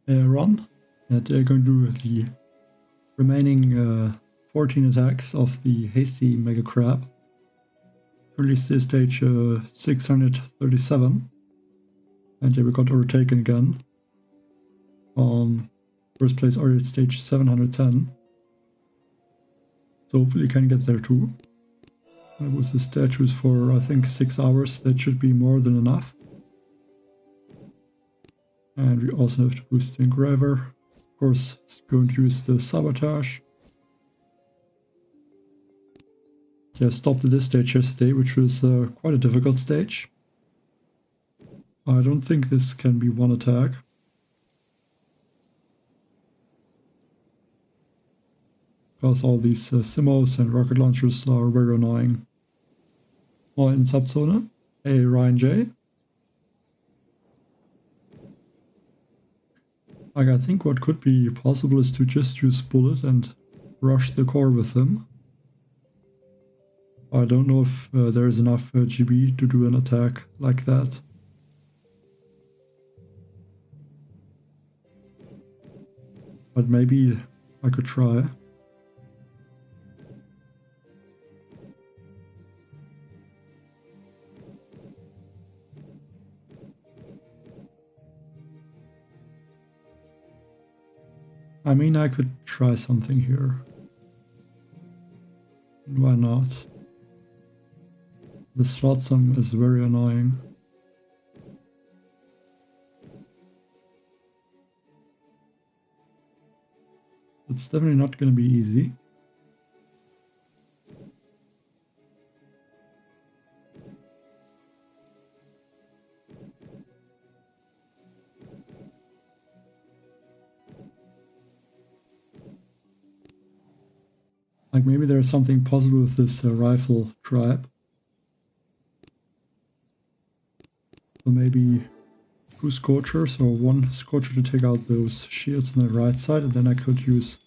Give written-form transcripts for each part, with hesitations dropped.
run, and they're going to do the remaining 14 attacks of the Hasty Mega Crab. Currently stage 637, and yeah, we got overtaken again. First place already at stage 710, so hopefully can get there too. That was the statues for I think 6 hours, that should be more than enough. And we also have to boost the engraver. Of course, it's going to use the sabotage. Yeah, I stopped at this stage yesterday, which was quite a difficult stage. I don't think this can be one attack. Because all these Simos and rocket launchers are very annoying. Oh, in Subzone. Hey, Ryan J. Like, I think what could be possible is to just use Bullet and rush the core with him. I don't know if there is enough GB to do an attack like that. But maybe I could try. I mean, I could try something here. Why not? The Slotsam is very annoying. It's definitely not going to be easy. Like, maybe there's something possible with this rifle tribe. So maybe 2 Scorchers or 1 Scorcher to take out those shields on the right side, and then I could use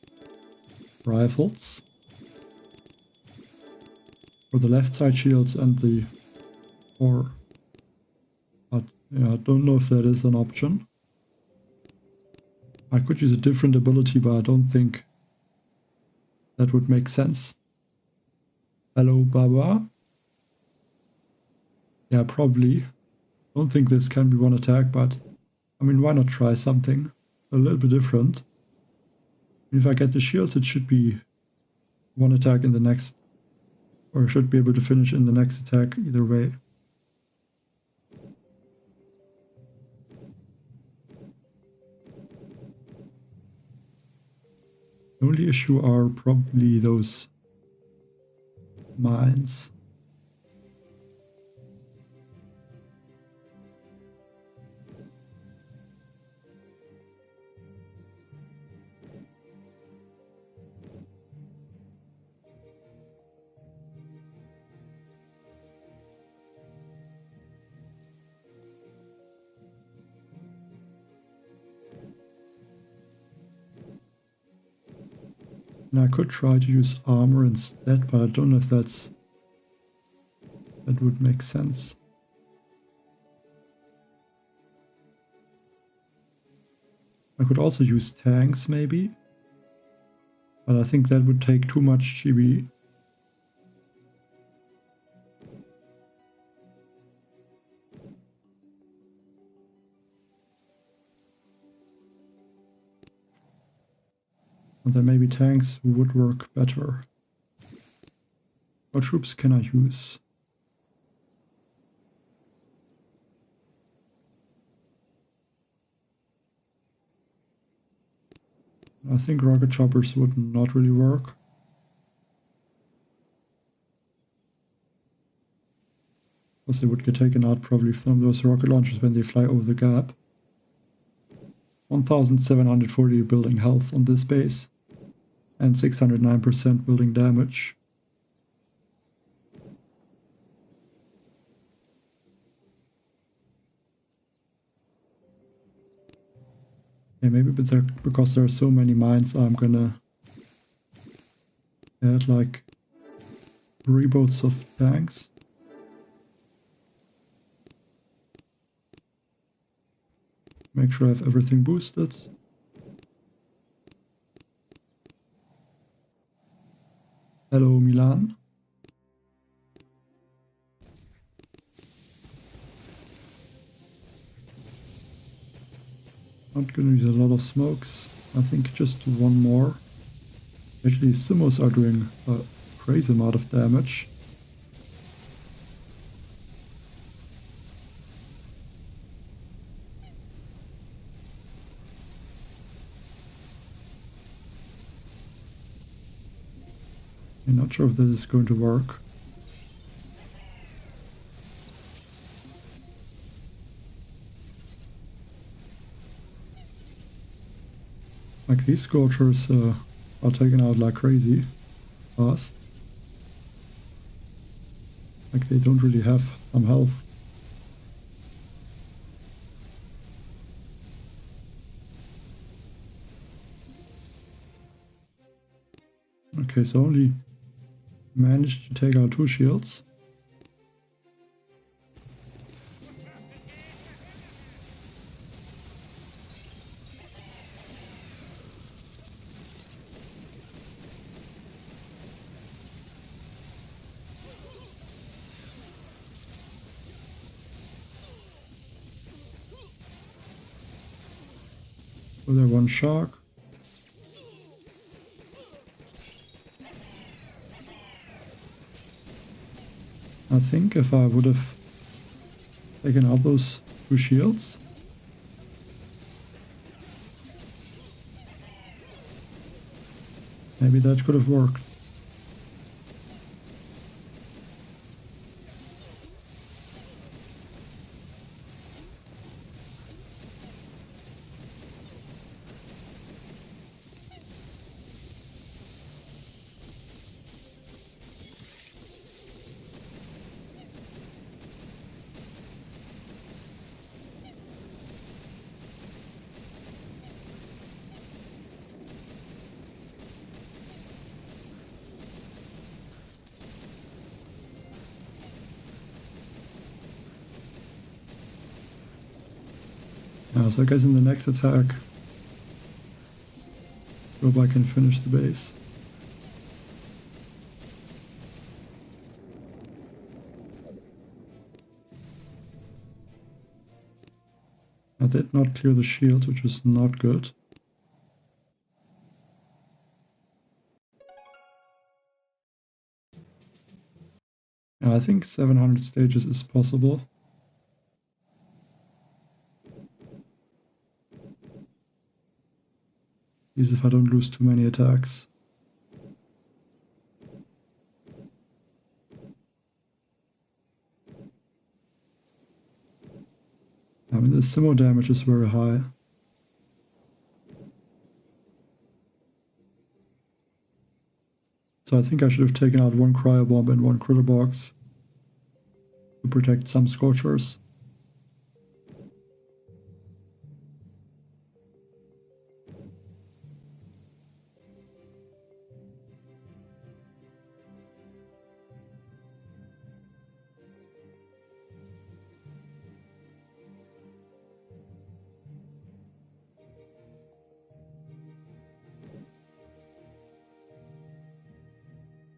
rifles for the left side shields and the core. But yeah, I don't know if that is an option. I could use a different ability, but I don't think that would make sense. Hello, Baba. Yeah, probably. Don't think this can be one attack, but I mean, why not try something a little bit different? If I get the shields, it should be one attack in the next, or I should be able to finish in the next attack either way. The only issue are probably those mines. And I could try to use armor instead, but I don't know if that would make sense. I could also use tanks maybe, but I think that would take too much GB. And then maybe tanks would work better. What troops can I use? I think rocket choppers would not really work. Because they would get taken out probably from those rocket launchers when they fly over the gap. 1740 building health on this base. And 609% building damage. Yeah, maybe because there are so many mines, I'm gonna add like 3 boats of tanks. Make sure I have everything boosted. Hello, Milan. Not gonna use a lot of smokes. I think just one more. Actually, Simmos are doing a crazy amount of damage. I'm not sure if this is going to work. Like, these Scorchers are taken out like crazy fast. Like, they don't really have some health. Okay, so only managed to take out 2 shields. So there one shark. I think if I would have taken out those 2 shields, maybe that could have worked. So I guess in the next attack, hope I can finish the base. I did not clear the shield, which is not good. And I think 700 stages is possible. At least if I don't lose too many attacks. I mean, the Simo damage is very high. So I think I should have taken out 1 Cryo Bomb and 1 Critter Box to protect some Scorchers.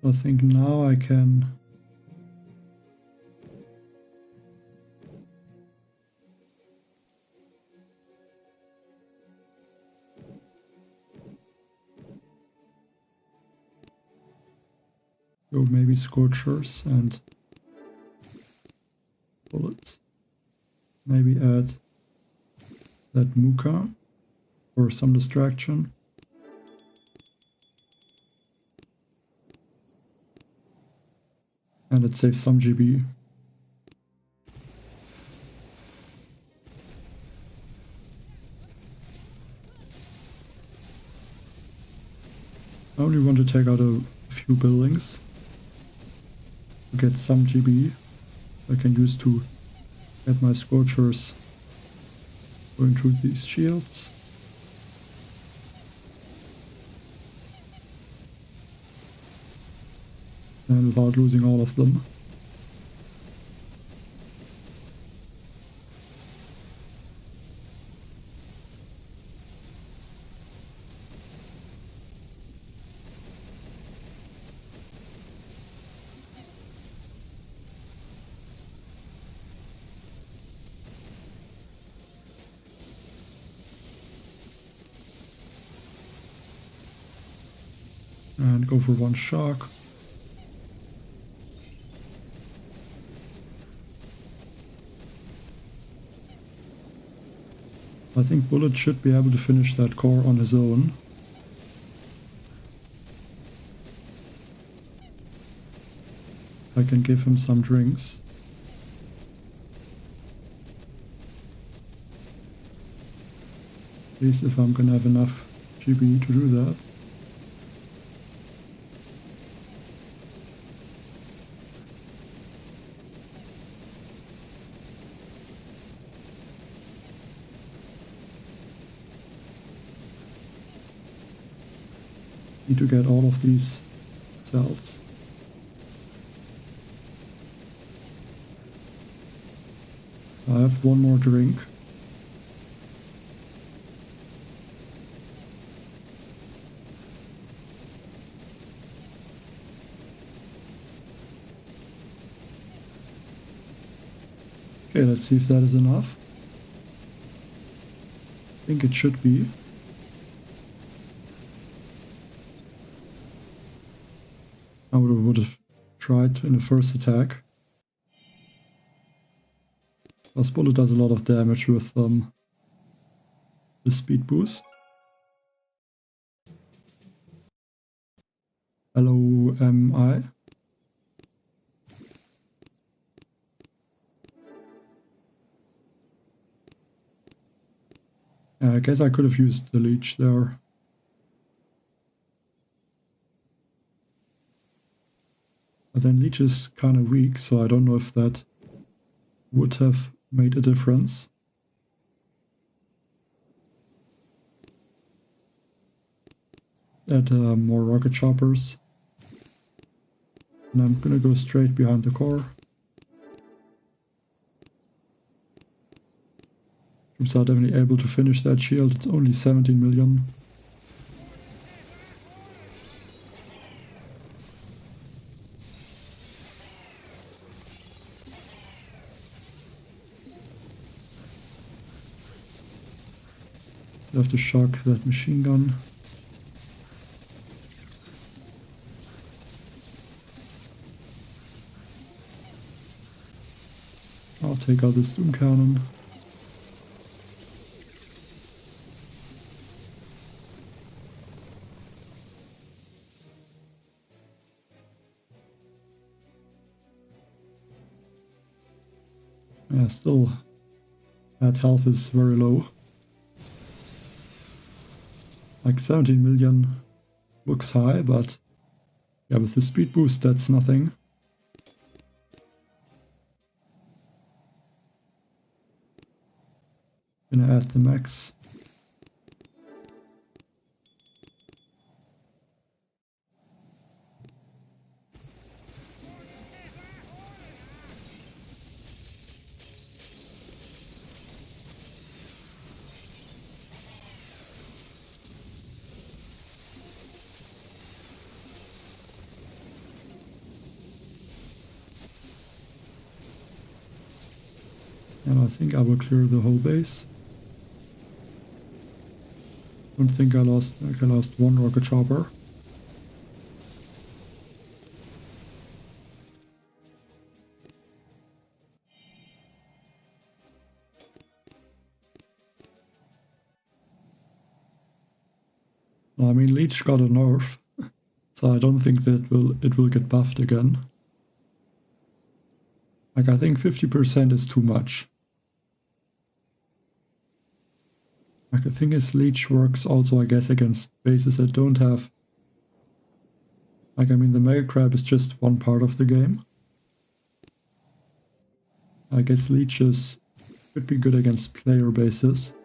I think now I can go maybe Scorchers and Bullets. Maybe add that Muka for some distraction. And it saves some GB. I only want to take out a few buildings to get some GB I can use to get my Scorchers going through these shields. And without losing all of them. And go for one shock. I think Bullet should be able to finish that core on his own. I can give him some drinks. At least if I'm gonna have enough GB to do that. Need to get all of these cells. I have one more drink. Okay, let's see if that is enough. I think it should be. I would have tried in the first attack. Because Bullet does a lot of damage with the speed boost. Hello, I. I guess I could have used the leech there. But then leech is kind of weak, so I don't know if that would have made a difference. Add more rocket choppers. And I'm gonna go straight behind the core. Troops are definitely able to finish that shield. It's only 17 million. I have to shock that machine gun. I'll take out this Doom Cannon. Yeah, still, that health is very low. Like 17 million looks high, but yeah, with the speed boost, that's nothing. Gonna add the max. And I think I will clear the whole base. Don't think I lost one rocket chopper. I mean, Leech got a nerf, so I don't think that it will get buffed again. Like, I think 50% is too much. Like, the thing is, Leech works also, I guess, against bases that don't have... Like, I mean, the Mega Crab is just one part of the game. I guess Leeches could be good against player bases.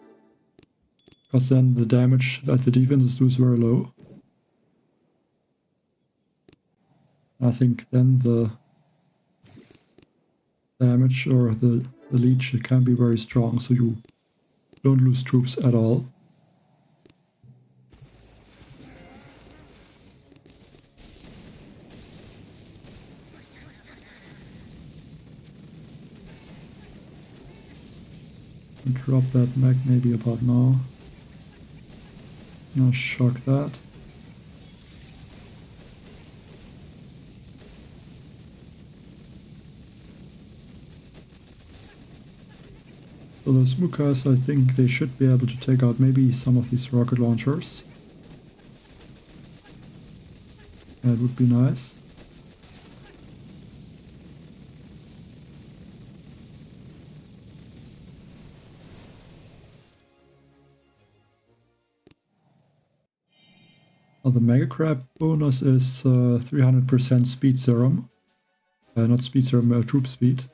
Because then the damage that the defenses do is very low. I think then the damage or the leech can be very strong, so you don't lose troops at all. Drop that mech maybe about now. Now shock that. So those Mukas, I think they should be able to take out maybe some of these rocket launchers. That would be nice. Well, the Mega Crab bonus is 300% speed serum. Not speed serum, troop speed.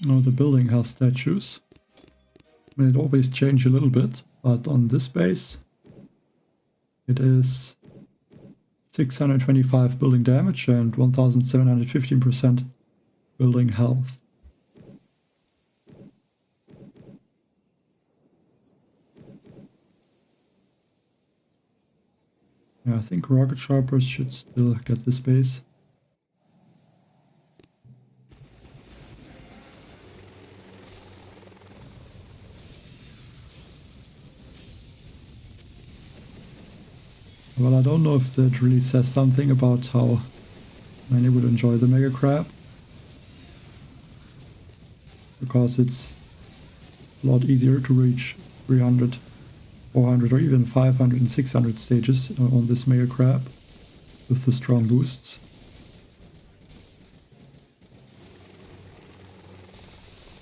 Now the building health statues. I mean, it always change a little bit, but on this base it is 625 building damage and 1715% building health. Yeah, I think rocket sharpers should still get this base. Well, I don't know if that really says something about how many would enjoy the Mega Crab. Because it's a lot easier to reach 300, 400 or even 500 and 600 stages on this Mega Crab with the strong boosts.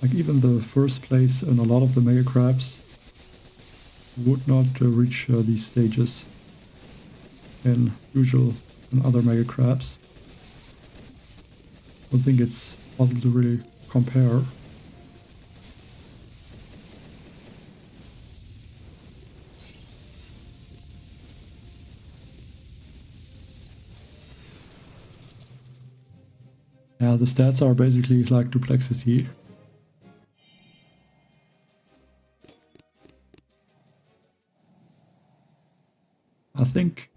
Like even the first place in a lot of the Mega Crabs would not reach these stages in other Mega Crabs. I don't think it's possible to really compare. Yeah, the stats are basically like Duplexity. I think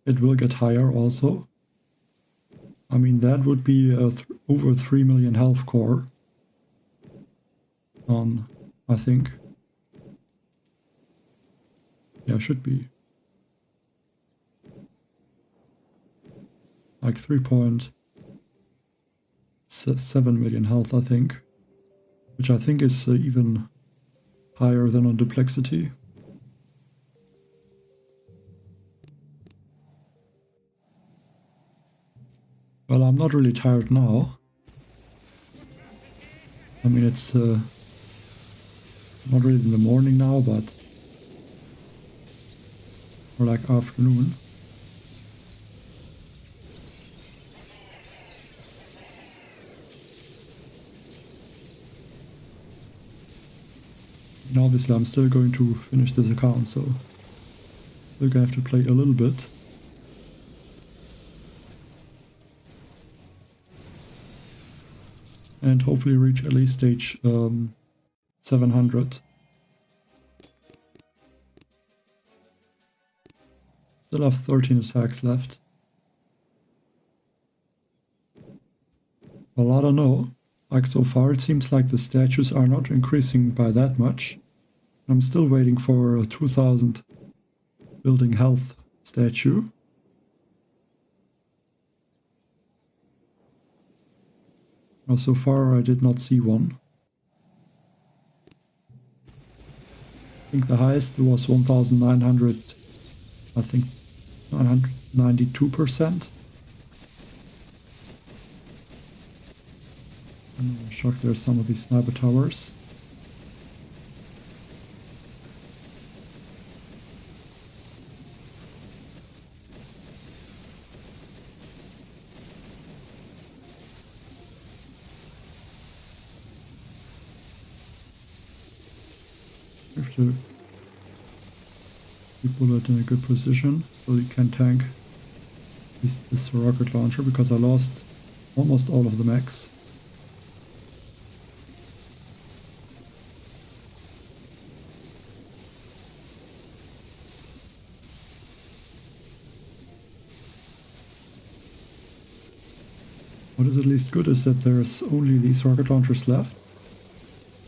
it will get higher also. I mean, that would be over 3 million health core. I think. Yeah, should be. Like 3.7 million health, I think. Which I think is even higher than on Duplexity. Well, I'm not really tired now. I mean, it's not really in the morning now, but more like afternoon. And obviously I'm still going to finish this account, so still gonna have to play a little bit. And hopefully reach at least stage 700. Still have 13 attacks left. Well, I don't know. Like so far it seems like the statues are not increasing by that much. I'm still waiting for a 2000 building health statue. Well, so far I did not see one. I think the highest was 1900, I think 992%. I'm shocked there's some of these sniper towers. have to put it in a good position so you can tank this rocket launcher, because I lost almost all of the mechs. What is at least good is that there's only these rocket launchers left.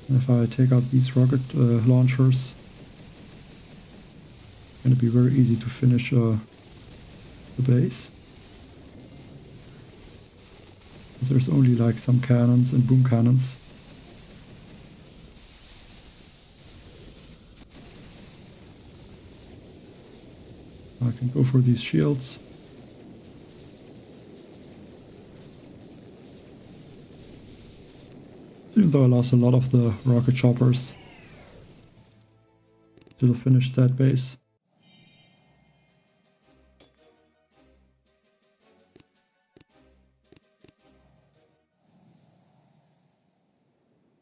And if I take out these rocket launchers, it's going to be very easy to finish the base. Because there's only like some cannons and boom cannons. I can go for these shields. Even though I lost a lot of the rocket choppers, still finished that base.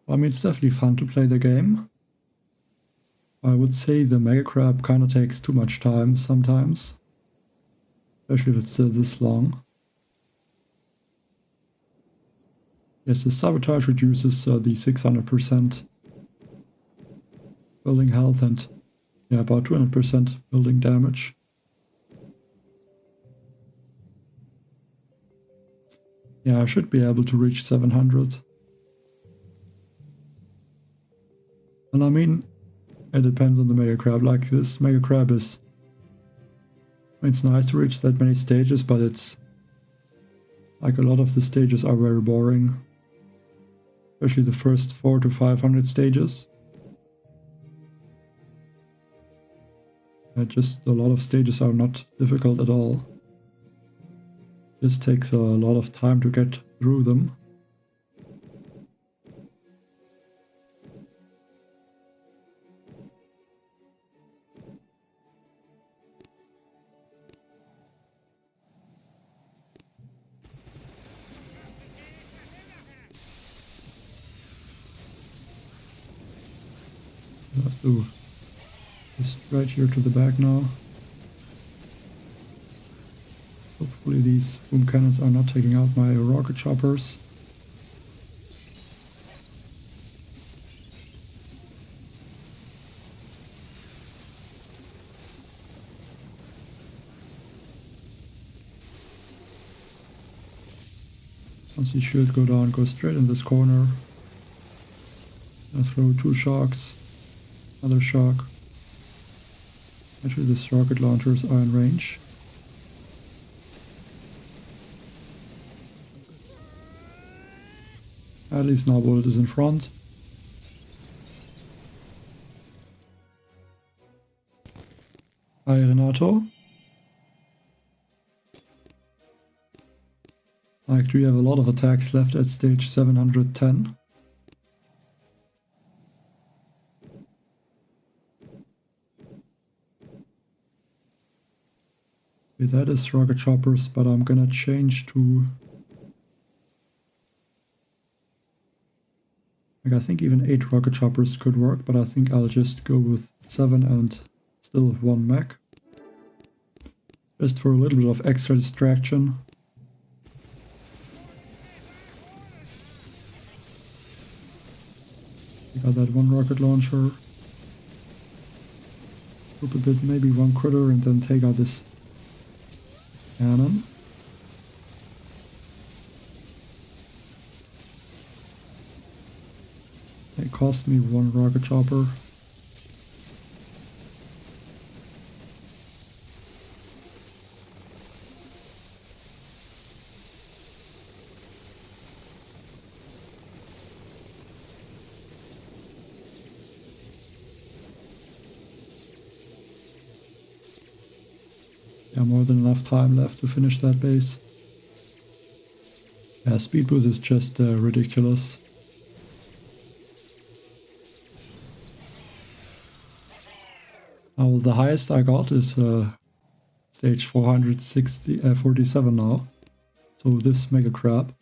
I mean, it's definitely fun to play the game. I would say the Mega Crab kind of takes too much time sometimes, especially if it's this long. Yes, the Sabotage reduces the 600% building health and yeah, about 200% building damage. Yeah, I should be able to reach 700. And I mean, it depends on the Mega Crab. Like this Mega Crab is... I mean, it's nice to reach that many stages, but it's... like a lot of the stages are very boring. Especially the first 400 to 500 stages. Just a lot of stages are not difficult at all. Just takes a lot of time to get through them. I have to just right here to the back now. Hopefully these boom cannons are not taking out my rocket choppers. Once the shield go down, go straight in this corner. I throw 2 shocks. Another shock. Actually, these rocket launchers are in range. At least now bullet is in front. Hi Renato. Like, do you have a lot of attacks left at stage 710? Okay, that is rocket choppers, but I'm gonna change to... like, I think even 8 rocket choppers could work, but I think I'll just go with 7 and still 1 mech. Just for a little bit of extra distraction. Got that 1 rocket launcher. Group a bit, maybe 1 critter, and then take out this cannon. It cost me 1 rocket chopper. Yeah, more than enough time left to finish that base. Yeah, speed boost is just ridiculous. Well, the highest I got is stage 47 now. So this Mega Crab.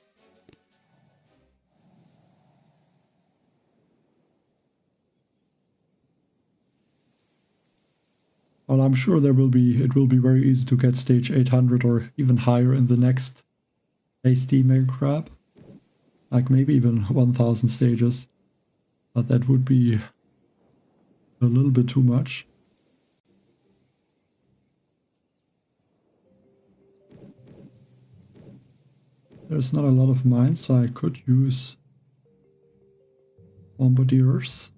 Well, I'm sure it will be very easy to get stage 800 or even higher in the next Hasty Mega Crab. Like maybe even 1000 stages. But that would be a little bit too much. There's not a lot of mines, so I could use bombardiers.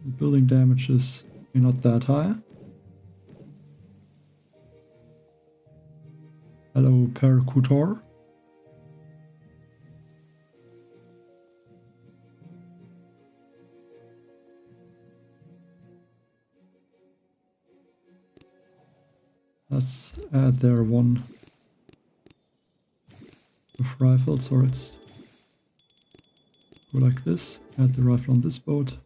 The building damage is not that high. Hello, Percutor. Let's add there one of rifles, or it's go like this. Add the rifle on this boat.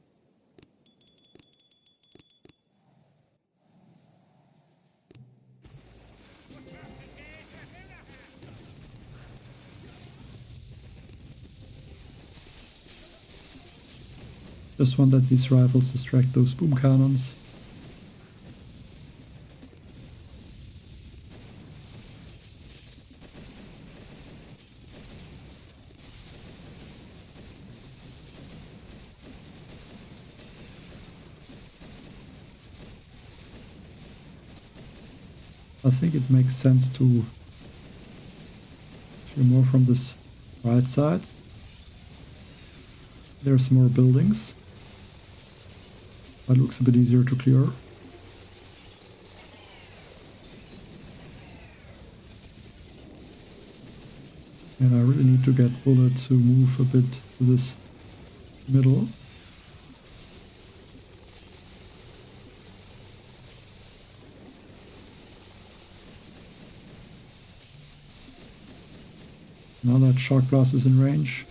Just want that these rifles distract those boom cannons. I think it makes sense to clear more from this right side. There's more buildings. That looks a bit easier to clear. And I really need to get Bullet to move a bit to this middle. Now that shock blast is in range,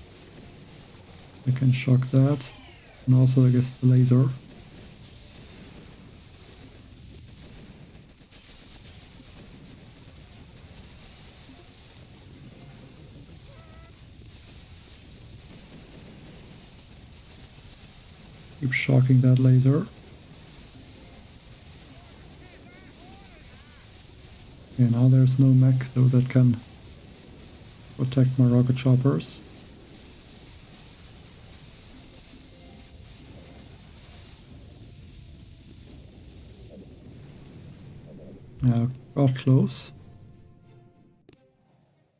I can shock that. And also I guess the laser. Keep shocking that laser. Okay, now there's no mech though that can protect my rocket choppers. Got close,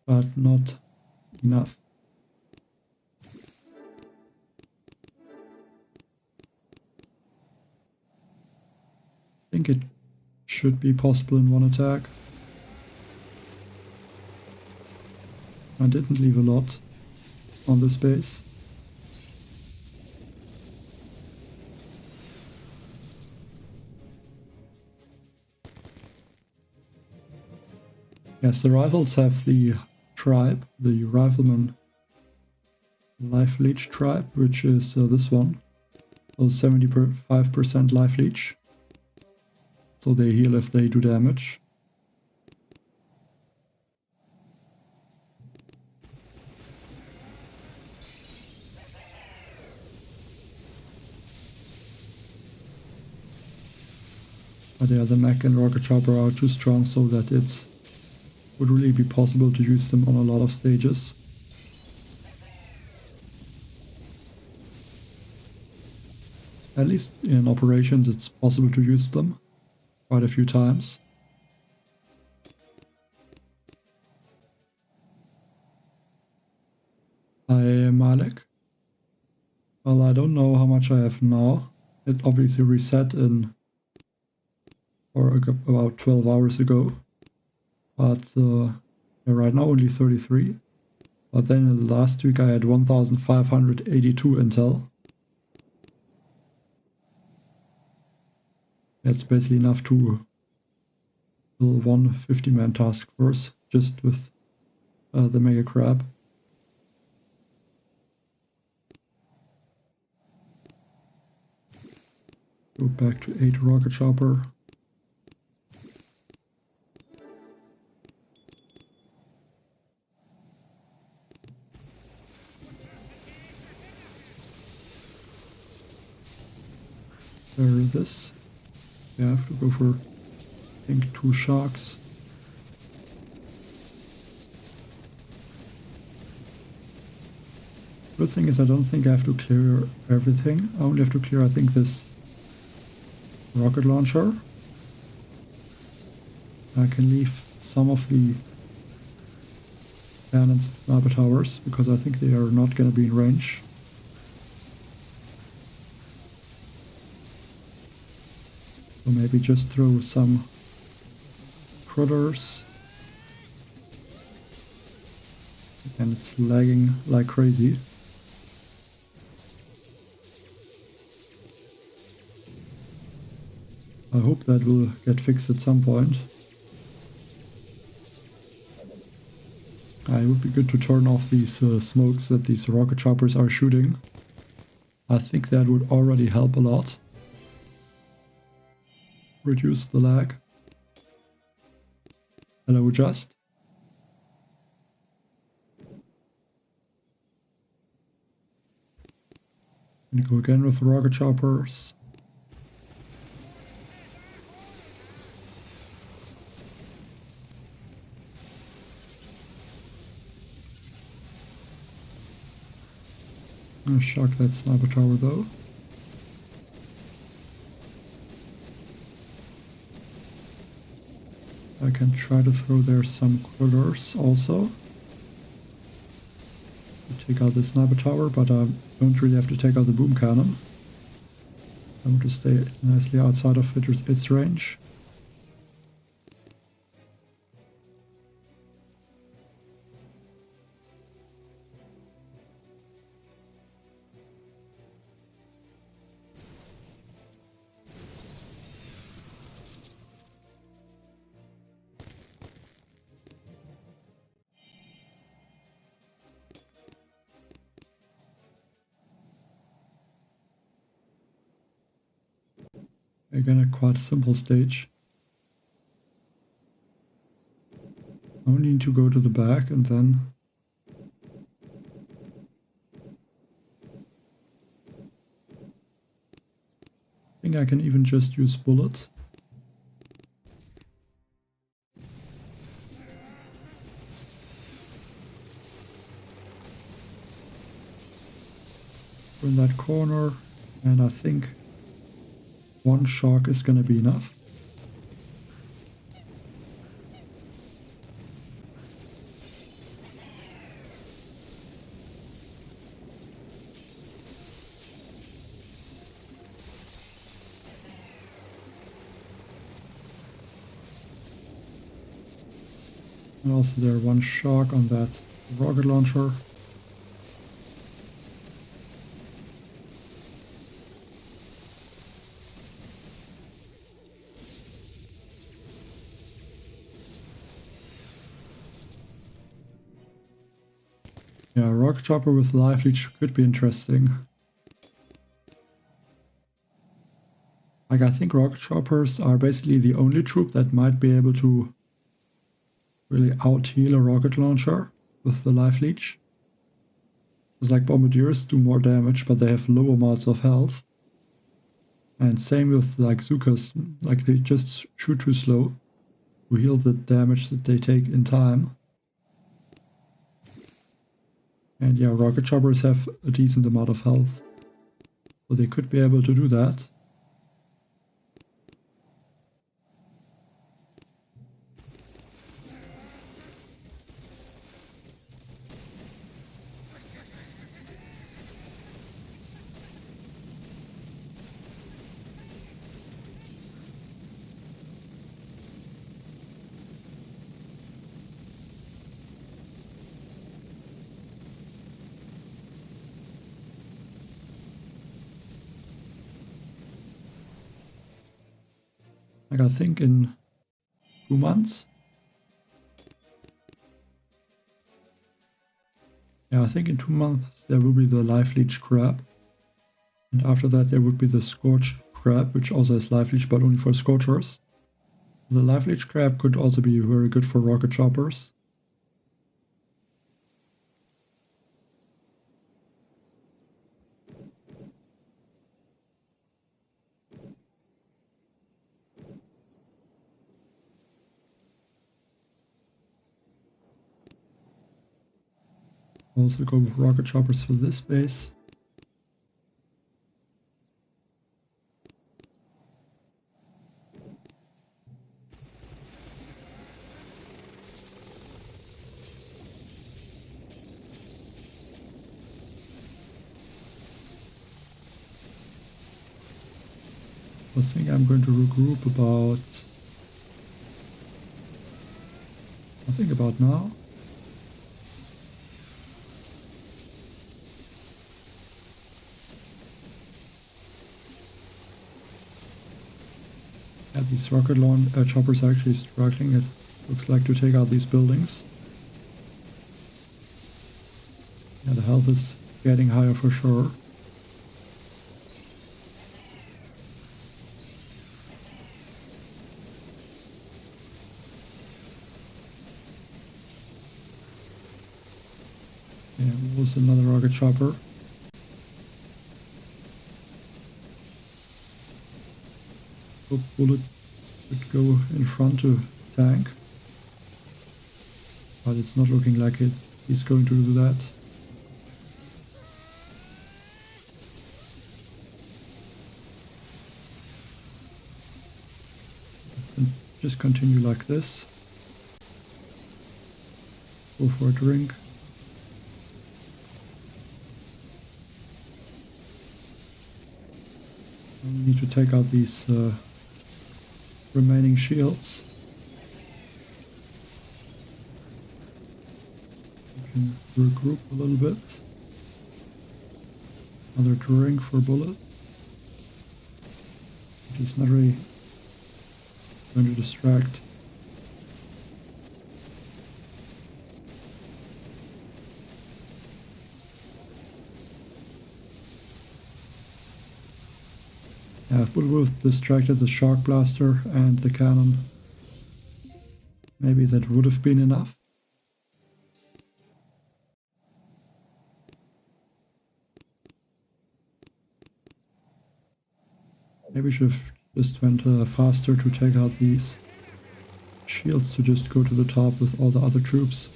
but not enough. I think it should be possible in one attack. I didn't leave a lot on this base. Yes, the rifles have the tribe, the Rifleman Life Leech tribe, which is this one. So 75% life leech. So they heal if they do damage. But yeah, the mech and rocket chopper are too strong so that it would really be possible to use them on a lot of stages. At least in operations it's possible to use them quite a few times. Hi Malik. Well, I don't know how much I have now. It obviously reset in or about 12 hours ago. But yeah, right now only 33. But then in the last week I had 1582 intel. That's basically enough to build one 50-man task force just with the Mega Crab. Go back to 8 rocket chopper. this. Yeah, I have to go for, I think, 2 sharks. Good thing is I don't think I have to clear everything. I only have to clear, I think, this rocket launcher. I can leave some of the cannons and sniper towers because I think they are not going to be in range. So maybe just throw some critters. And it's lagging like crazy. I hope that will get fixed at some point. It would be good to turn off these smokes that these rocket choppers are shooting. I think that would already help a lot. Reduce the lag. Hello, Just. And go again with the rocket choppers. I'll shock that sniper tower though. I can try to throw there some critters also. Take out the sniper tower, but I don't really have to take out the boom cannon. I want to stay nicely outside of its range. Again, a quite simple stage. I only need to go to the back and then I think I can even just use bullets. In that corner, and I think 1 shark is gonna be enough. And also there 1 shark on that rocket launcher. Yeah, rocket chopper with life leech could be interesting. Like, I think rocket choppers are basically the only troop that might be able to really out-heal a rocket launcher with the life leech. Because like bombardiers do more damage, but they have low amounts of health. And same with like Zukas, like they just shoot too slow to heal the damage that they take in time. And yeah, rocket choppers have a decent amount of health, so they could be able to do that. Like I think in 2 months. Yeah, I think in 2 months there will be the life leech crab. And after that there would be the scorch crab, which also has life leech but only for scorchers. The life leech crab could also be very good for rocket choppers. Also go with rocket choppers for this base. I think I'm going to regroup about, I think about now. Yeah, these rocket choppers are actually struggling, it looks like, to take out these buildings. Yeah, the health is getting higher for sure. Yeah, was another rocket chopper. Hope bullet would go in front to tank. But it's not looking like he's going to do that. And just continue like this. Go for a drink. I need to take out these remaining shields. We can regroup a little bit. Another drink for bullet. He's not really going to distract. Yeah, if Bullet would have distracted the Shark Blaster and the cannon, maybe that would have been enough. Maybe we should have just went faster to take out these shields to just go to the top with all the other troops.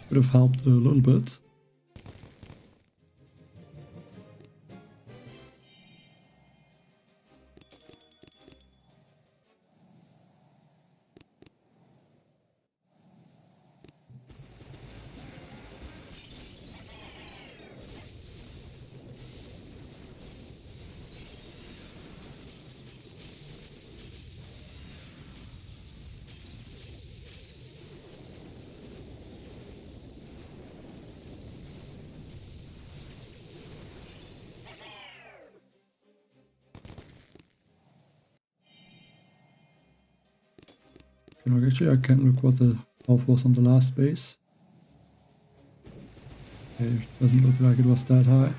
Would have helped a little bit. Actually, I can't look what the health was on the last base. Okay, it doesn't look like it was that high.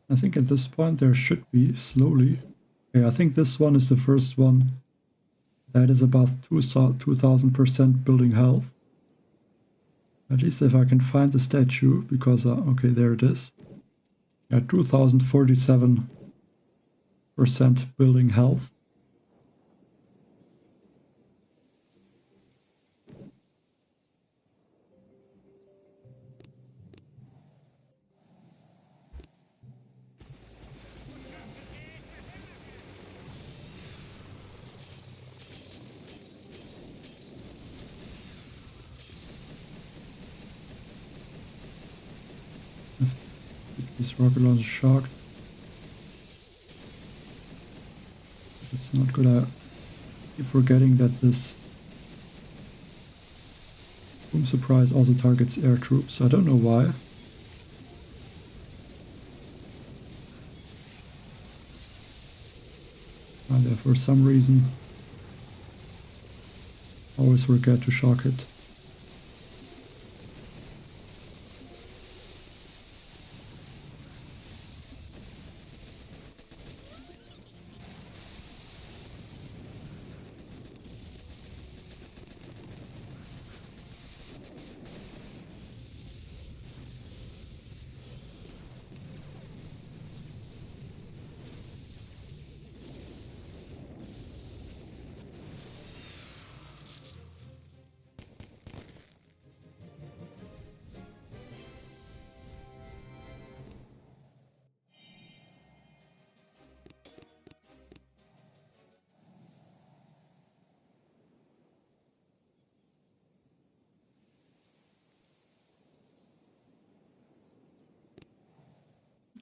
I think at this point there should be, slowly. Okay, I think this one is the first one that is above 2000% building health. At least if I can find the statue, because, okay, there it is. Yeah, 2047% building health. This rocket launcher shocked. It's not good. I keep forgetting that this boom surprise also targets air troops. I don't know why. And for some reason, I always forget to shock it.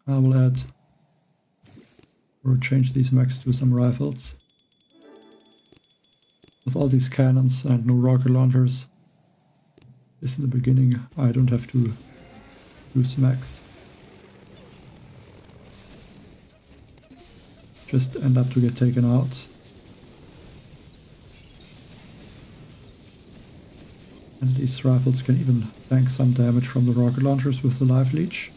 I will add or change these mechs to some rifles. With all these cannons and no rocket launchers, this in the beginning, I don't have to use mechs. Just end up to get taken out. And these rifles can even tank some damage from the rocket launchers with the life leech.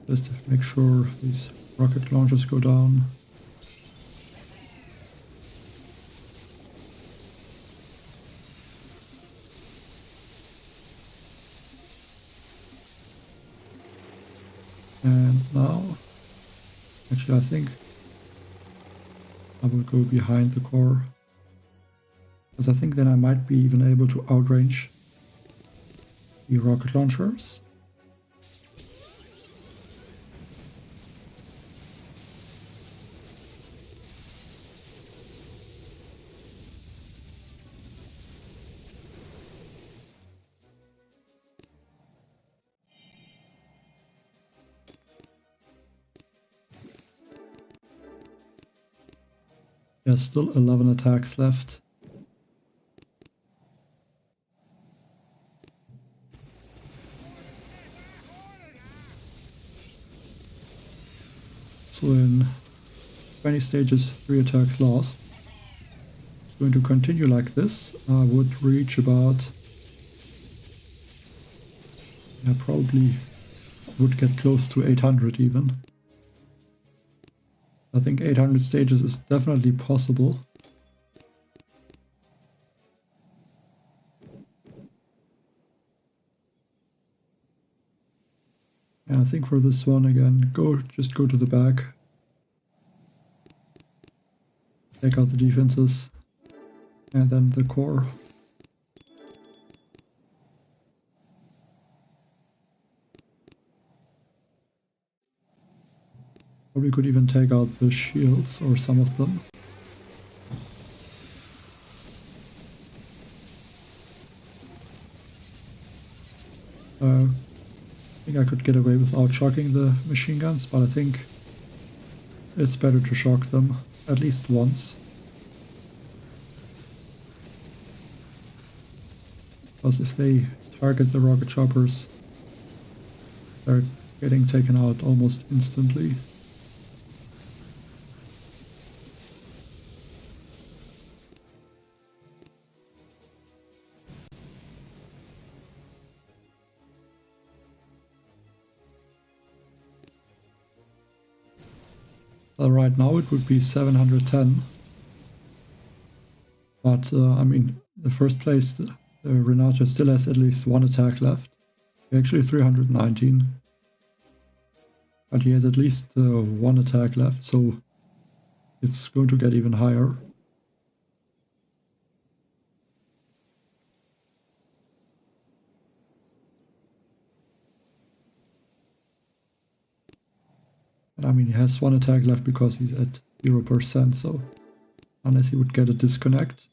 Just to make sure these rocket launchers go down. And now, actually I think I will go behind the core, because I think then I might be even able to outrange the rocket launchers. There's still 11 attacks left. So in 20 stages, 3 attacks lost. It's going to continue like this. I would reach about... yeah, probably would get close to 800 even. I think 800 stages is definitely possible. And I think for this one again, just go to the back. Take out the defenses. And then the core. Probably could even take out the shields or some of them. I think I could get away without shocking the machine guns, but I think it's better to shock them at least once. Because if they target the rocket choppers, they're getting taken out almost instantly. Right now it would be 710, but I mean, the first place, Renato still has at least 1 attack left. Actually 319, but he has at least 1 attack left, so it's going to get even higher. I mean, he has 1 attack left because he's at 0%, so unless he would get a disconnect.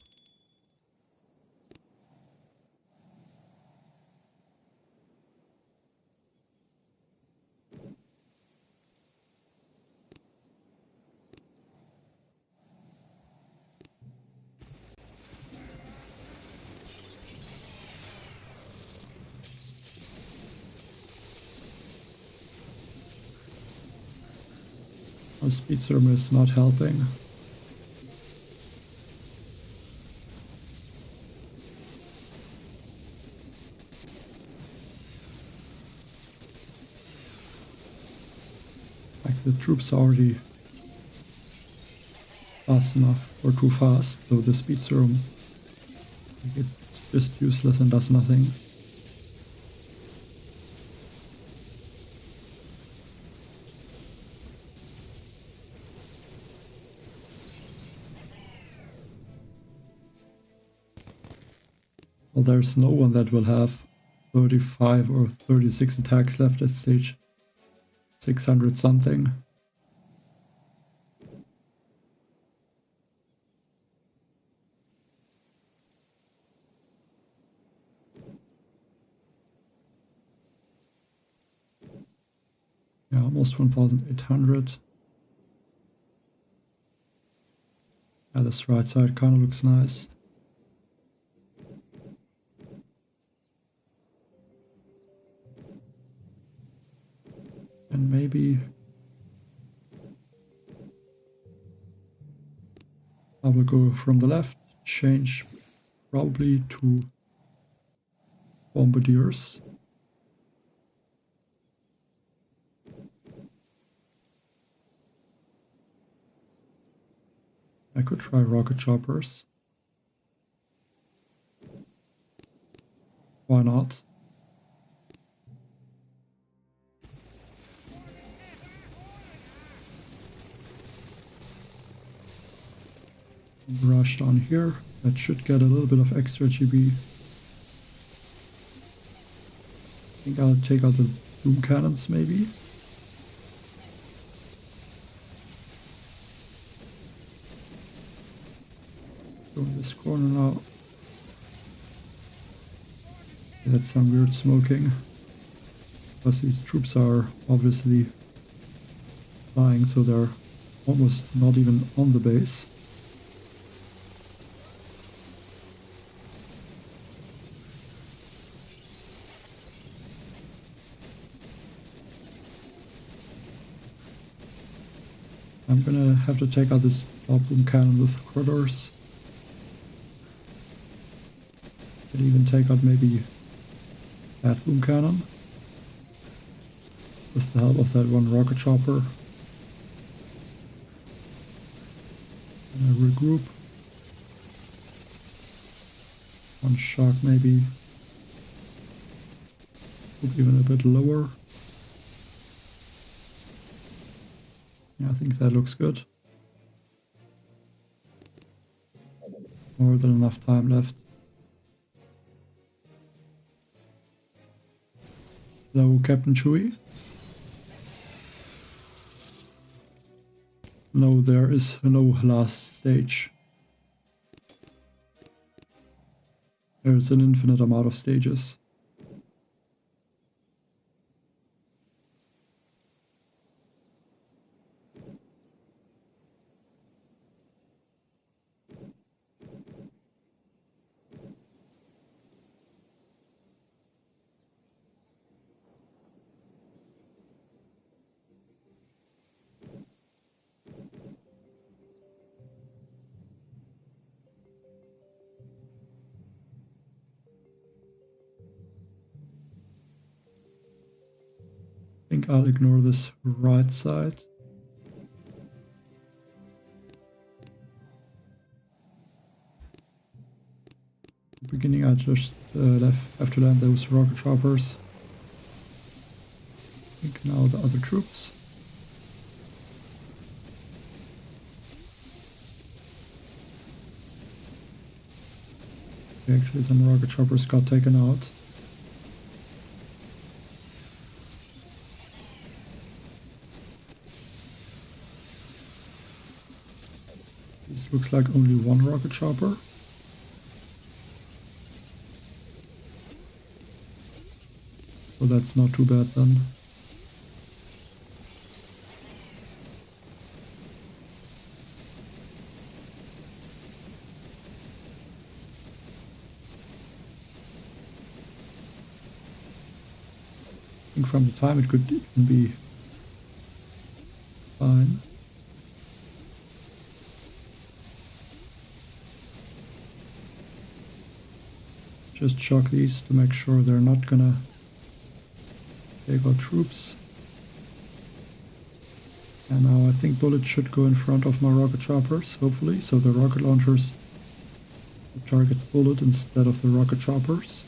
Our speed serum is not helping. Like the troops are already fast enough or too fast, so the speed serum, it's just useless and does nothing. Well, there's no one that will have 35 or 36 attacks left at stage 600 something. Yeah, almost 1,800. Yeah, this right side kind of looks nice. And maybe I will go from the left, change probably to bombardiers. I could try rocket choppers. Why not? Rush down here. That should get a little bit of extra GB. I think I'll take out the boom cannons maybe. Go in this corner now. That's some weird smoking. Because these troops are obviously flying, so they're almost not even on the base. I'm gonna have to take out this top boom cannon with corridors. Could even take out maybe that boom cannon with the help of that one rocket chopper. And I regroup. One shot maybe. Even a bit lower. Yeah, I think that looks good. More than enough time left. Hello, Captain Chewie. No, there is no last stage. There's an infinite amount of stages. I think I'll ignore this right side. In the beginning I just have to land those rocket choppers. I think now the other troops. Actually some rocket choppers got taken out. This looks like only one rocket chopper. So that's not too bad then. I think from the time it could even be fine. Just shock these to make sure they're not gonna take out troops. And now I think bullets should go in front of my rocket choppers, hopefully, so the rocket launchers target bullet instead of the rocket choppers.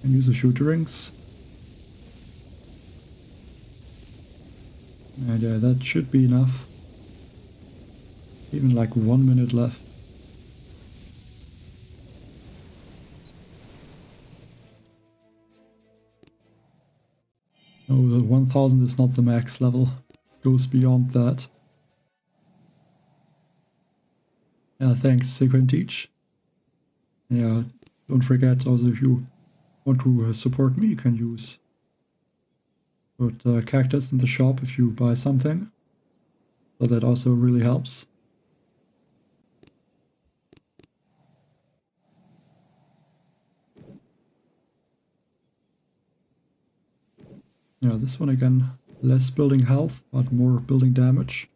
And use a few drinks. And yeah, that should be enough. Even like 1 minute left. No, the 1000 is not the max level. It goes beyond that. Yeah, thanks, Sequent Teach. Yeah, Don't forget also, if you want to support me, you can use put Kaktus in the shop if you buy something. So that also really helps. Yeah, this one again, less building health, but more building damage.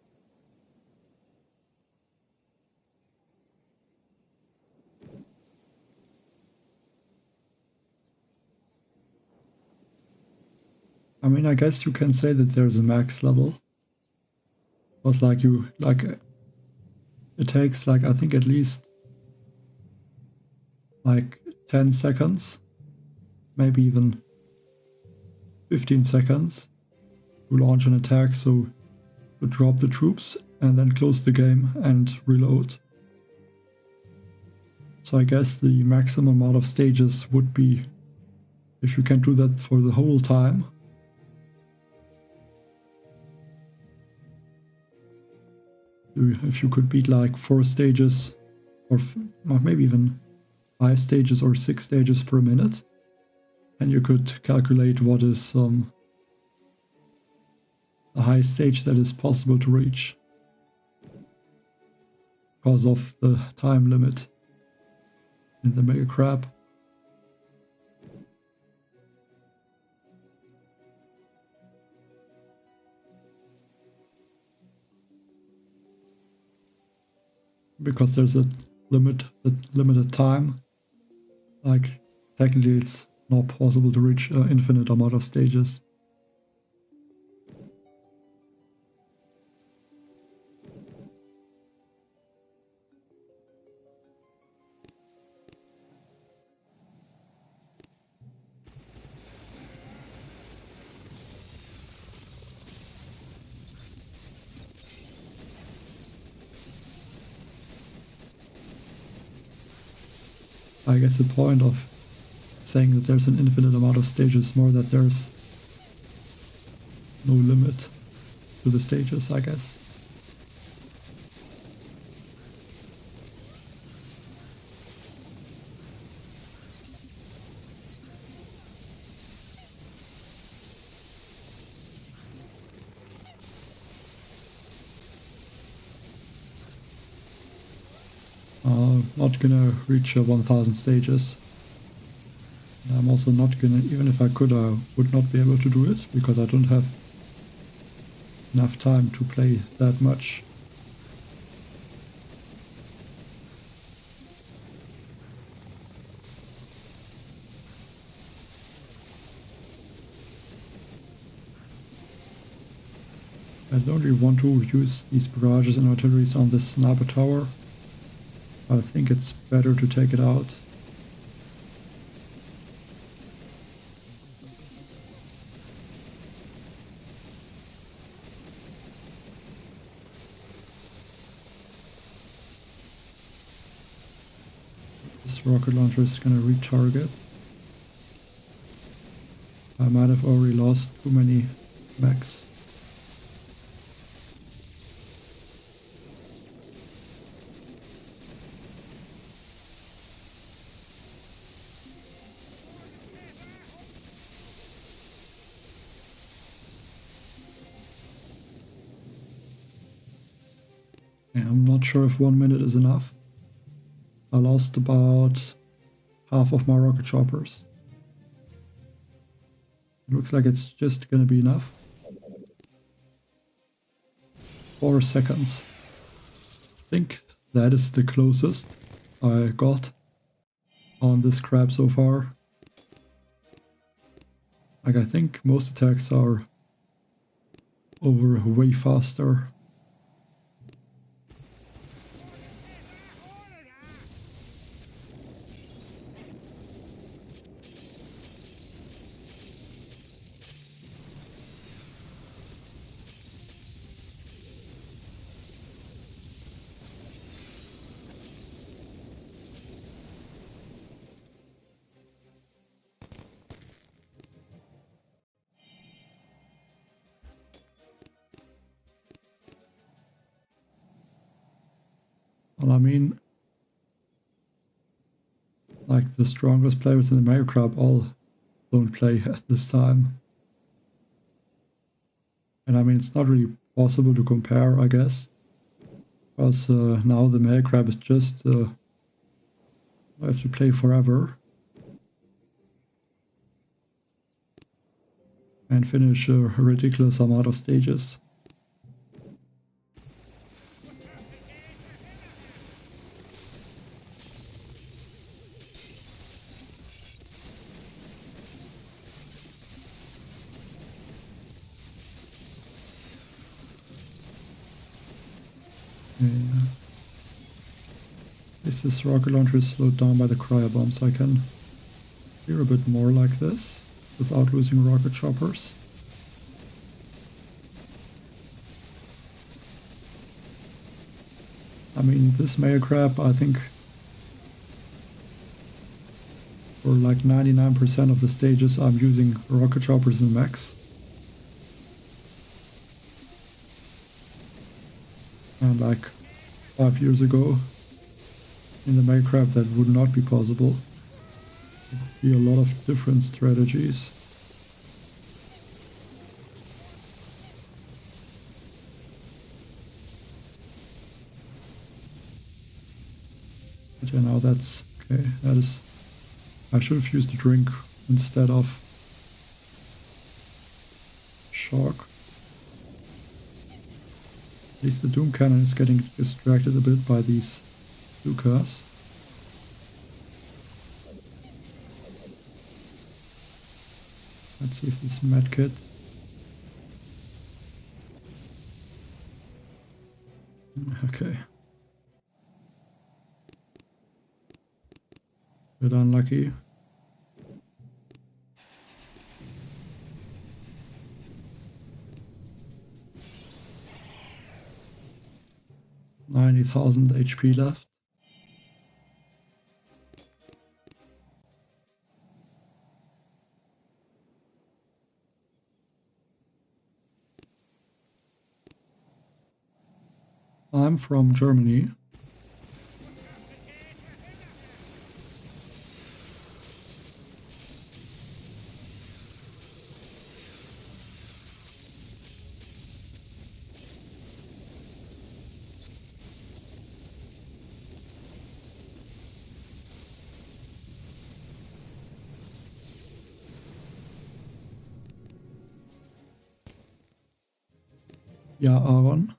I mean, I guess you can say that there's a max level. But it takes like, I think at least like 10 seconds, maybe even 15 seconds to launch an attack, so to drop the troops and then close the game and reload. So I guess the maximum amount of stages would be, if you can do that for the whole time, if you could beat like 4 stages or maybe even 5 stages or 6 stages per minute, and you could calculate what is the highest stage that is possible to reach because of the time limit in the Mega Crab. Because there's a limited time, like technically it's not possible to reach an infinite amount of stages. I guess the point of saying that there's an infinite amount of stages is more that there's no limit to the stages, I guess. Not gonna reach 1000 stages. I'm also not gonna, even if I could, I would not be able to do it because I don't have enough time to play that much. I don't really want to use these barrages and artilleries on this sniper tower. I think it's better to take it out. This rocket launcher is gonna retarget. I might have already lost too many mechs. Yeah, I'm not sure if 1 minute is enough. I lost about half of my rocket choppers. It looks like it's just gonna be enough. 4 seconds. I think that is the closest I got on this crab so far. Like, I think most attacks are over way faster. Well, I mean, like like the strongest players in the Mayo Club all don't play at this time. And I mean, it's not really possible to compare, I guess, because now the Mayo Club is just I have to play forever and finish a ridiculous amount of stages. Yeah. At least this rocket launcher is slowed down by the cryo bomb, so I can clear a bit more like this without losing rocket choppers. I mean, this Mayo Crab, I think for like 99% of the stages I'm using rocket choppers in max. And like 5 years ago in the Mayo Crab that would not be possible. There would be a lot of different strategies. But yeah, now that's okay. That is, I should have used a drink instead of shock. At least the Doom Cannon is getting distracted a bit by these Lucas. Let's see if this medkit. Okay. Bit unlucky. $90,000 HP left. I'm from Germany. Ja, Aaron.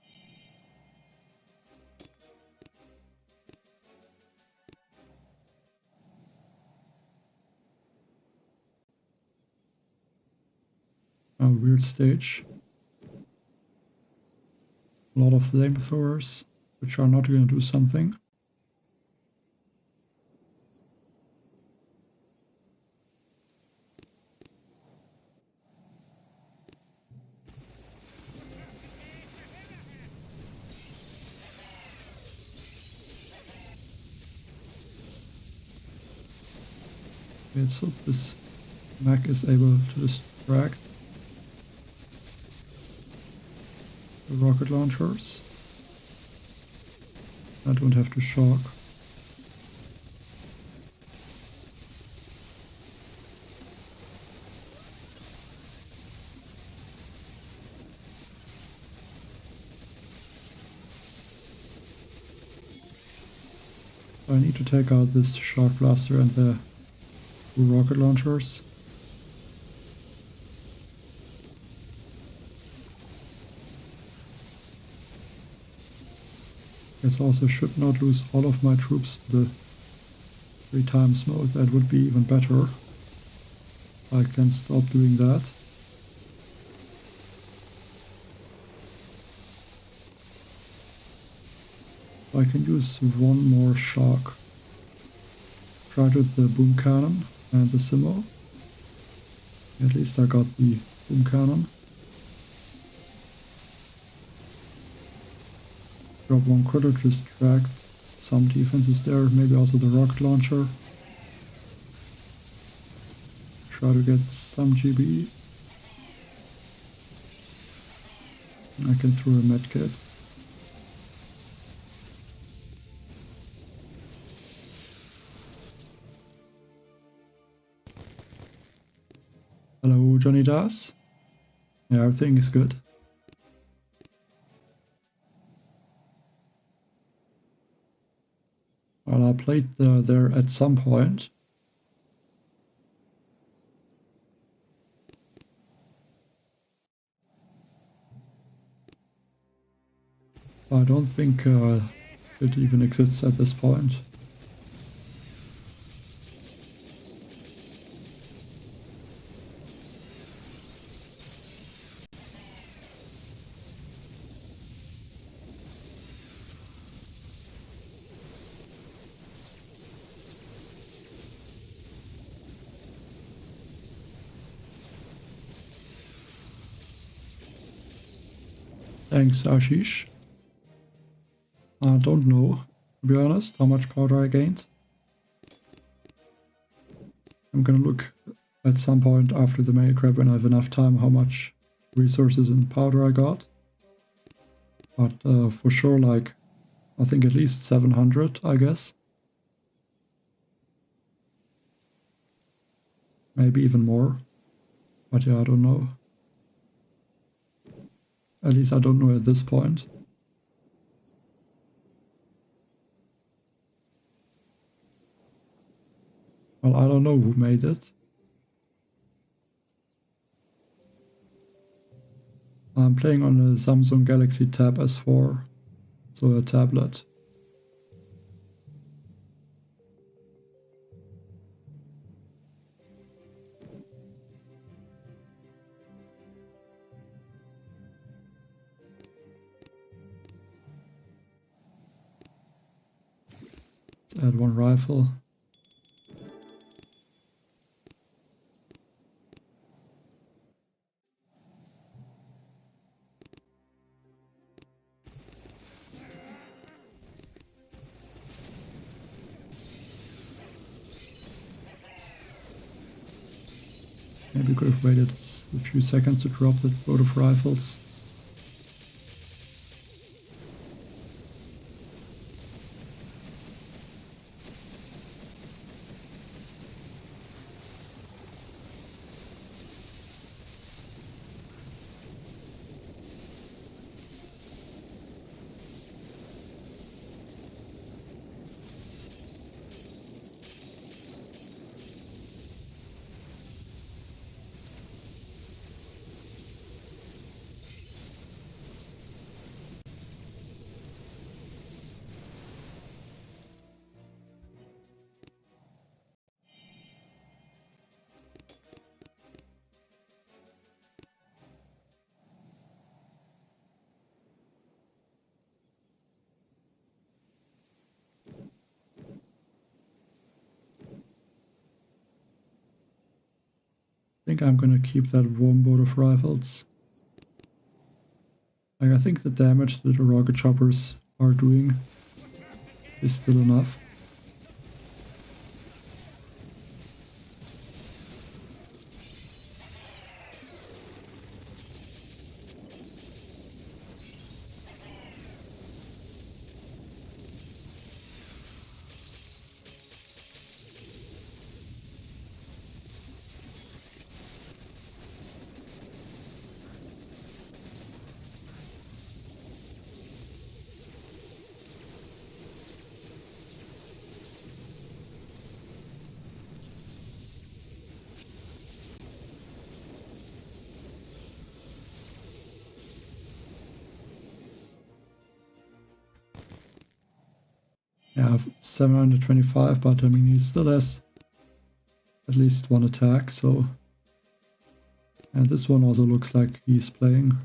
A weird stage. A lot of flamethrowers, which are not going to do something. Let's hope this mech is able to distract the rocket launchers. I don't have to shock. I need to take out this shock blaster and the rocket launchers. Guess also should not lose all of my troops to the 3 times mode. That would be even better. I can stop doing that. I can use one more shock. Try with the boom cannon and the Simo. At least I got the boom cannon. Drop one critter to distract some defenses there, maybe also the rocket launcher. Try to get some GB. I can throw a medkit. Johnny does. Yeah, everything is good. Well, I played there at some point. I don't think it even exists at this point. Thanks, Ashish. I don't know, to be honest, how much powder I gained. I'm gonna look at some point after the mail grab when I have enough time how much resources and powder I got. But for sure, like, I think at least 700, I guess. Maybe even more. But yeah, I don't know. At least I don't know at this point. Well, I don't know who made it. I'm playing on a Samsung Galaxy Tab S4, so a tablet. Let's add one rifle. Maybe could have waited a few seconds to drop the load of rifles. I think I'm gonna keep that warm boat of rifles. Like, I think the damage that the rocket choppers are doing is still enough. Yeah, 725, but I mean, he still has at least one attack, so... And this one also looks like he's playing.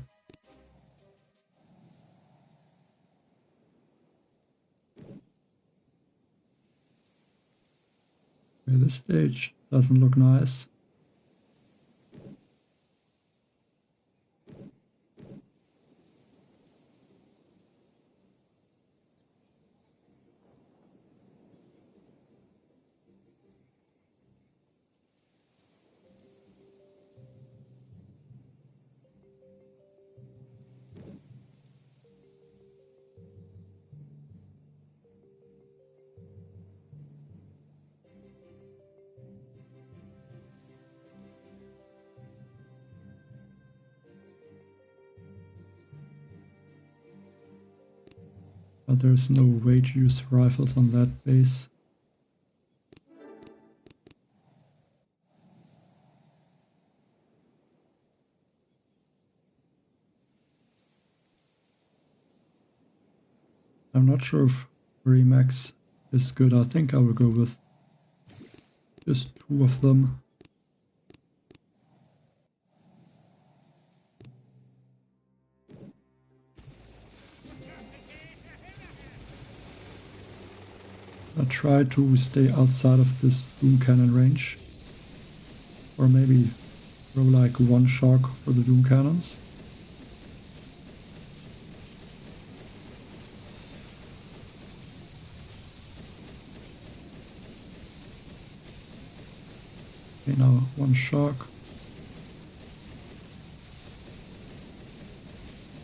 Okay, this stage doesn't look nice. But there's no way to use rifles on that base. I'm not sure if Remax is good. I think I will go with just 2 of them. I try to stay outside of this Doom Cannon range. Or maybe throw like 1 shock for the Doom Cannons. Okay, now 1 shock.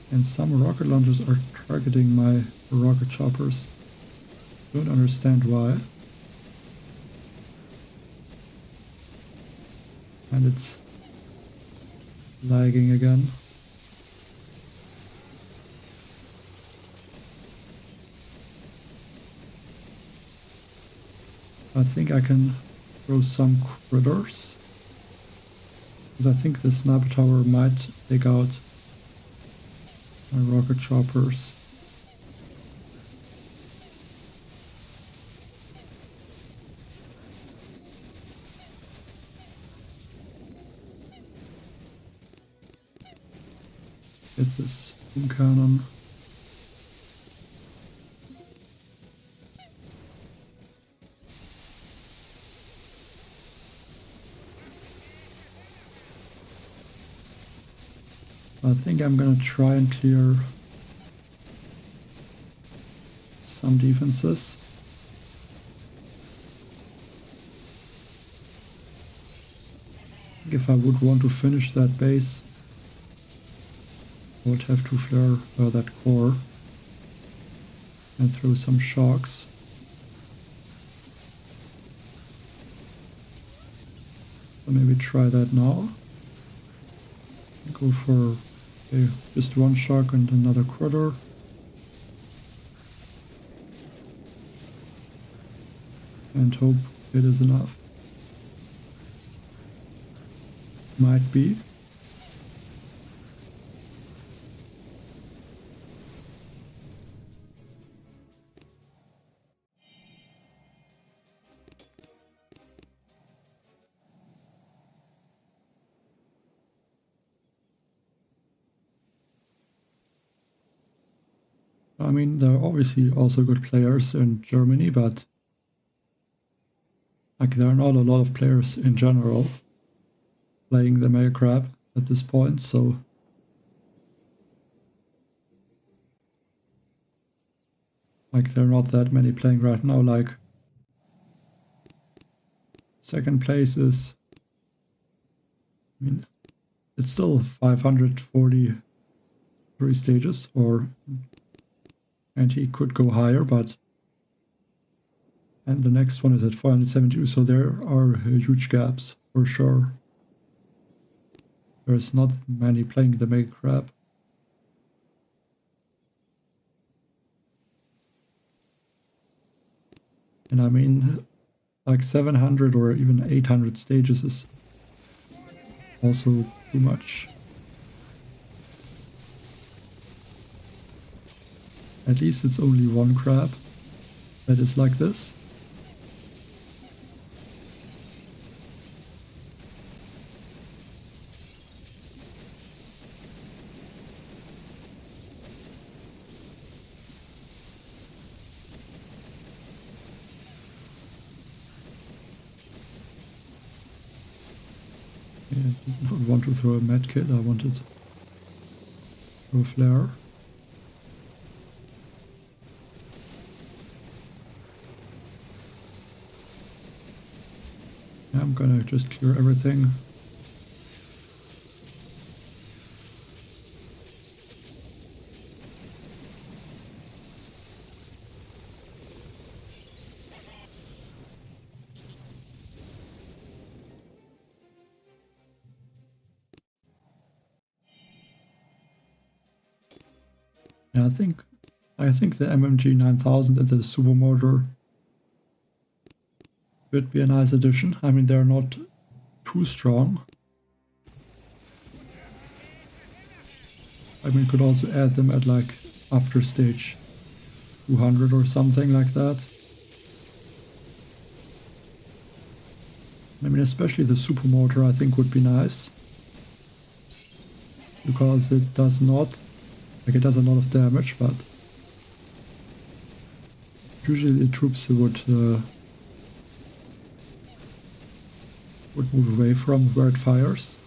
And some rocket launchers are targeting my rocket choppers. Don't understand why. And it's lagging again. I think I can throw some critters. Because I think the sniper tower might take out my rocket choppers. Get this boom cannon. I think I'm gonna try and clear some defenses. If I would want to finish that base, I would have to flare that core and throw some shocks. So maybe try that now. Go for just 1 shock and another critter. And hope it is enough. Might be. I mean, there are obviously also good players in Germany, but like there are not a lot of players in general playing the Mega Crab at this point, so like there are not that many playing right now. Like second place is, I mean, it's still 543 stages, and he could go higher, but and the next one is at 472, so there are huge gaps for sure. There's not many playing the Mega Crab. And I mean, like 700 or even 800 stages is also too much. At least it's only 1 crab that is like this. I didn't want to throw a medkit, I wanted to throw a flare. I'm gonna just clear everything. Yeah, I think I think the MMG 9000 and the Supermotor could be a nice addition. I mean, they're not too strong. I mean, could also add them at like after stage 200 or something like that. I mean, especially the Supermotor I think would be nice. Because it does not, like it does a lot of damage, but usually the troops would move away from where it fires.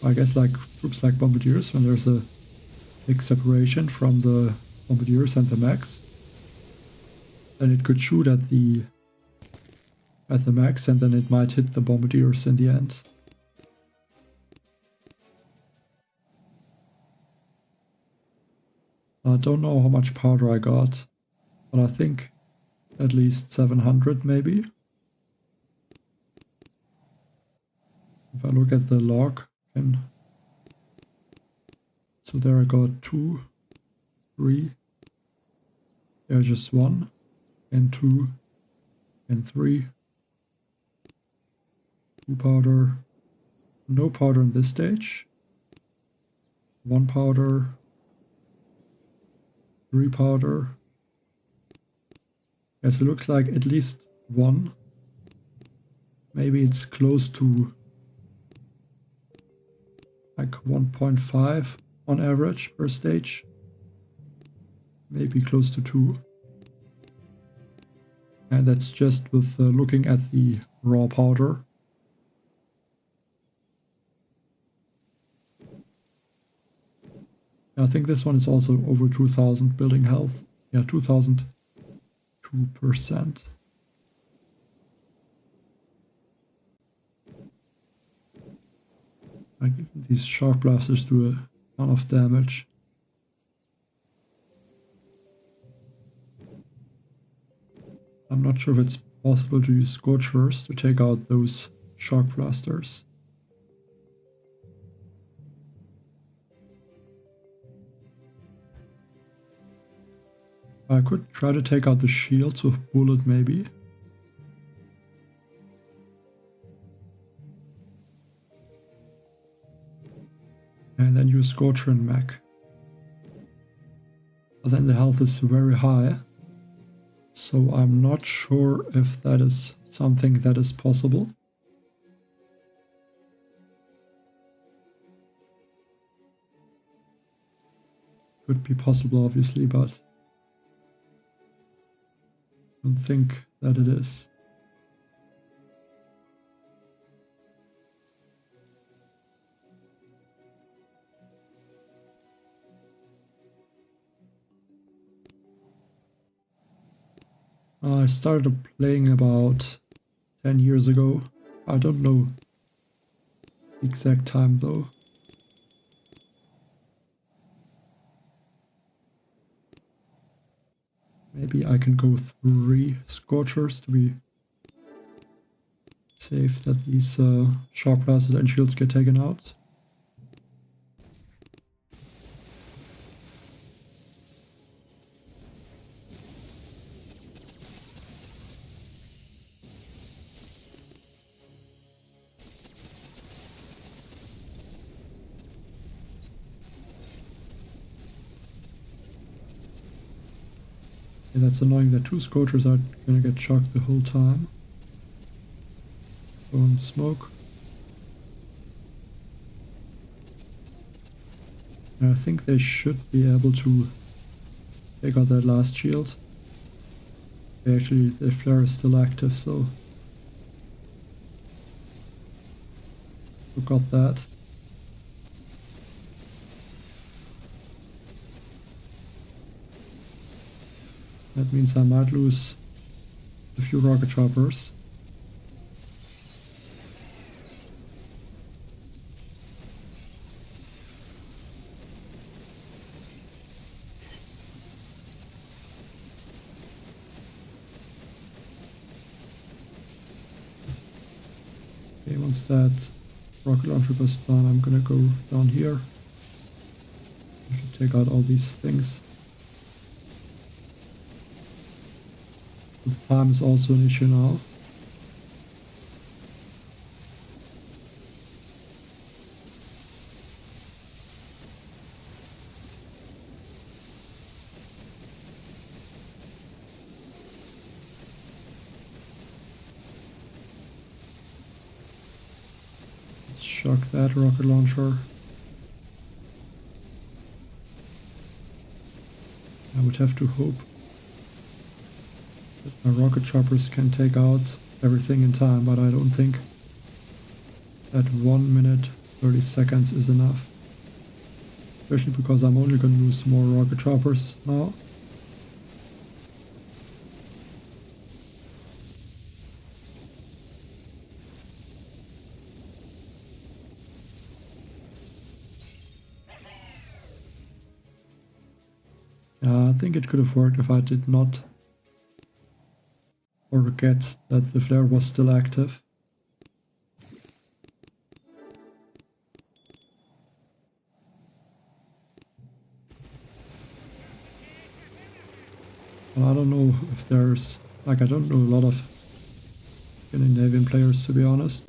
I guess like troops like Bombardiers, when there's a big separation from the Bombardiers and the mechs, then it could shoot at the mechs and then it might hit the Bombardiers in the end. I don't know how much powder I got, but I think at least 700 maybe. If I look at the log, so there I got 2, 3, yeah, just 1, and 2, and 3. 2 powder, no powder in this stage. 1 powder, 3 powder. Yes, it looks like at least 1. Maybe it's close to like 1.5 on average per stage. Maybe close to 2. And that's just with looking at the raw powder. I think this one is also over 2000 building health. Yeah, 2002%. Like these shark blasters do a ton of damage. I'm not sure if it's possible to use Scorchers to take out those shark blasters. I could try to take out the shields with Bullet maybe. And then use Scorcher and Mech. But then the health is very high. So I'm not sure if that is something that is possible. Could be possible obviously, but I don't think that it is. I started playing about 10 years ago. I don't know the exact time though. Maybe I can go 3 Scorchers to be safe that these shark blasters and shields get taken out. Yeah, that's annoying that 2 Scorchers are gonna get shocked the whole time. Go and smoke. And I think they should be able to take out that last shield. Actually, the flare is still active, so we got that. That means I might lose a few rocket choppers. Okay, once that rocket launcher goes down, I'm gonna go down here. I should take out all these things. The time is also an issue now. Let's shock that rocket launcher. I would have to hope that my rocket choppers can take out everything in time, but I don't think that 1 minute 30 seconds is enough. Especially because I'm only going to use more rocket choppers now. Yeah, I think it could have worked if I did not forget that the flare was still active. And I don't know if there's, like, I don't know a lot of Scandinavian players, to be honest.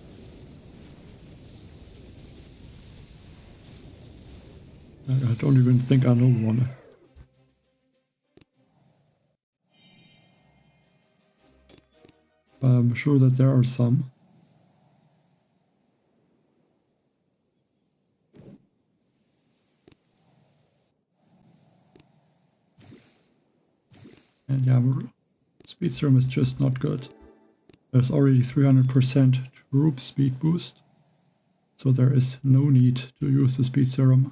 I don't even think I know one. But I'm sure that there are some. And yeah, speed serum is just not good. There's already 300% troop speed boost, so there is no need to use the speed serum.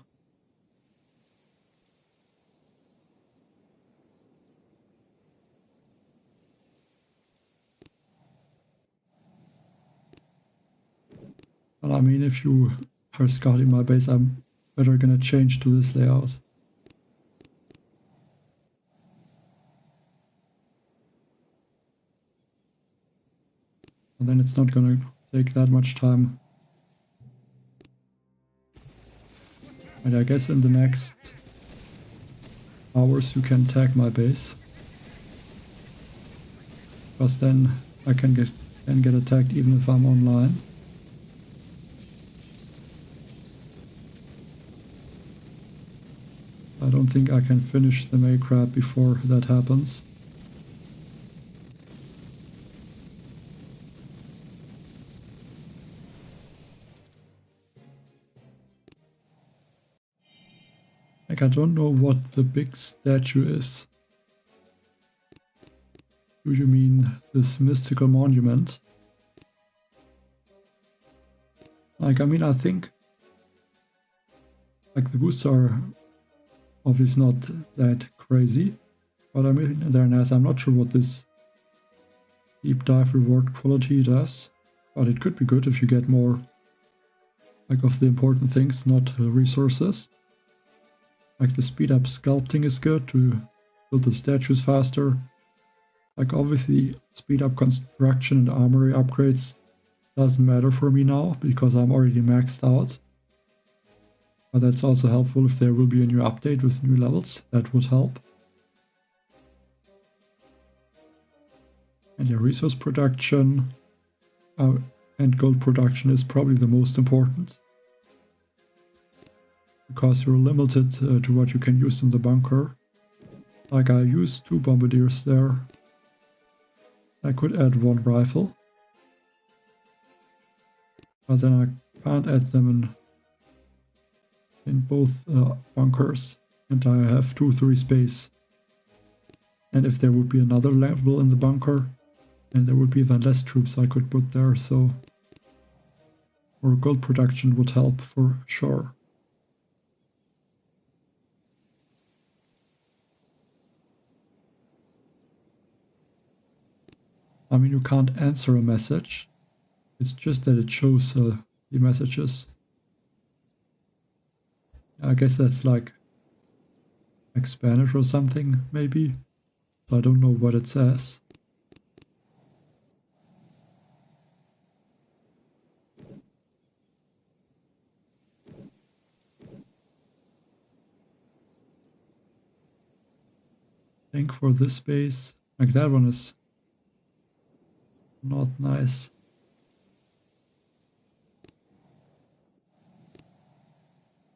But I mean, if you are scouting my base, I'm better gonna change to this layout. And then it's not gonna take that much time. And I guess in the next hours you can tag my base. Because then I can get attacked even if I'm online. I don't think I can finish the May crab before that happens. Like, I don't know what the big statue is. Do you mean this mystical monument? Like, I mean, I think like the boosts are obviously not that crazy, but I mean, they're nice. I'm not sure what this deep dive reward quality does, but it could be good if you get more like of the important things, not resources. Like the speed up sculpting is good to build the statues faster. Like obviously speed up construction and armory upgrades doesn't matter for me now because I'm already maxed out. But that's also helpful if there will be a new update with new levels, that would help. And your resource production and gold production is probably the most important. Because you're limited to what you can use in the bunker. Like I used 2 bombardiers there. I could add 1 rifle. But then I can't add them in both bunkers. And I have 2-3 space. And if there would be another level in the bunker, then there would be even less troops I could put there, so more gold production would help for sure. I mean, you can't answer a message. It's just that it shows the messages. I guess that's like Spanish or something, maybe. So I don't know what it says. I think for this base, like that one is Not nice.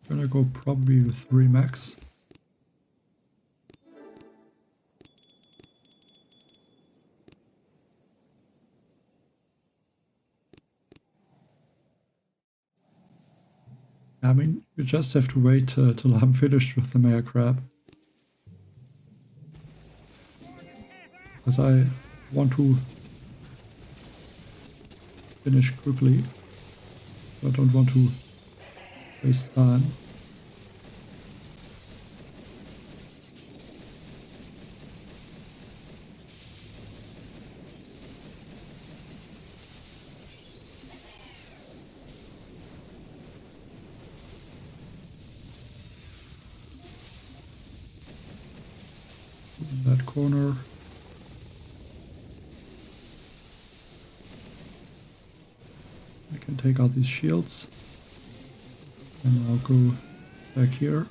Gonna go probably with 3 max. I mean, you just have to wait till I'm finished with the Maya Crab. Because I want to finish quickly. I don't want to waste time. In that corner. I can take out these shields. And I'll go back here.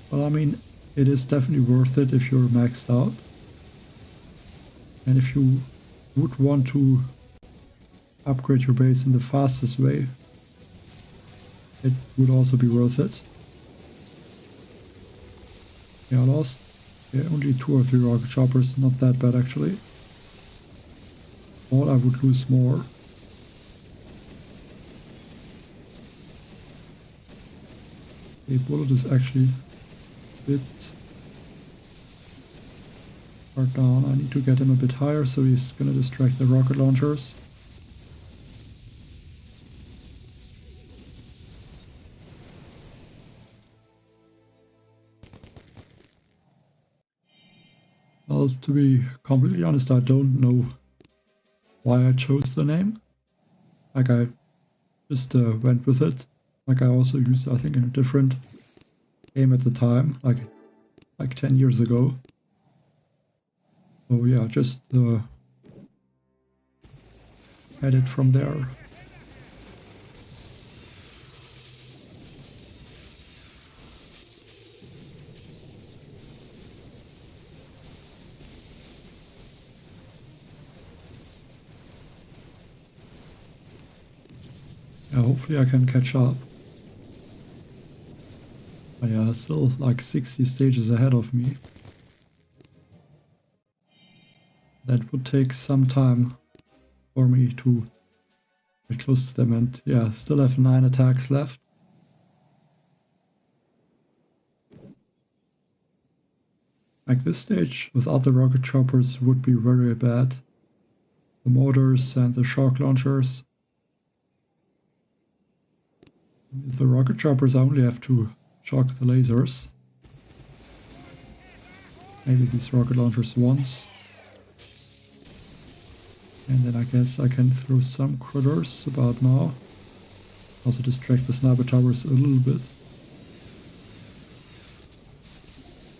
Well, I mean, it is definitely worth it if you're maxed out. And if you would want to upgrade your base in the fastest way, it would also be worth it. Yeah, I lost only 2 or 3 rocket choppers, not that bad actually. Or I would lose more. The bullet is actually a bit far down. I need to get him a bit higher so he's gonna distract the rocket launchers. Well, to be completely honest, I don't know why I chose the name. Like, I just went with it. Like, I also used it, I think, in a different game at the time, like 10 years ago. So yeah, just had it from there. Yeah, hopefully I can catch up. But yeah, still like 60 stages ahead of me. That would take some time for me to get close to them, and yeah, still have 9 attacks left. Like, this stage without the rocket choppers would be very bad. The mortars and the shock launchers. The rocket choppers, I only have to shock the lasers. Maybe these rocket launchers once. And then I guess I can throw some critters about now. Also distract the sniper towers a little bit.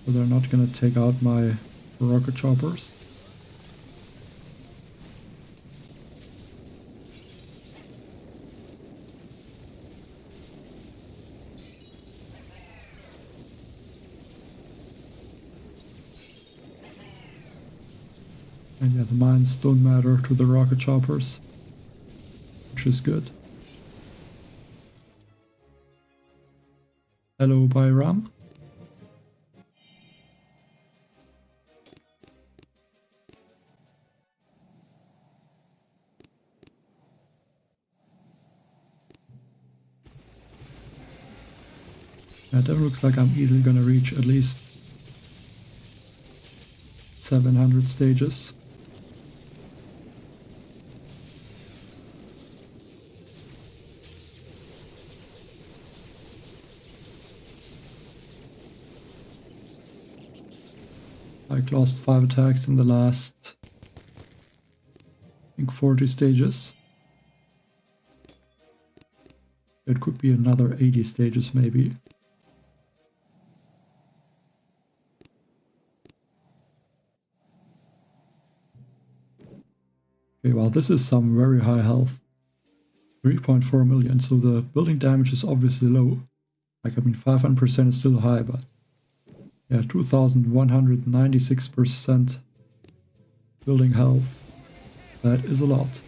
So they're not gonna take out my rocket choppers. And yeah, the mines don't matter to the rocket choppers, which is good. Hello, Byram. Yeah, that looks like I'm easily gonna reach at least 700 stages. I lost 5 attacks in the last, I think, 40 stages. It could be another 80 stages maybe. Okay, well, this is some very high health. 3.4 million, so the building damage is obviously low. Like, I mean, 500% is still high, but Yeah, 2196% building health. That is a lot.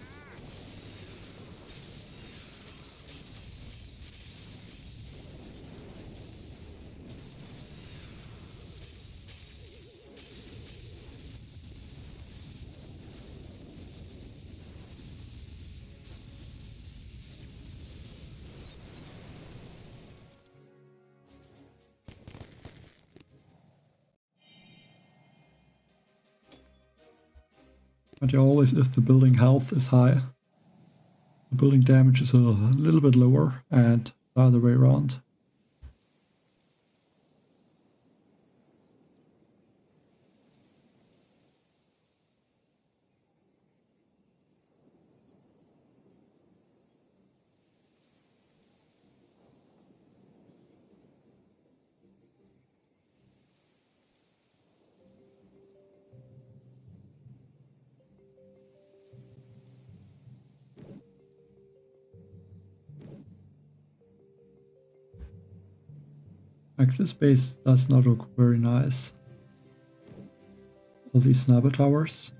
But yeah, always if the building health is high, the building damage is a little bit lower, and the other way around. Like, this base does not look very nice. All these snubber towers.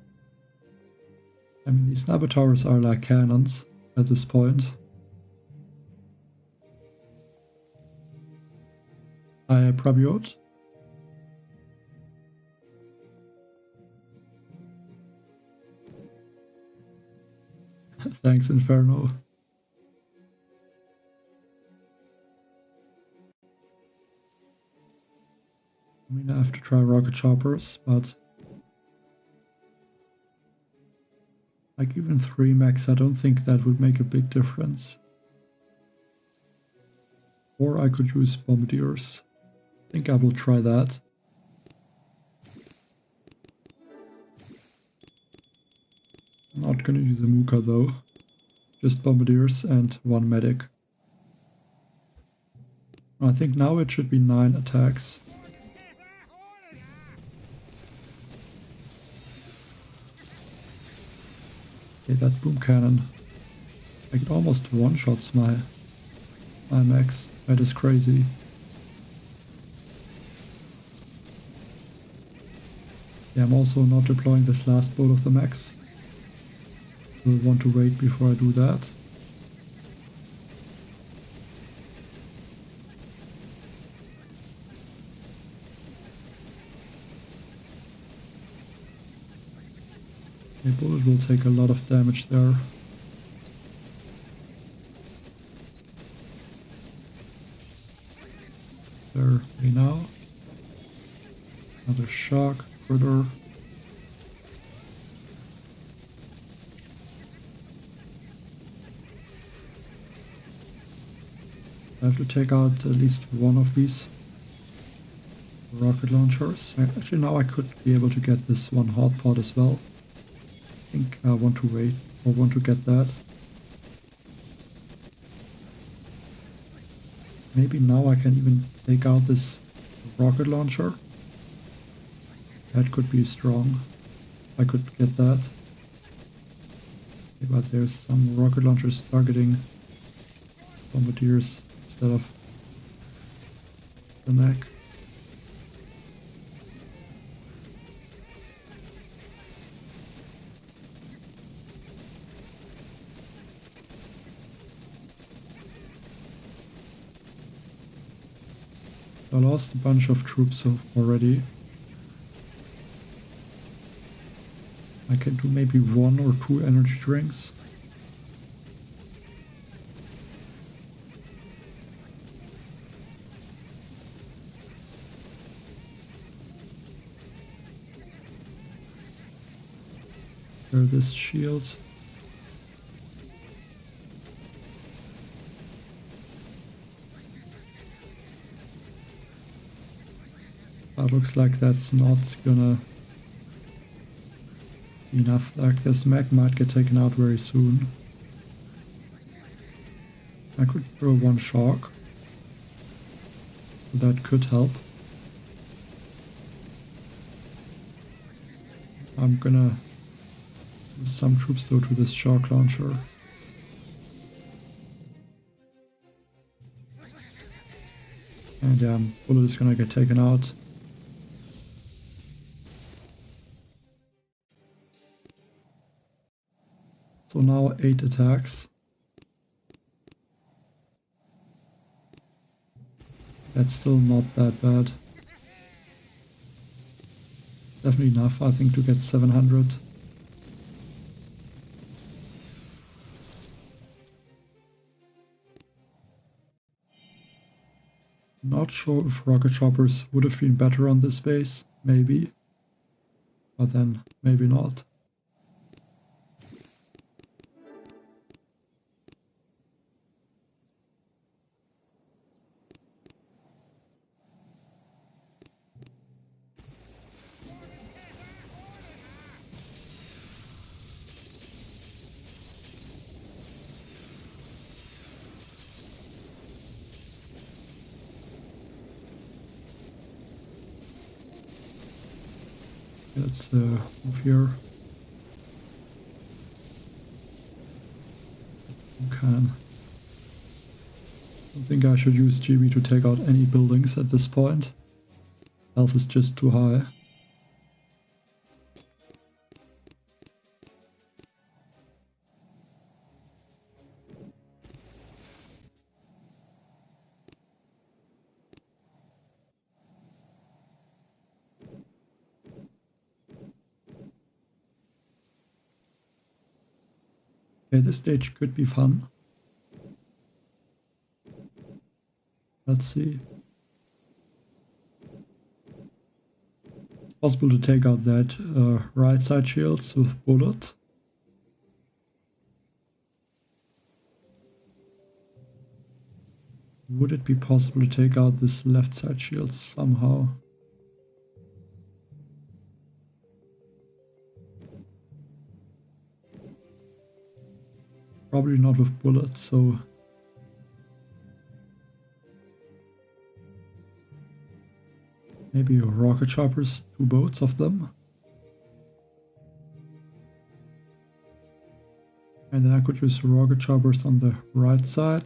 I mean, these snubber towers are like cannons at this point. I Prabiot. Thanks, Inferno. I mean, I have to try rocket choppers, but like even 3 max, I don't think that would make a big difference. Or I could use bombardiers. I think I will try that. I'm not gonna use a Mooka though. Just bombardiers and 1 medic. I think now it should be 9 attacks. Okay, that boom cannon. Like, it almost one-shots my max. That is crazy. Yeah, I'm also not deploying this last bolt of the max. Will want to wait before I do that. A bullet will take a lot of damage there. There we now. Another shock, critter. I have to take out at least one of these rocket launchers. Actually, now I could be able to get this one hot pot as well. I think I want to wait or want to get that. Maybe now I can even take out this rocket launcher. That could be strong. I could get that. Okay, but there's some rocket launchers targeting bombardiers instead of the neck. I lost a bunch of troops already. I can do maybe 1 or 2 energy drinks. Clear this shield. That looks like that's not gonna be enough. Like, this mech might get taken out very soon. I could throw 1 shock. That could help. I'm gonna use some troops though to this shock launcher. And yeah, bullet is gonna get taken out. So now 8 attacks. That's still not that bad. Definitely enough, I think, to get 700. Not sure if rocket choppers would have been better on this base, maybe. But then, maybe not. Let's move here. Okay. I don't think I should use GB to take out any buildings at this point. Health is just too high. Okay, this stage could be fun. Let's see. It's possible to take out that right side shields with bullet. Would it be possible to take out this left side shield somehow? Probably not with bullets, so maybe rocket choppers, 2 boats of them. And then I could use rocket choppers on the right side.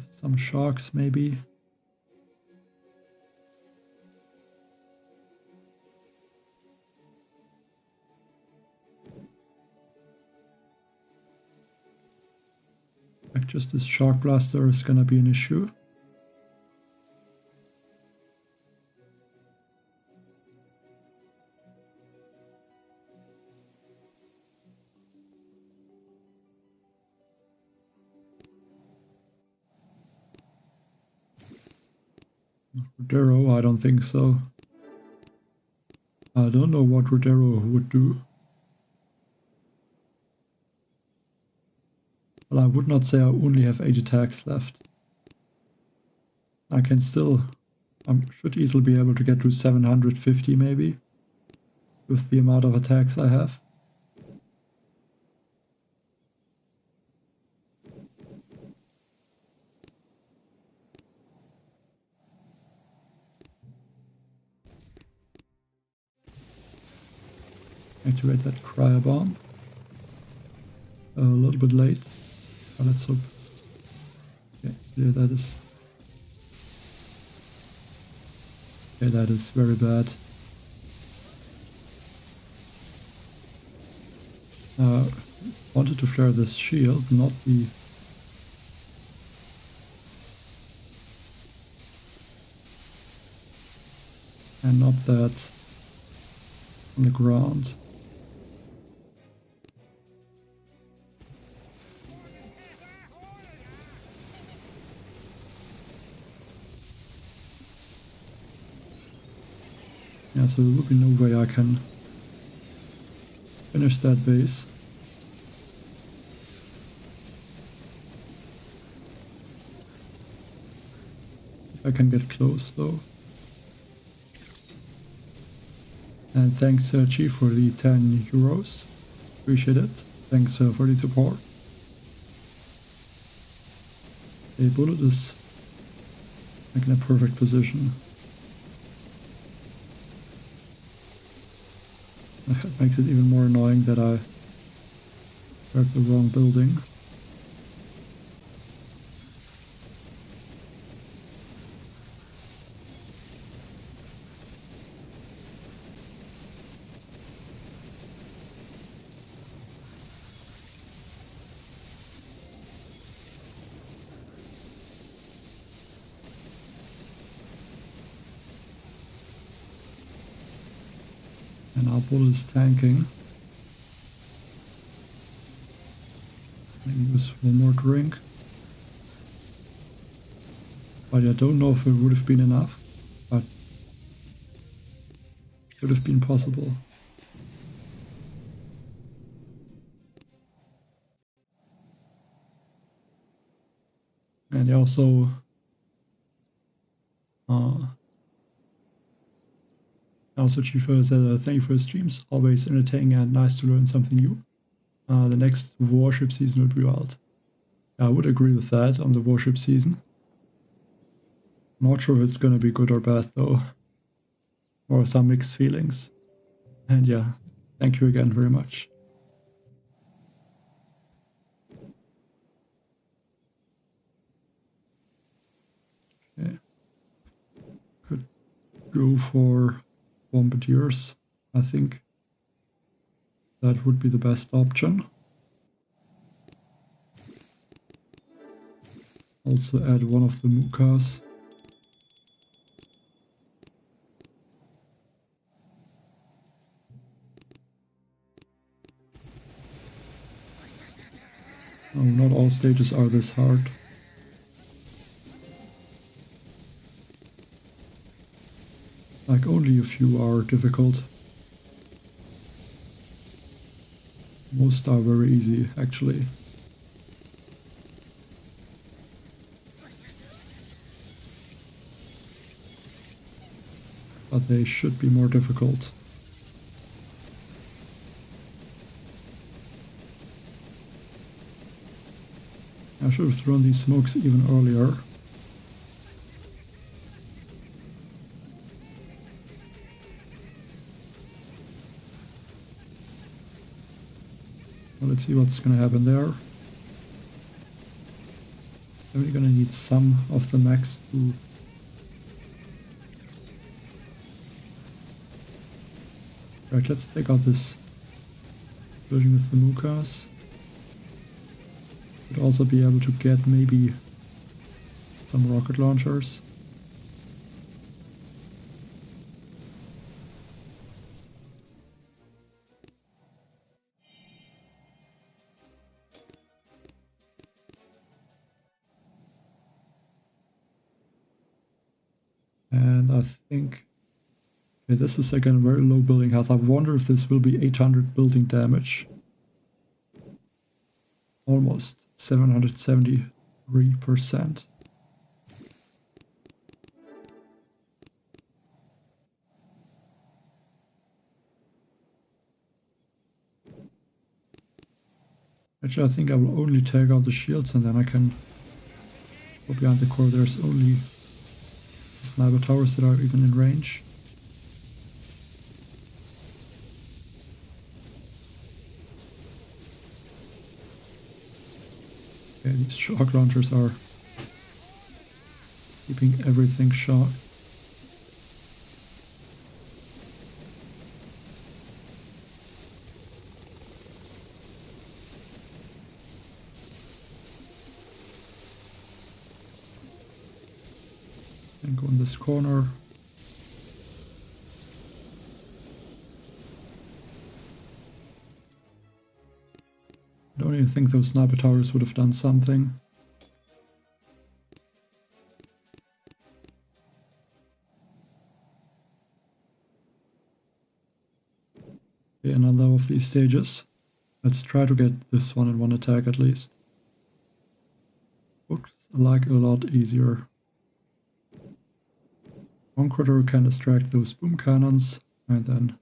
Some sharks maybe. Like just this shark blaster is gonna be an issue. Rodero, I don't think so. I don't know what Rodero would do. Well, I would not say I only have 8 attacks left. I can still... I should easily be able to get to 750 maybe. With the amount of attacks I have. Activate that cryo bomb. A little bit late, but let's hope. Okay, yeah, that is. Okay, that is very bad. Wanted to flare this shield, not the. And not that on the ground. Yeah, so there would be no way I can finish that base. If I can get close though. And thanks Chief for the 10 euros. Appreciate it. Thanks for the support. A bullet is like in a perfect position. It makes it even more annoying that I grabbed the wrong building. And our bull is tanking. I use one more drink. But I don't know if it would have been enough. But it would have been possible. And also Chifa said, thank you for the streams, always entertaining and nice to learn something new. The next warship season will be wild. I would agree with that on the warship season. Not sure if it's gonna be good or bad though. Or some mixed feelings. And yeah, thank you again very much. Okay. Could go for bombardiers, I think. That would be the best option. Also add one of the Mukas. Oh, not all stages are this hard. Like only a few are difficult. Most are very easy, actually. But they should be more difficult. I should have thrown these smokes even earlier. Well, let's see what's gonna happen there. We're gonna need some of the max to... Right, let's take out this building with the Mukas. Could also be able to get maybe some rocket launchers. And I think... Okay, this is again very low building health. I wonder if this will be 800 building damage. Almost 773%. Actually, I think I will only take out the shields and then I can go behind the core. There's only sniper towers that are even in range. Okay, these shock launchers are keeping everything shocked. And go in this corner. I don't even think those sniper towers would have done something. Okay, another of these stages. Let's try to get this one in one attack at least. Looks like a lot easier. One critter can distract those boom cannons, and then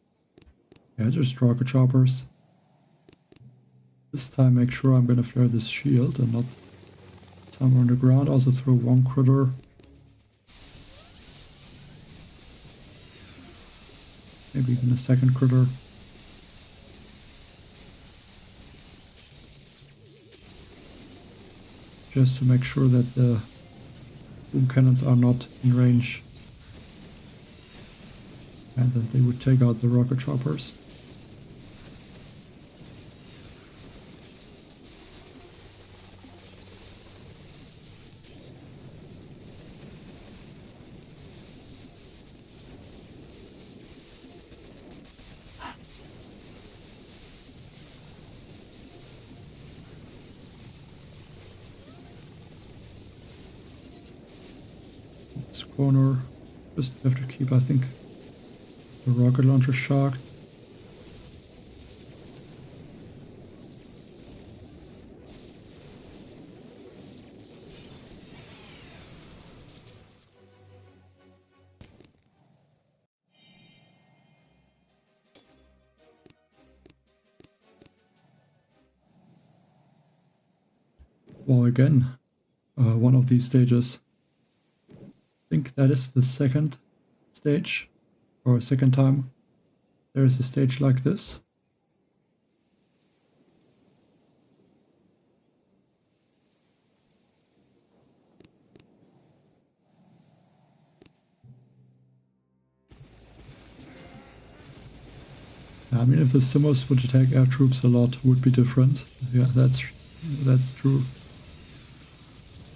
yeah, just rocket choppers. This time make sure I'm gonna flare this shield and not somewhere on the ground. Also throw one critter. Maybe even a second critter. Just to make sure that the boom cannons are not in range. And that they would take out the rocket choppers. this corner. Just have to keep, I think, the rocket launcher shocked. Well, again, one of these stages. I think that is the second stage, or second time there is a stage like this. I mean, if the Simmers would attack air troops a lot, would be different. Yeah, that's true.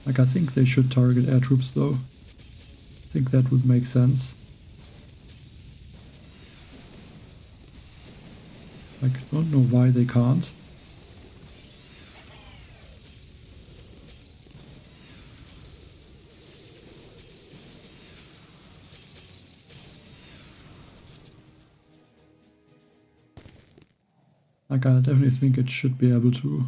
Like, I think they should target air troops though. I think that would make sense. Like, I don't know why they can't. Like, I definitely think it should be able to.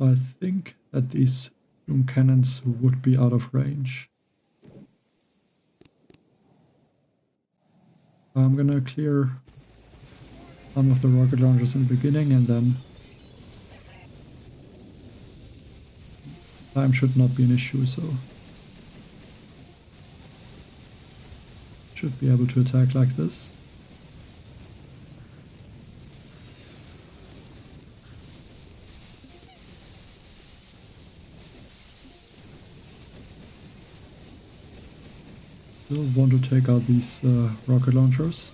I think that these doom cannons would be out of range. I'm gonna clear some of the rocket launchers in the beginning, and then time should not be an issue, so should be able to attack like this. Still want to take out these rocket launchers.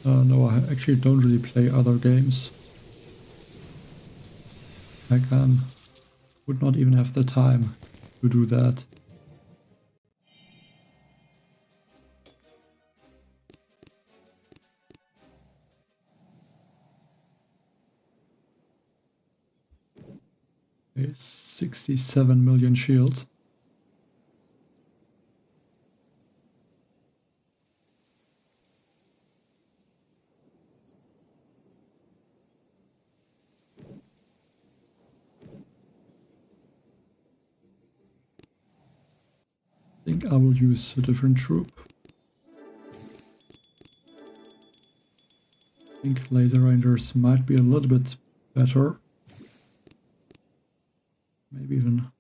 No, I actually don't really play other games. Like, would not even have the time to do that. Okay, 67 million shield. I think I will use a different troop. I think laser rangers might be a little bit better. Maybe even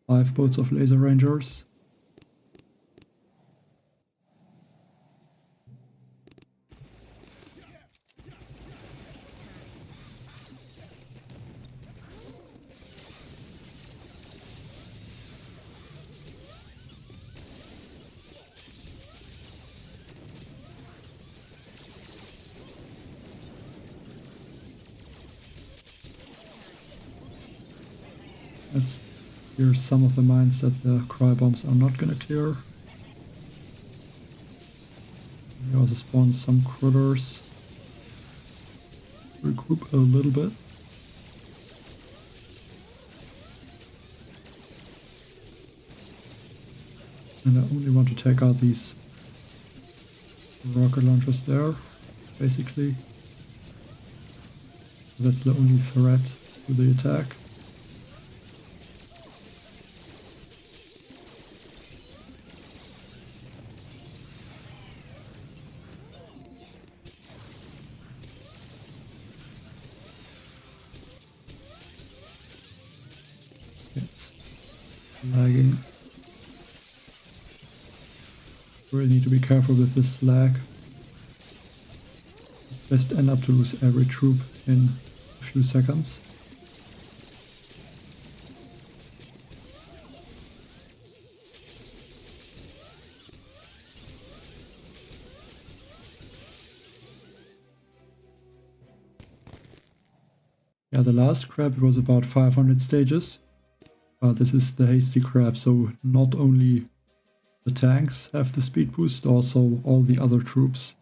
5 boats of laser rangers. Let's clear some of the mines that the cry bombs are not gonna clear. We also spawn some critters. Regroup a little bit. And I only want to take out these rocket launchers there, basically. That's the only threat to the attack. It's lagging. Really need to be careful with this lag. Just end up to lose every troop in a few seconds. Yeah, the last crab was about 500 stages. This is the Hasty crab, so not only the tanks have the speed boost, also all the other troops.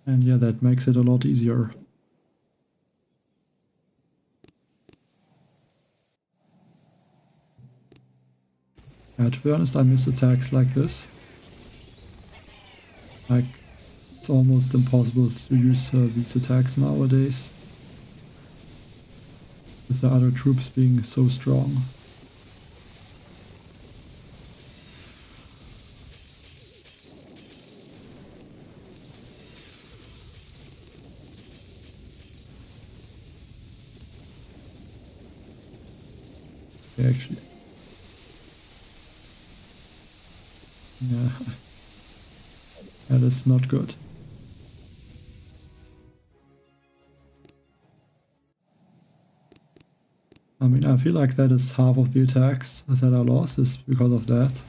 And yeah, that makes it a lot easier. Yeah, to be honest, I miss attacks like this. Like, it's almost impossible to use these attacks nowadays, with the other troops being so strong. Actually, yeah, that is not good. I mean, I feel like that is half of the attacks that I lost is because of that.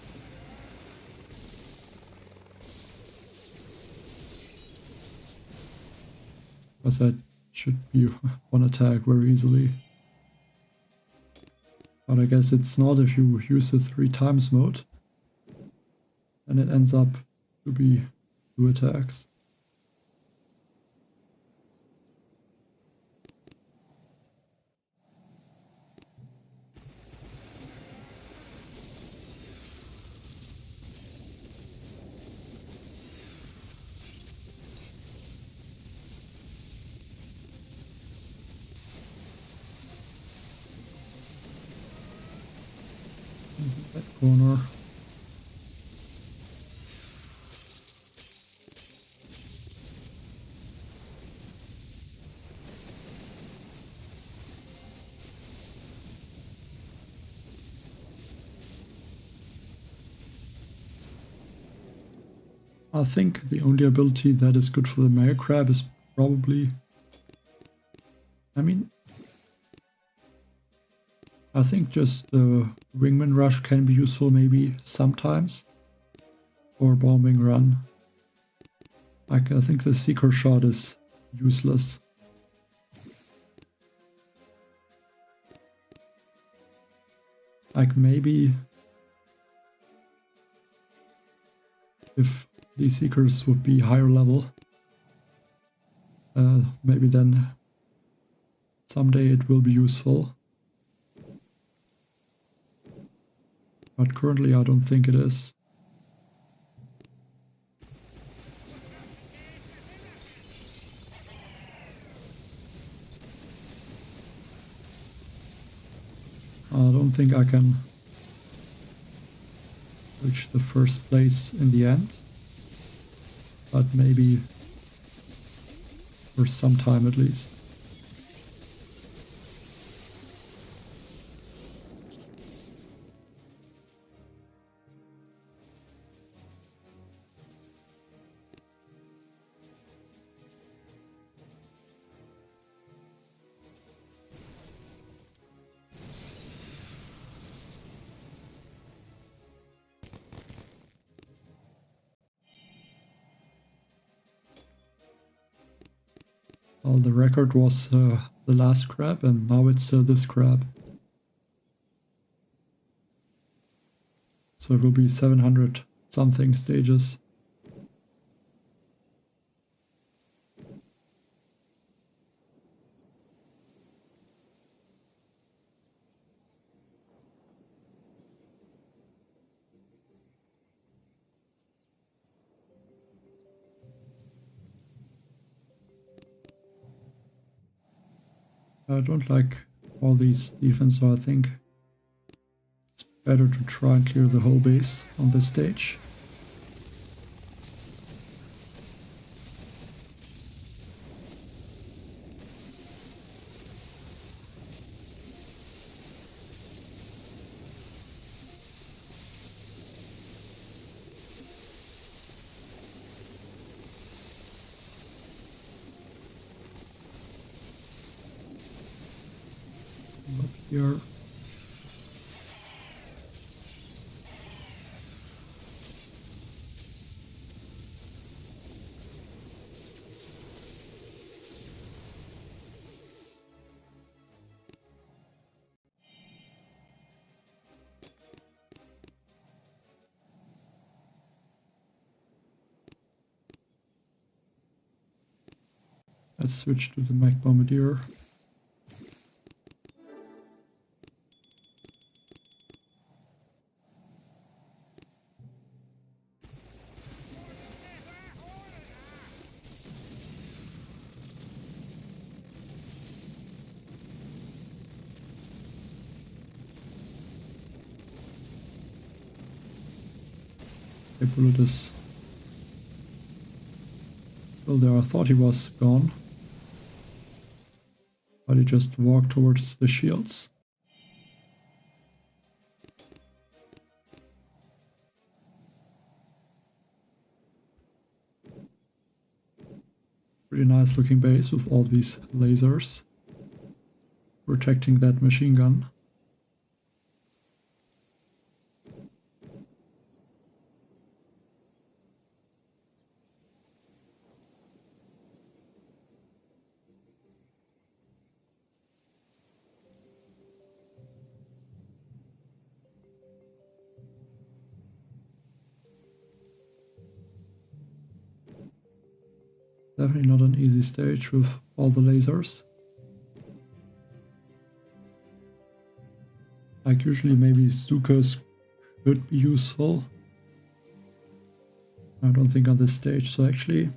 Because that should be one attack very easily. But I guess it's not if you use the 3 times mode. And it ends up to be 2 attacks. That corner. I think the only ability that is good for the Mega Crab is probably... I mean... I think just the Wingman Rush can be useful maybe sometimes. Or Bombing Run. Like, I think the Seeker Shot is useless. Like, maybe... if these Seekers would be higher level, maybe then someday it will be useful. But currently I don't think it is. I don't think I can reach the first place in the end, but maybe for some time at least. Well, the record was the last crab, and now it's this crab. So it will be 700 something stages. I don't like all these defense, so I think it's better to try and clear the whole base on this stage. Up here. Let's switch to the mech bombardier. Okay, bullet is still there. I thought he was gone, but he just walked towards the shields. Pretty nice looking base with all these lasers protecting that machine gun. Definitely not an easy stage with all the lasers. Like usually maybe Stukas could be useful. I don't think on this stage, so actually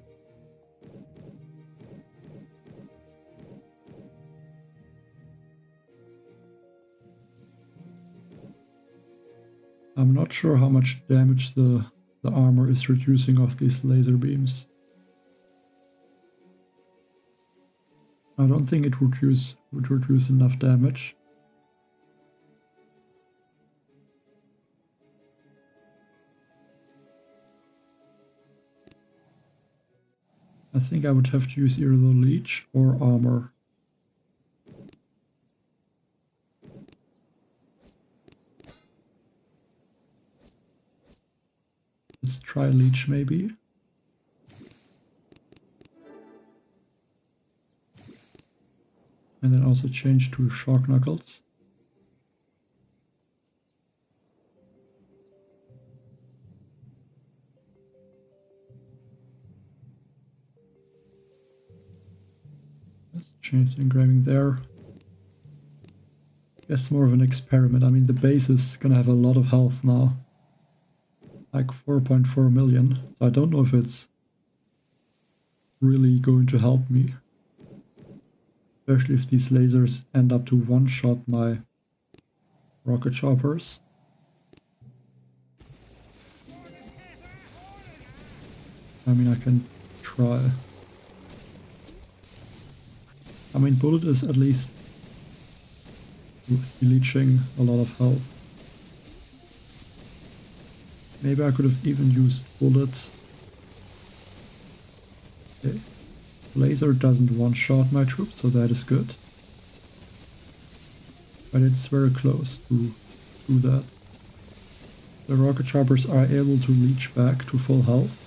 I'm not sure how much damage the armor is reducing off these laser beams. I don't think it would reduce enough damage. I think I would have to use either leech or armor. Let's try leech maybe. And then also change to shock knuckles. Let's change the engraving there. Guess more of an experiment. I mean, the base is gonna have a lot of health now. Like 4.4 million. So I don't know if it's really going to help me. Especially if these lasers end up to one-shot my rocket choppers. I mean, I can try. I mean, bullet is at least leeching a lot of health. Maybe I could have even used bullets. Okay. Laser doesn't one-shot my troops, so that is good. But it's very close to do that. The rocket choppers are able to leech back to full health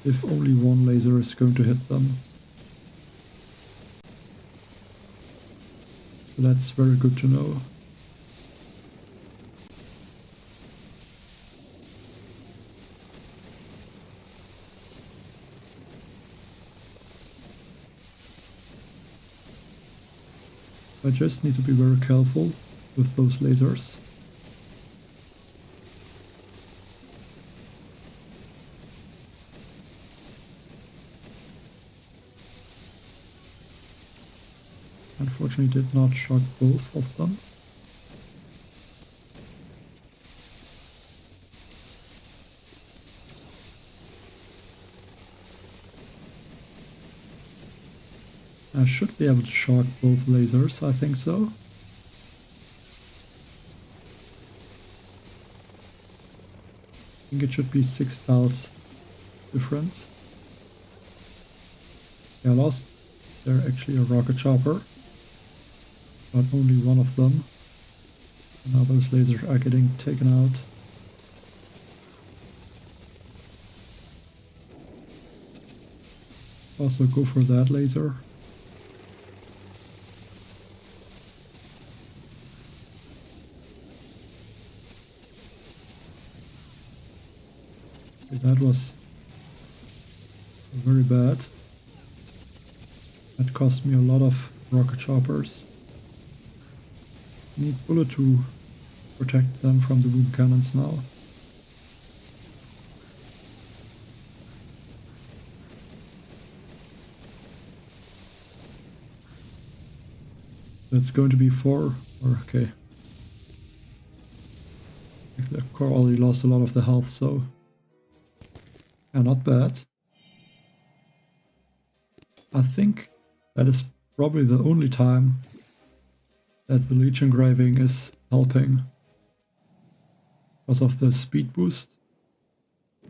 if only one laser is going to hit them. So that's very good to know. I just need to be very careful with those lasers. Unfortunately, did not shock both of them. I should be able to shock both lasers, I think so. I think it should be 6 tiles difference. Yeah, I lost there actually a rocket chopper, but only one of them. Now those lasers are getting taken out. Also go for that laser. Okay, that was very bad. That cost me a lot of rocket choppers. Need bullet to protect them from the wound cannons now. It's going to be 4, or okay. The core already lost a lot of the health, so yeah, not bad. I think that is probably the only time that the Leech engraving is helping. Because of the speed boost,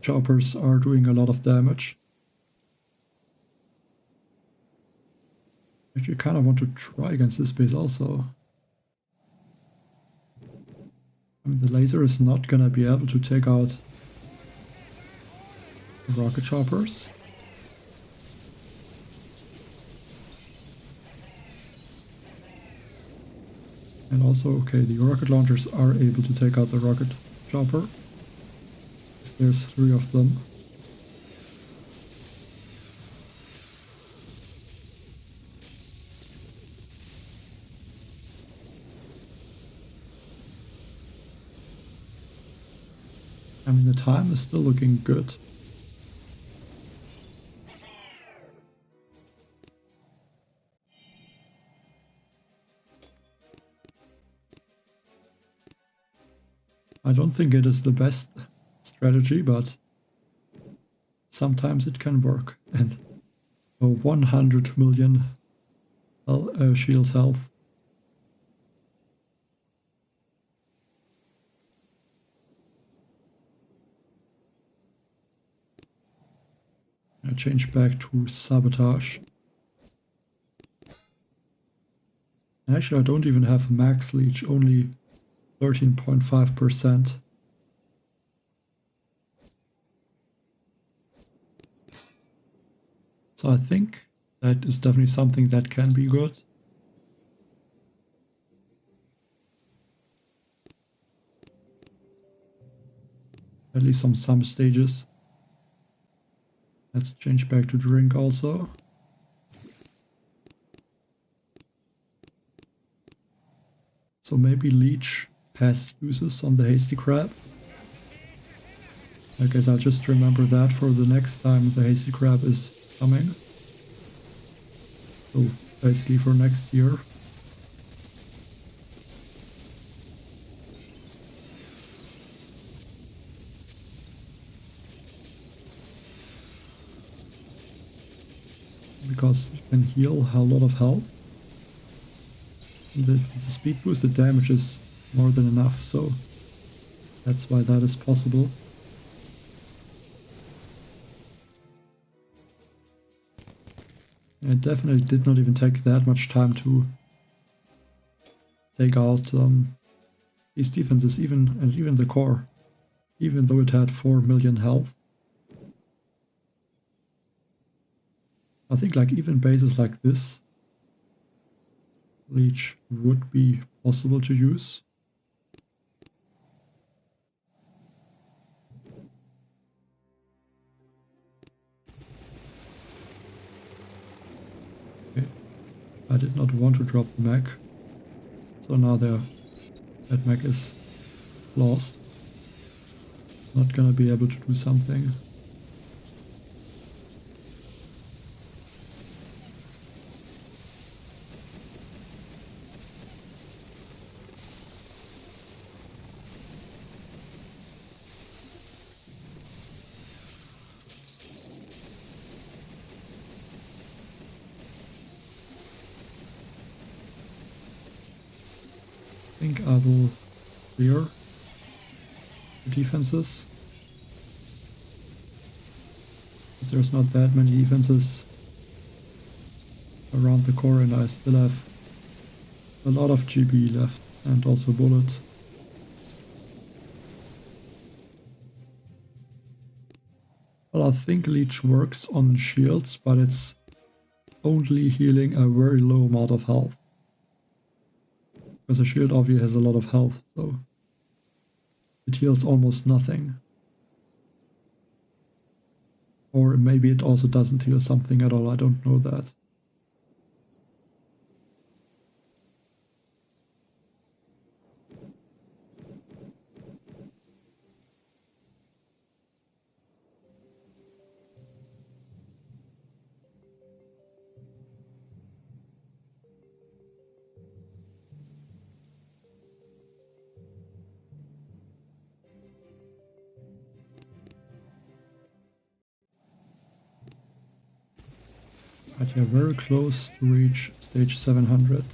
choppers are doing a lot of damage. Actually, kind of want to try against this base also. I mean, the laser is not gonna be able to take out the rocket choppers. And also, okay, the rocket launchers are able to take out the rocket chopper. If there's 3 of them. I mean, the time is still looking good. I don't think it is the best strategy, but sometimes it can work. And a 100 million shield health. I change back to sabotage. Actually, I don't even have max leech, only 13.5%. So I think that is definitely something that can be good. At least on some stages. Let's change back to drink also. So maybe Leech has uses on the Hasty Crab. I guess I'll just remember that for the next time the Hasty Crab is coming. So basically for next year. Because it can heal a lot of health. The speed boost, the damage is more than enough, so that's why that is possible. It definitely did not even take that much time to take out these defenses, even the core, even though it had 4 million health. I think like even bases like this, Leech would be possible to use. Okay, I did not want to drop the mech, so now that mech is lost. Not gonna be able to do something. I think I will clear the defenses. Because there's not that many defenses around the core and I still have a lot of GB left and also bullets. Well, I think Leech works on shields, but it's only healing a very low amount of health. Because a shield obviously has a lot of health, so it heals almost nothing. Or maybe it also doesn't heal something at all, I don't know that. But yeah, very close to reach stage 700.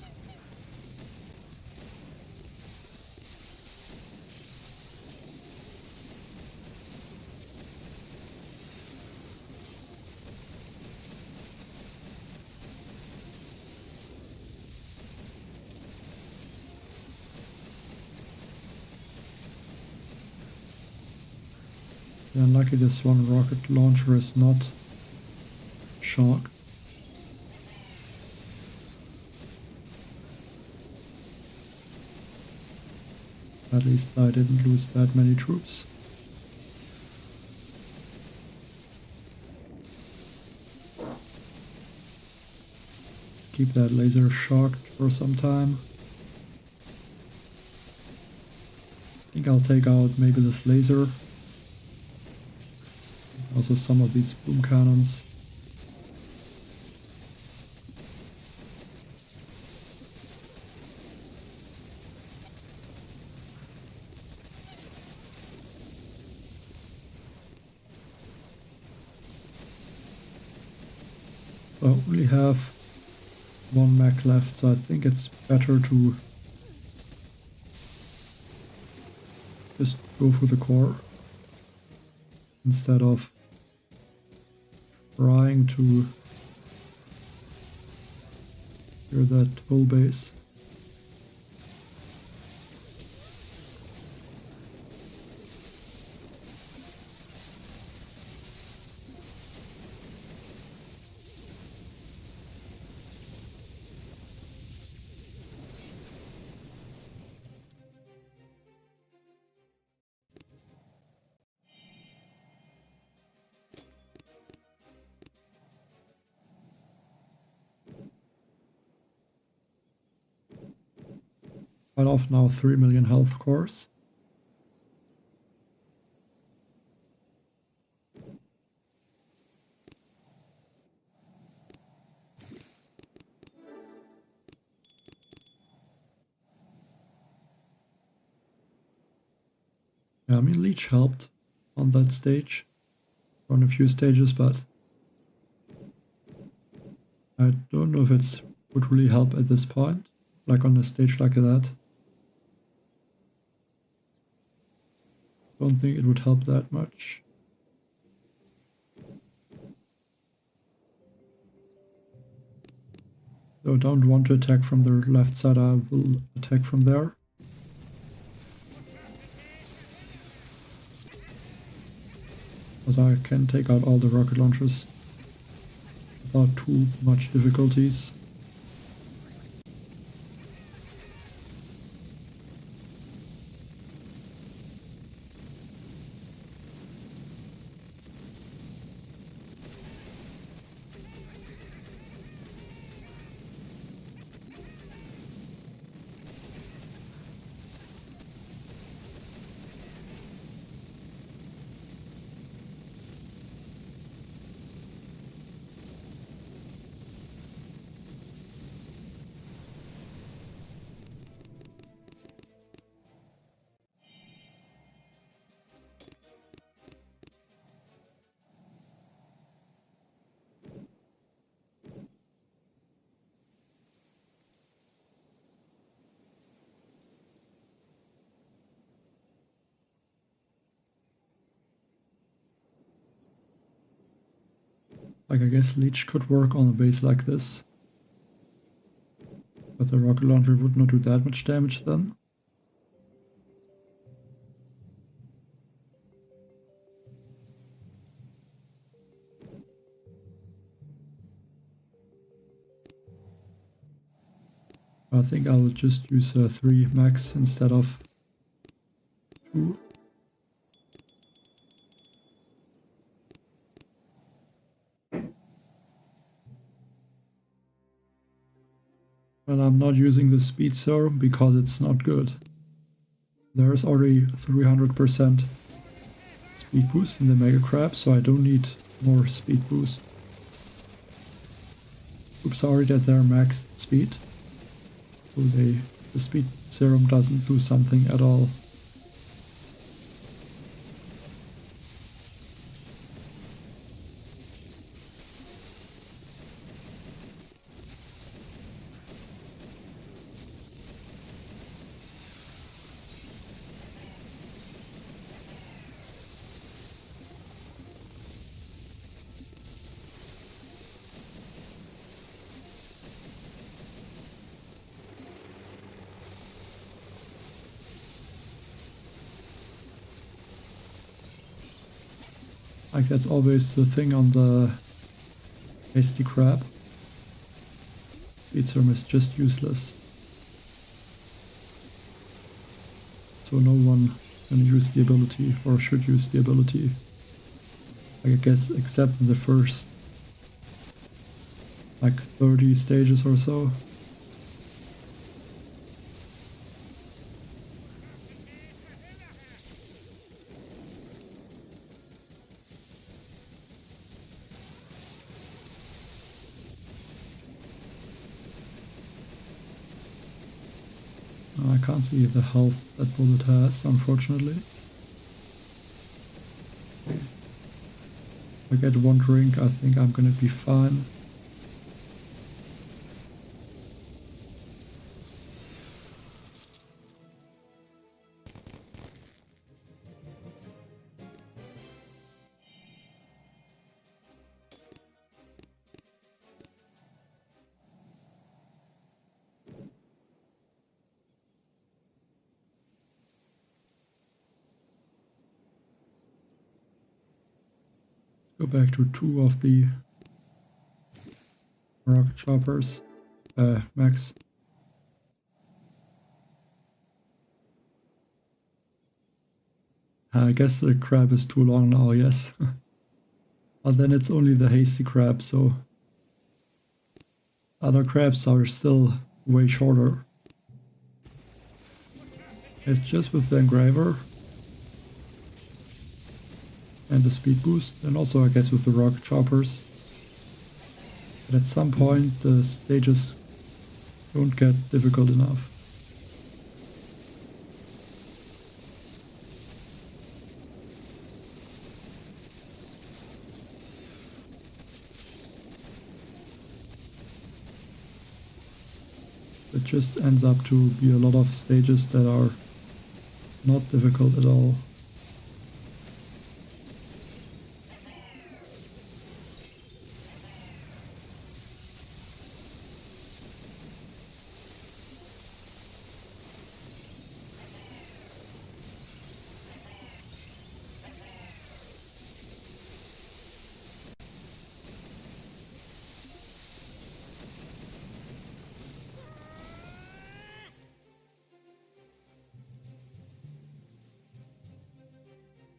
Yeah, unlucky this one rocket launcher is not shocked. At least I didn't lose that many troops. Keep that laser shocked for some time. I think I'll take out maybe this laser. Also some of these boom cannons. I only have one mech left, so I think it's better to just go for the core instead of trying to clear that whole base. Quite off now, 3 million health cores. Yeah, I mean, Leech helped on that stage, on a few stages, but I don't know if it would really help at this point, like on a stage like that. Don't think it would help that much. So don't want to attack from the left side, I will attack from there. Because I can take out all the rocket launchers without too much difficulties. Like, I guess Leech could work on a base like this. But the rocket launcher would not do that much damage then. I think I'll just use 3 max instead of 2. Well, I'm not using the speed serum because it's not good. There's already 300% speed boost in the Mega Crab, so I don't need more speed boost. Troops are already at their max speed, so the speed serum doesn't do something at all. Like that's always the thing on the Hasty crab. Speed serum is just useless. So no one can use the ability, or should use the ability. I guess except in the first like 30 stages or so. I can't see the health that bullet has, unfortunately. Okay. If I get one drink, I think I'm gonna be fine. Go back to 2 of the rocket choppers. Max. I guess the crab is too long now, yes. But then it's only the Hasty crab, so other crabs are still way shorter. It's just with the engraver and the speed boost, and also I guess with the rocket choppers. But at some point the stages don't get difficult enough. It just ends up to be a lot of stages that are not difficult at all.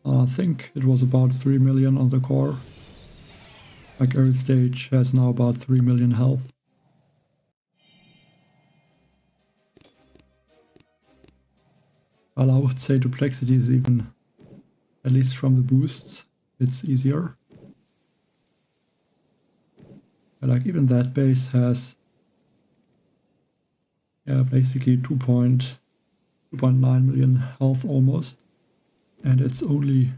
I think it was about 3 million on the core. Like every stage has now about 3 million health. Well, I would say Duplexity is even, at least from the boosts, it's easier. But like even that base has, yeah, basically 2.9 million health almost. And it's only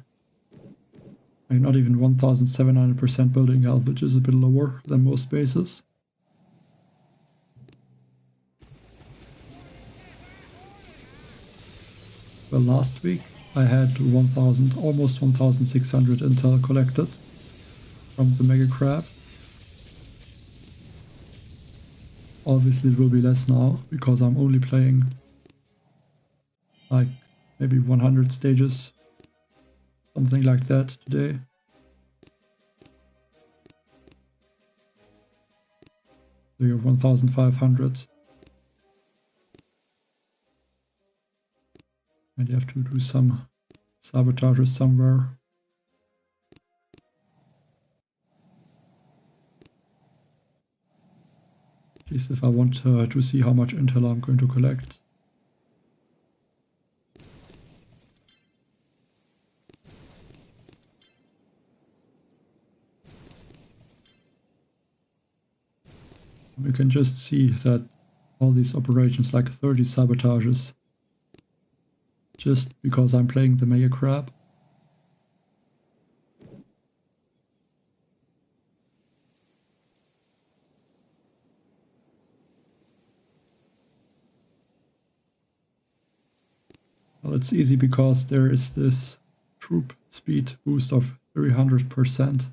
like not even 1700% building health, which is a bit lower than most bases. Well, last week I had 1000, almost 1600 intel collected from the Mega Crab. Obviously it will be less now, because I'm only playing like maybe 100 stages, something like that today. So you're 1500. And you have to do some sabotages somewhere. At least if I want to see how much intel I'm going to collect. You can just see that all these operations, like 30 sabotages, just because I'm playing the Mega Crab. Well, it's easy because there is this troop speed boost of 300%,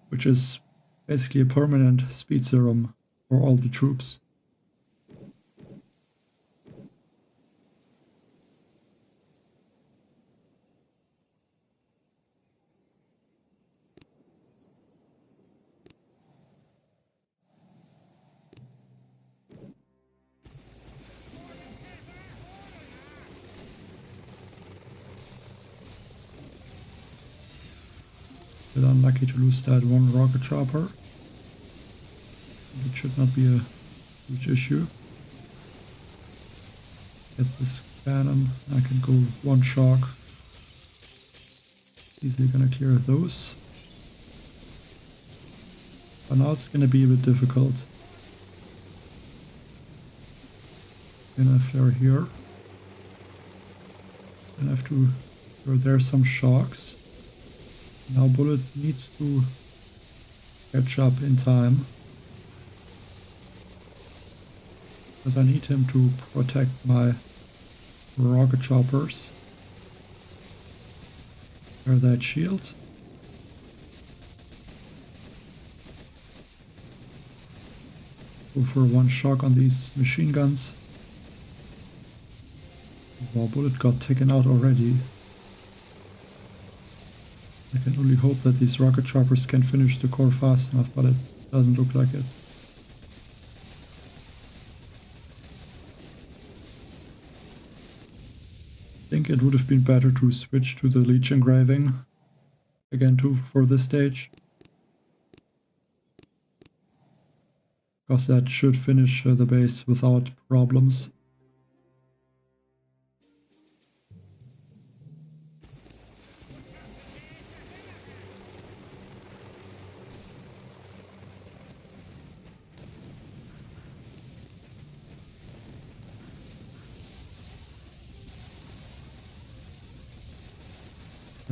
which is basically a permanent speed serum for all the troops. bit unlucky to lose that one rocket chopper. It should not be a huge issue. Get this cannon. I can go one shock. Easily gonna clear those. But now it's gonna be a bit difficult. Gonna flare here. Gonna have to throw there some shocks. Now Bullet needs to catch up in time. Because I need him to protect my rocket choppers. Clear that shield. Go for one shock on these machine guns. Wow, Bullet got taken out already. I can only hope that these rocket choppers can finish the core fast enough, but it doesn't look like it. I think it would have been better to switch to the Leech engraving again too for this stage. Because that should finish the base without problems.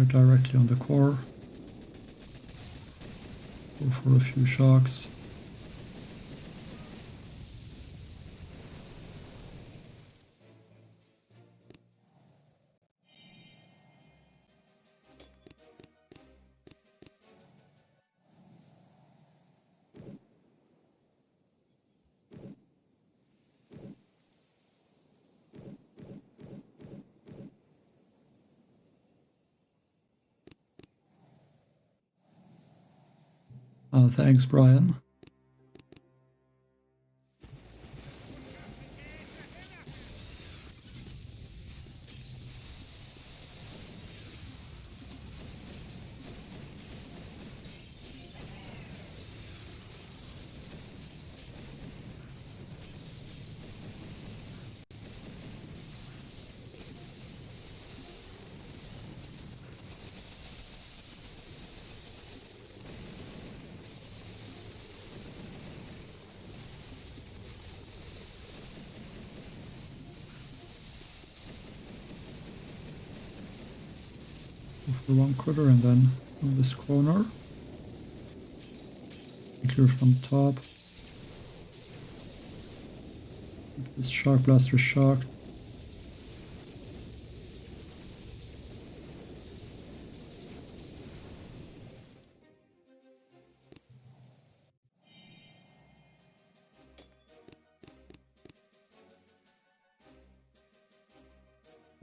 Directly on the core. Go for a few shocks. Thanks, Brian. Go for one critter and then on this corner. Clear from top. Keep this Shark Blaster shocked.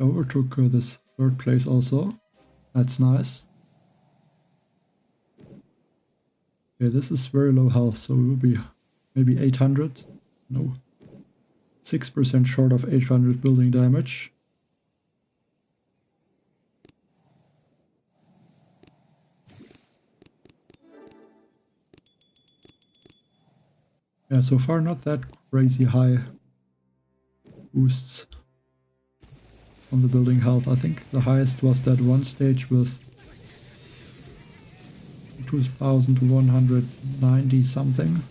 Overtook this third place also. That's nice. Okay, this is very low health, so it will be maybe 800. No. 6% short of 800 building damage. Yeah, so far not that crazy high boosts on the building health. I think the highest was that one stage with 2190 something.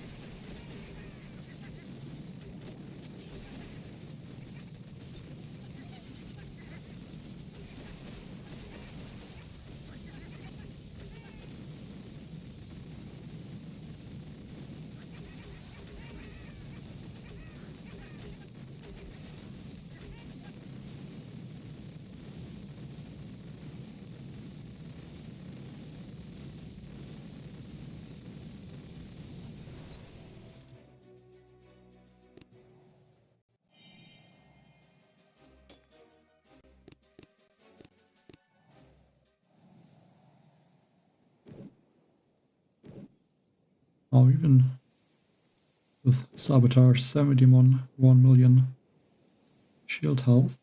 Oh, even with Sabotage 71 1 million shield health.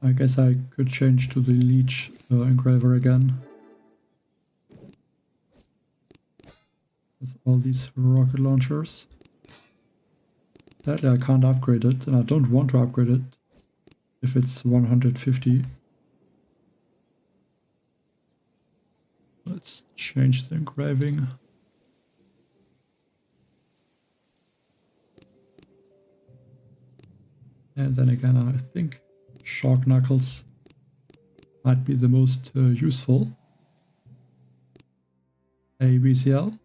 I guess I could change to the Leech engraver again. With all these rocket launchers. Sadly I can't upgrade it, and I don't want to upgrade it if it's 150. Let's change the engraving. And then again, I think Shark Knuckles might be the most useful. A BCL.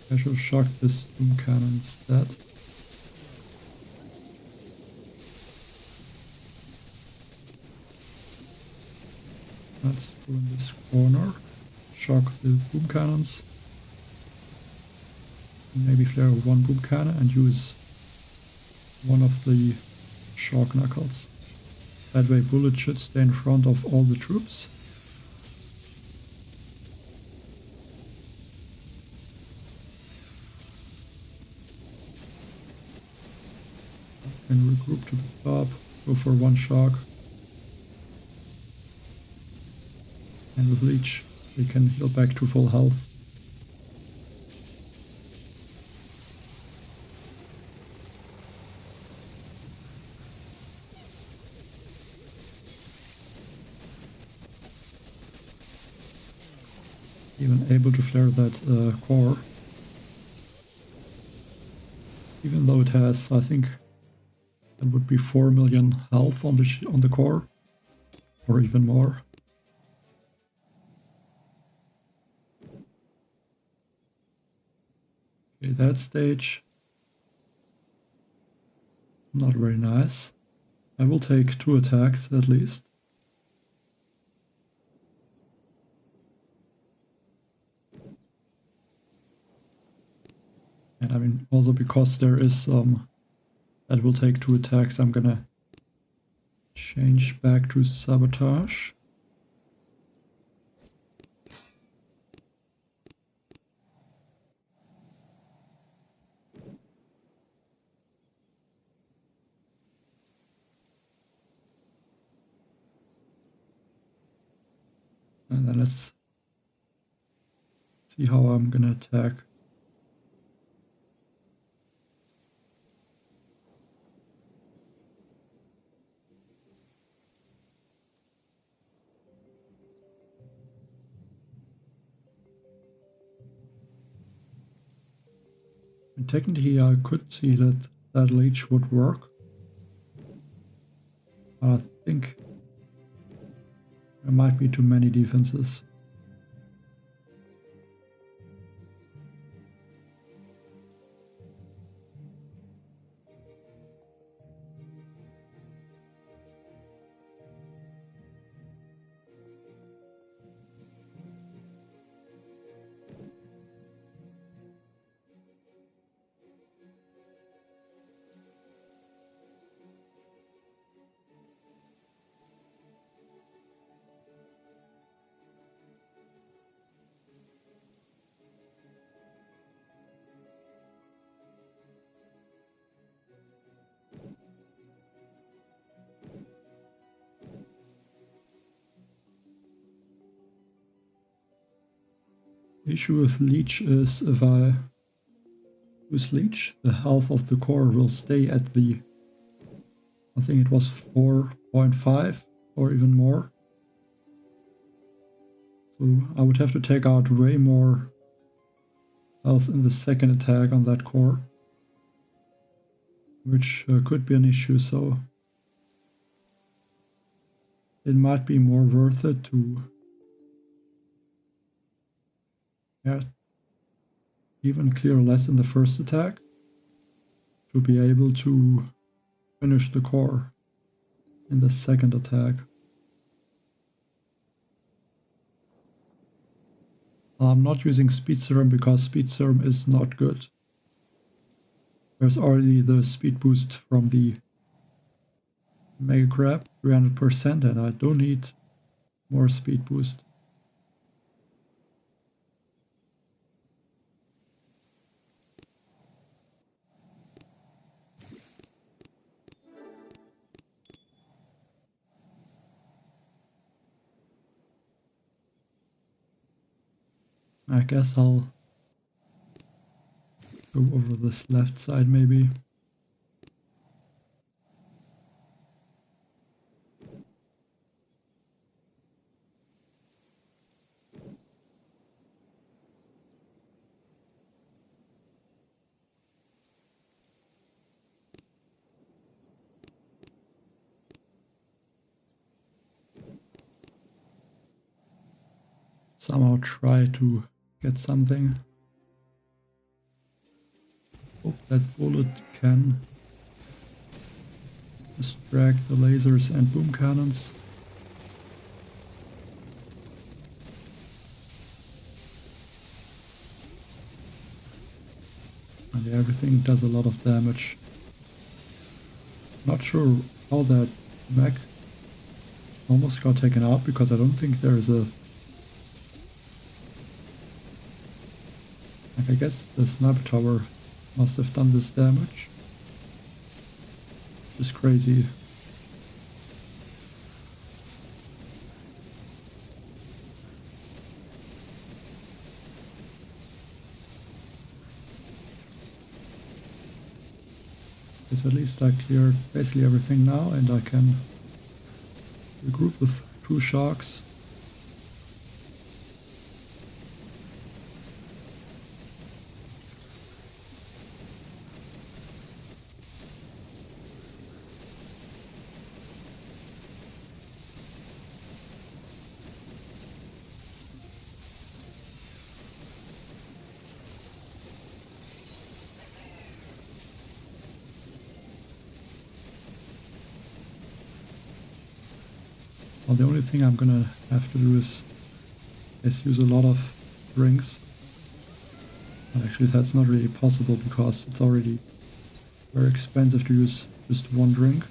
I should shock this Doom Cannon instead. Let's go in this corner, shock the boom cannons, maybe flare one boom cannon and use one of the Shark Knuckles. That way bullets should stay in front of all the troops. And regroup to the top, go for one Shark. And with Leech, we can heal back to full health. Even able to flare that core. Even though it has, I think, that would be 4 million health on the core, or even more. Okay, that stage, not very nice. I will take 2 attacks at least. And I mean, also because there is that will take 2 attacks, I'm gonna change back to Sabotage. And then let's see how I'm gonna attack. And technically I could see that that Leech would work. I think there might be too many defenses. The issue with Leech is if I use Leech, the health of the core will stay at the, I think it was 4.5 or even more. So I would have to take out way more health in the second attack on that core, which could be an issue, so it might be more worth it to even clear less in the first attack to be able to finish the core in the second attack. I'm not using Speed Serum because Speed Serum is not good. There's already the speed boost from the Mega grab 300% and I don't need more speed boost. I guess I'll go over this left side maybe. Somehow try to get something. Hope that bullet can distract the lasers and boom cannons. And yeah, everything does a lot of damage. Not sure how that mech almost got taken out because I don't think there's a... Like, I guess the sniper tower must have done this damage. It's crazy. So at least I cleared basically everything now and I can regroup with 2 sharks. Well, the only thing I'm gonna have to do is use a lot of drinks. But actually that's not really possible because it's already very expensive to use just 1 drink.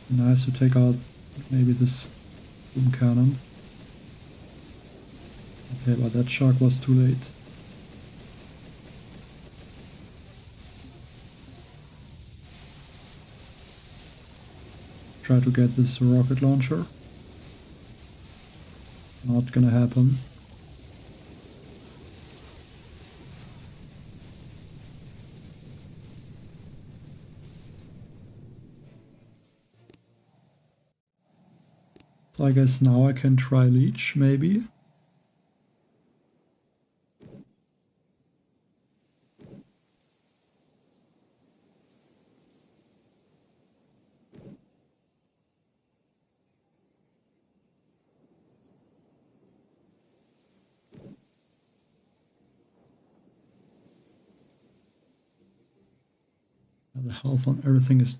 Nice to take out maybe this boom cannon. Okay, but that shark was too late. Try to get this rocket launcher. Not gonna happen. So I guess now I can try leech, maybe. The health on everything is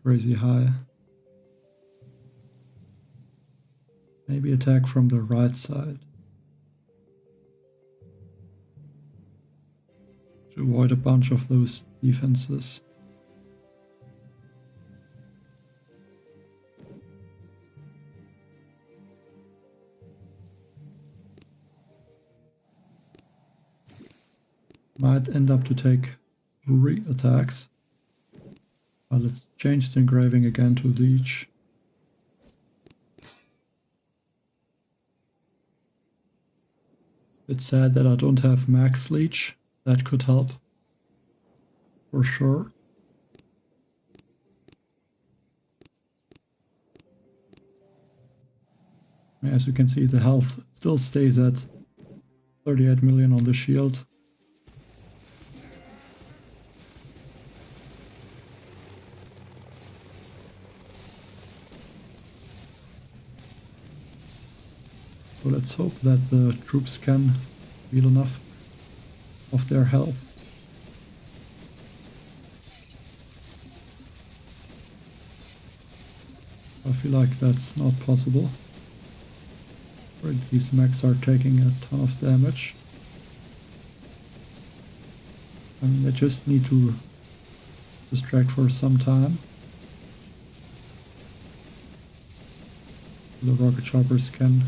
crazy high. Maybe attack from the right side. To avoid a bunch of those defenses. Might end up to take 3 attacks. But let's change the engraving again to leech. It's sad that I don't have max leech. That could help. For sure. As you can see, the health still stays at 38 million on the shield. So let's hope that the troops can heal enough of their health. I feel like that's not possible. where these mechs are taking a ton of damage. I mean, they just need to distract for some time. The rocket choppers can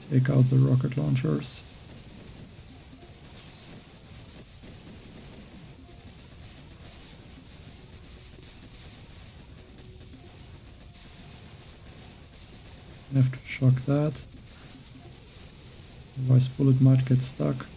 take out the rocket launchers. I have to shock that. Otherwise bullet might get stuck.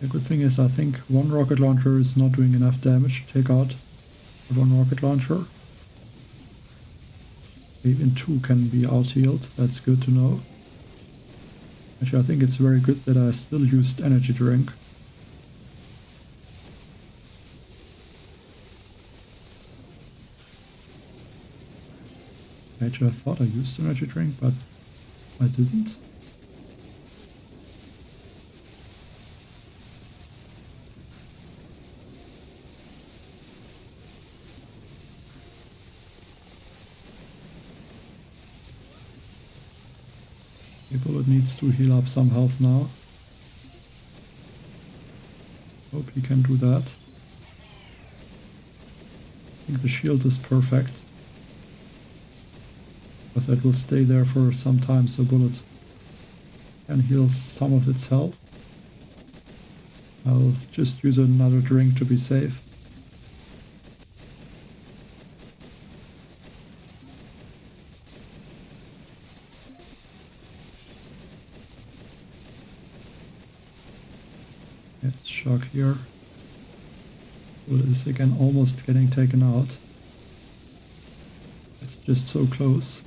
The good thing is I think one rocket launcher is not doing enough damage to take out one rocket launcher. Even two can be out-healed, that's good to know. Actually, I think it's very good that I still used energy drink. Actually, I thought I used energy drink, but I didn't. The bullet needs to heal up some health now. Hope he can do that. I think the shield is perfect, because that will stay there for some time, so bullet can heal some of its health. I'll just use another drink to be safe. Let's shock here. Bullet is again almost getting taken out. It's just so close.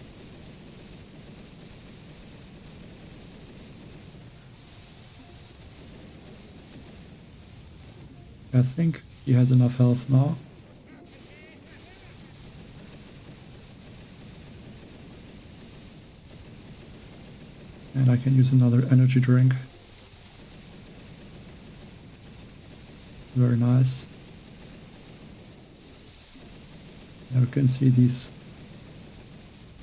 I think he has enough health now. And I can use another energy drink. Very nice. Now you can see these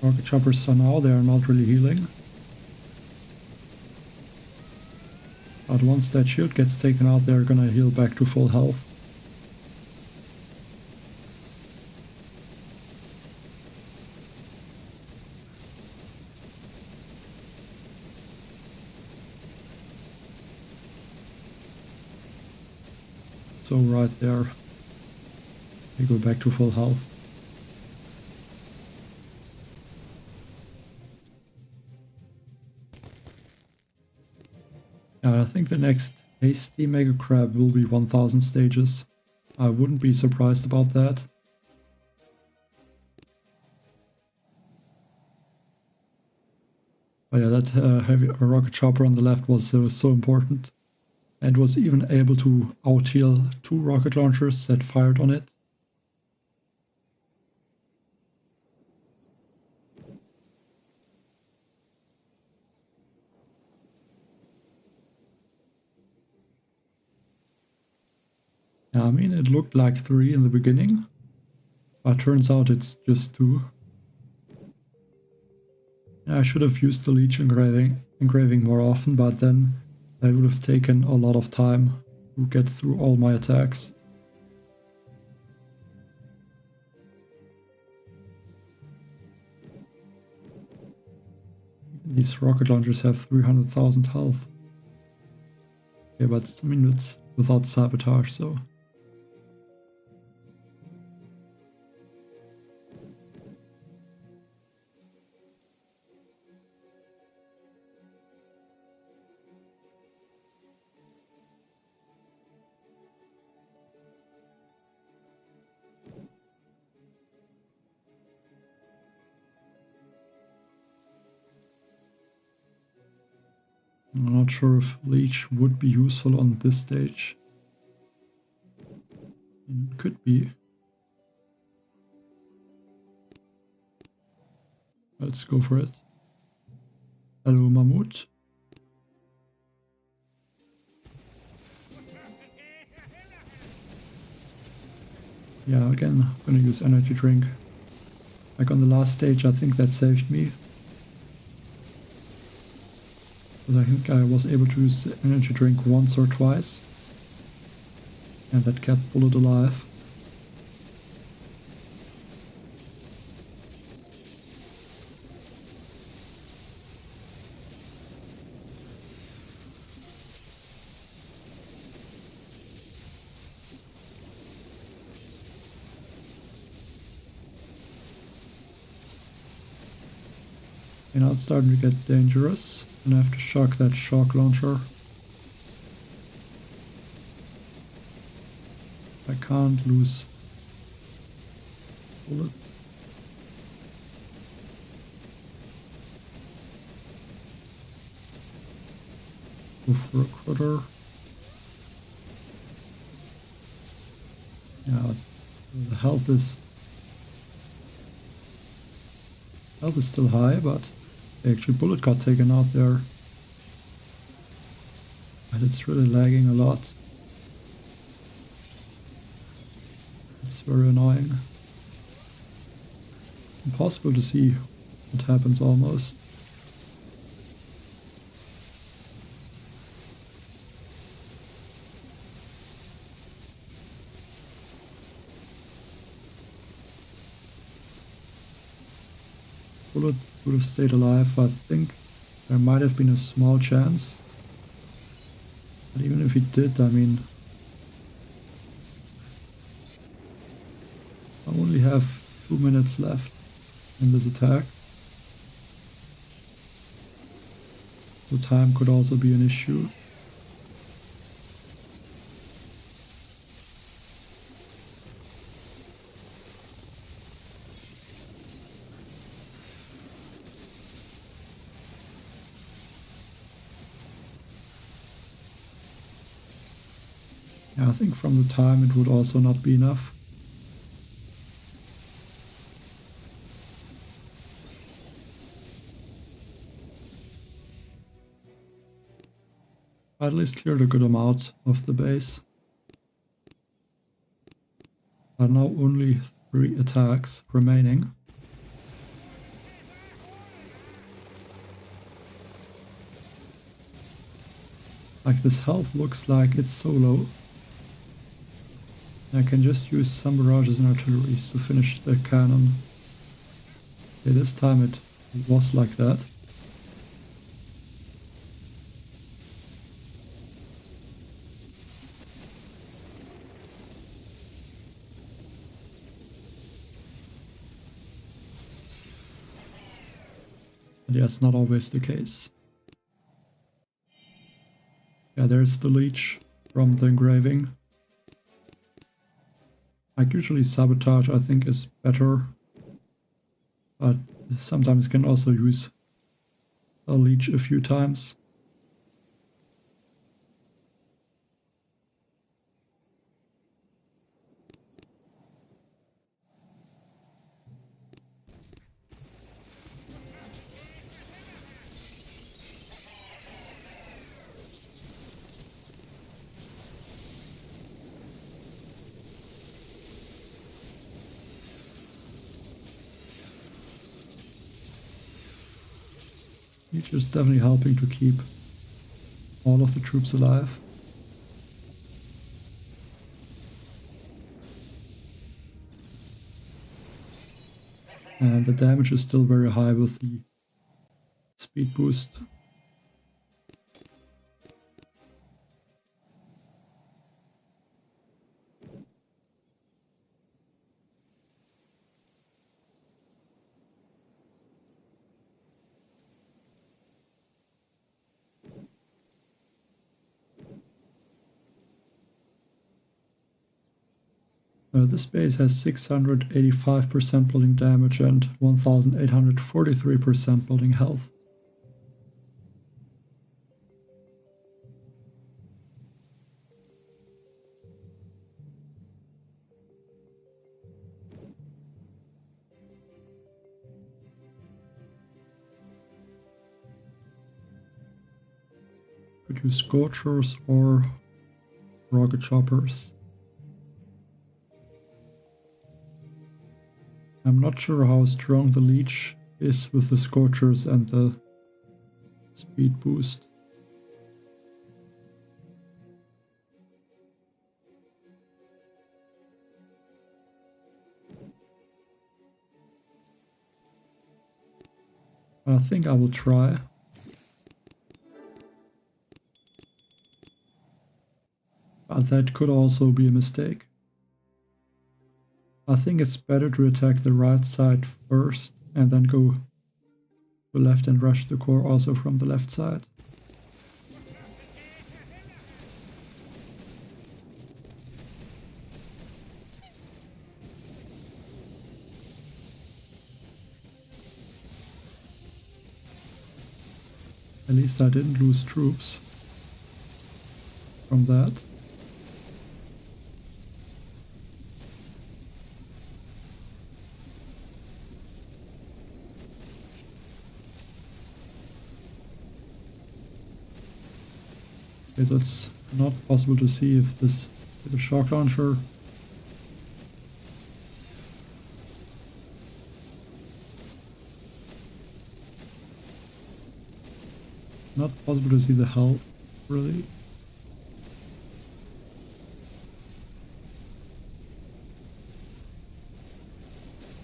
rocket choppers are now, they are not really healing. But once that shield gets taken out, they're gonna heal back to full health. So right there, we go back to full health. I think the next Hasty Mega Crab will be 1000 stages. I wouldn't be surprised about that. But yeah, that heavy rocket chopper on the left was so important. And was even able to out-heal two rocket launchers that fired on it. I mean, it looked like 3 in the beginning, but turns out it's just 2. I should have used the leech engraving more often, but then that would have taken a lot of time to get through all my attacks. These rocket launchers have 300,000 health. Okay, but I mean, it's without sabotage, so... I'm not sure if Leech would be useful on this stage. It could be. Let's go for it. Hello, Mammoth. Yeah, again, I'm gonna use energy drink. Like on the last stage, I think that saved me. But I think I was able to use the energy drink once or twice. And that kept Bullet alive. And now it's starting to get dangerous. And I have to shock that shock launcher. I can't lose Bullet. Go for a critter. Yeah, the health is still high, but actually Bullet got taken out there. And it's really lagging a lot. It's very annoying. Impossible to see what happens almost. Bullet would have stayed alive. I think there might have been a small chance. But even if he did, I mean, I only have 2 minutes left in this attack. So time could also be an issue. Yeah, I think from the time it would also not be enough. I at least cleared a good amount of the base. Are now only 3 attacks remaining. Like this health looks like it's so low. I can just use some barrages and artilleries to finish the cannon. Okay, this time it was like that. But yeah, it's not always the case. Yeah, there's the leech from the engraving. Like usually sabotage I think is better. But sometimes you can also use a leech a few times. Leech is definitely helping to keep all of the troops alive. And the damage is still very high with the speed boost. This base has 685% building damage and 1843% building health. Could use Scorchers or Rocket Choppers. I'm not sure how strong the leech is with the Scorchers and the speed boost. I think I will try. But that could also be a mistake. I think it's better to attack the right side first and then go to the left and rush the core also from the left side. At least I didn't lose troops from that. Okay, so it's not possible to see if this is a shock launcher. It's not possible to see the health, really.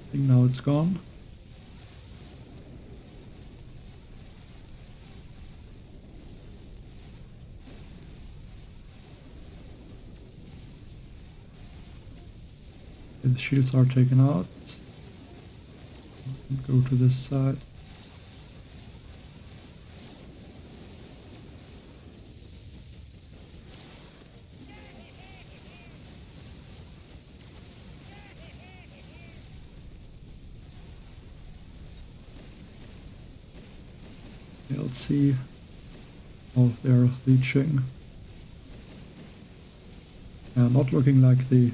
I think now it's gone. Okay, the shields are taken out. Go to this side. Let's see how they're leeching. Not looking like they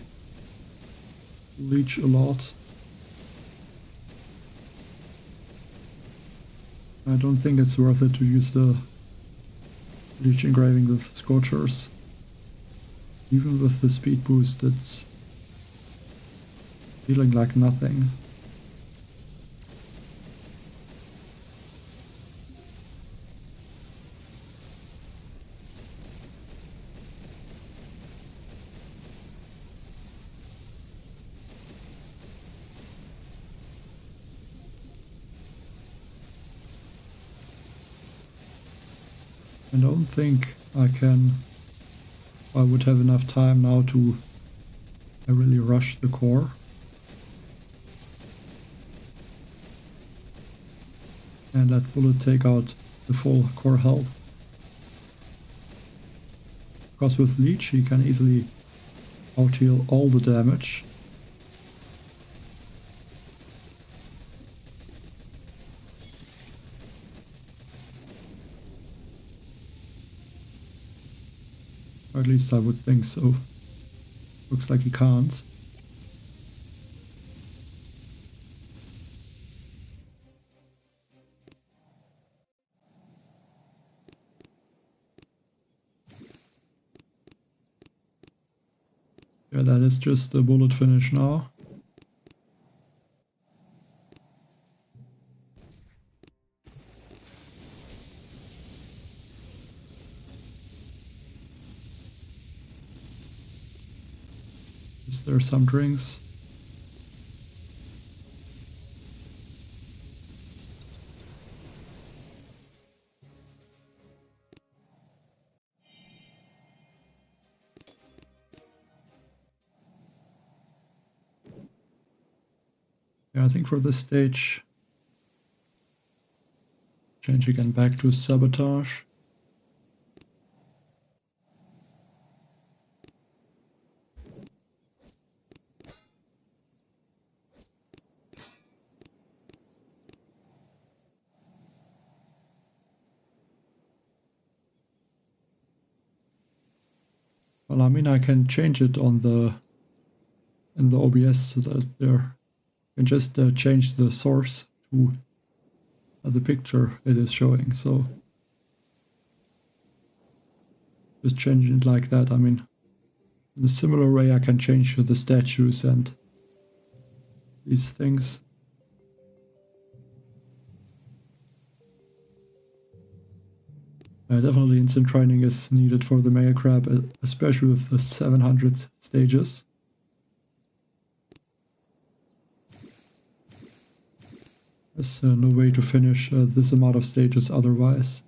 leech a lot. I don't think it's worth it to use the leech engraving with Scorchers. Even with the speed boost, it's feeling like nothing. I don't think I would have enough time now to really rush the core. And let bullet take out the full core health. Because with leech he can easily out-heal all the damage. Or at least I would think so. Looks like he can't. Yeah, that is just the bullet finish now. Is there some drinks? Yeah, I think for this stage, change again back to sabotage. Well, I mean, I can change it on in the OBS so that there can just change the source to the picture it is showing. So just change it like that. I mean, in a similar way, I can change the statues and these things. Definitely instant training is needed for the Mega Crab, especially with the 700 stages. There's no way to finish this amount of stages otherwise.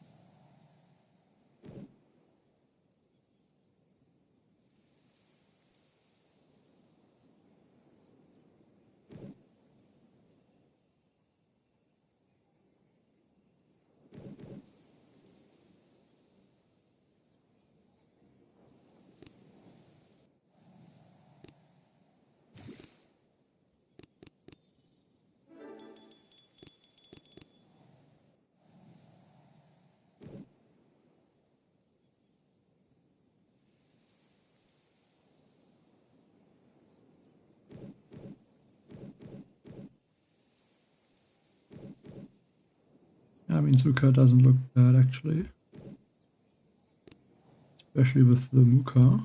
I mean, Zuka doesn't look bad actually. Especially with the Muka.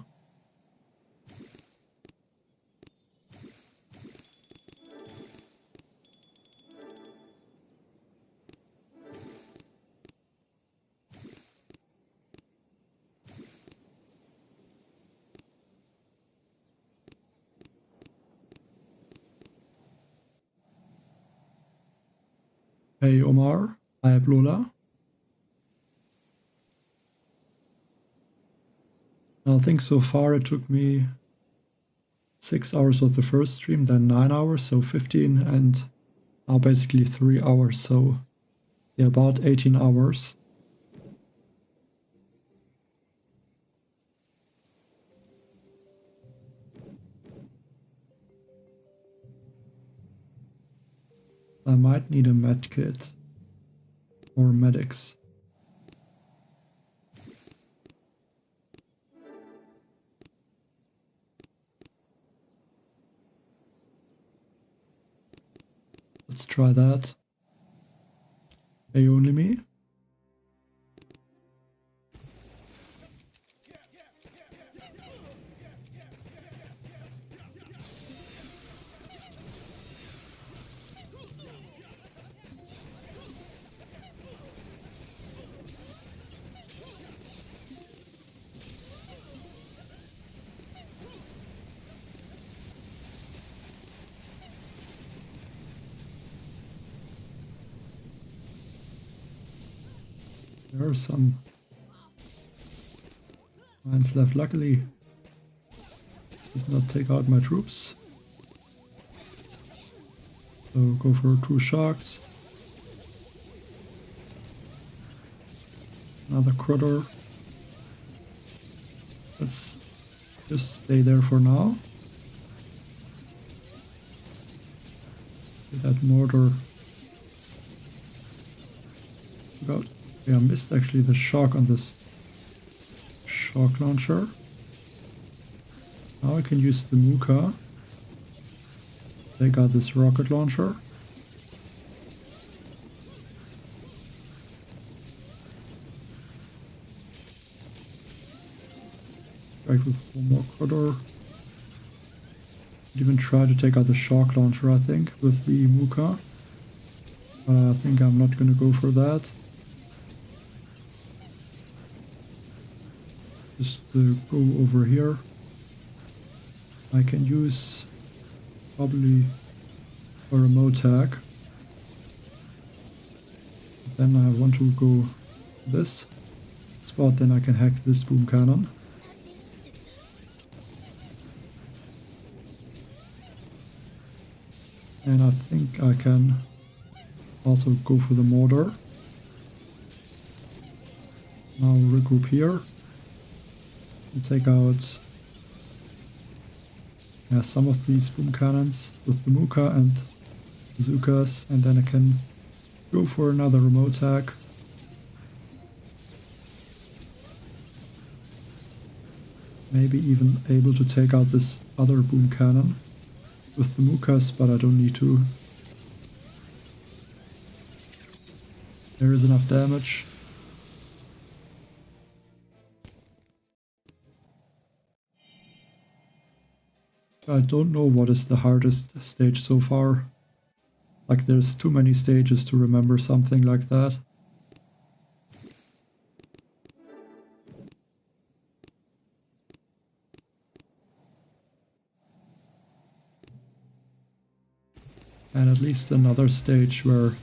Hey Omar, hi Lola. I think so far it took me 6 hours of the first stream, then 9 hours, so 15, and now basically 3 hours, so yeah, about 18 hours. I might need a med kit or medics. Let's try that. Hey, only me? There are some mines left. Luckily, did not take out my troops. So go for 2 sharks. Another critter. Let's just stay there for now. Get that mortar. About. Yeah, I missed actually the shock on this shock launcher. Now I can use the Muka. Take out this rocket launcher. Strike with one more cutter. Even try to take out the shock launcher, I think, with the Muka. But I think I'm not gonna go for that. Just go over here. I can use probably a remote tag. Then I want to go this spot, then I can hack this boom cannon. And I think I can also go for the mortar. Now regroup here. Take out some of these boom cannons with the Muka and bazookas, and then I can go for another remote tag. Maybe even able to take out this other boom cannon with the Mukas, but I don't need to. There is enough damage. I don't know what is the hardest stage so far. Like, there's too many stages to remember something like that. And at least another stage where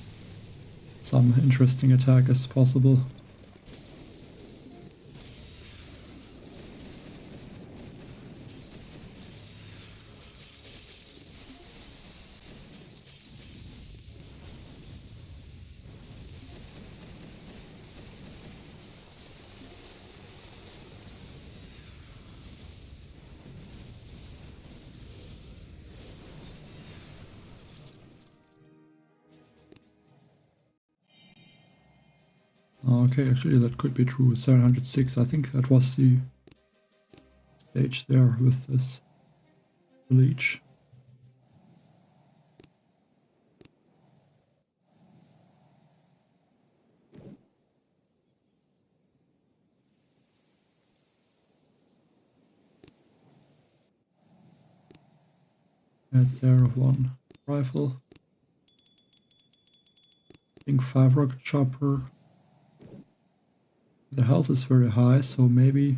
some interesting attack is possible. Okay, actually that could be true. 706, I think that was the stage there with this bleach. And there one rifle. I think 5 rocket chopper. The health is very high, so maybe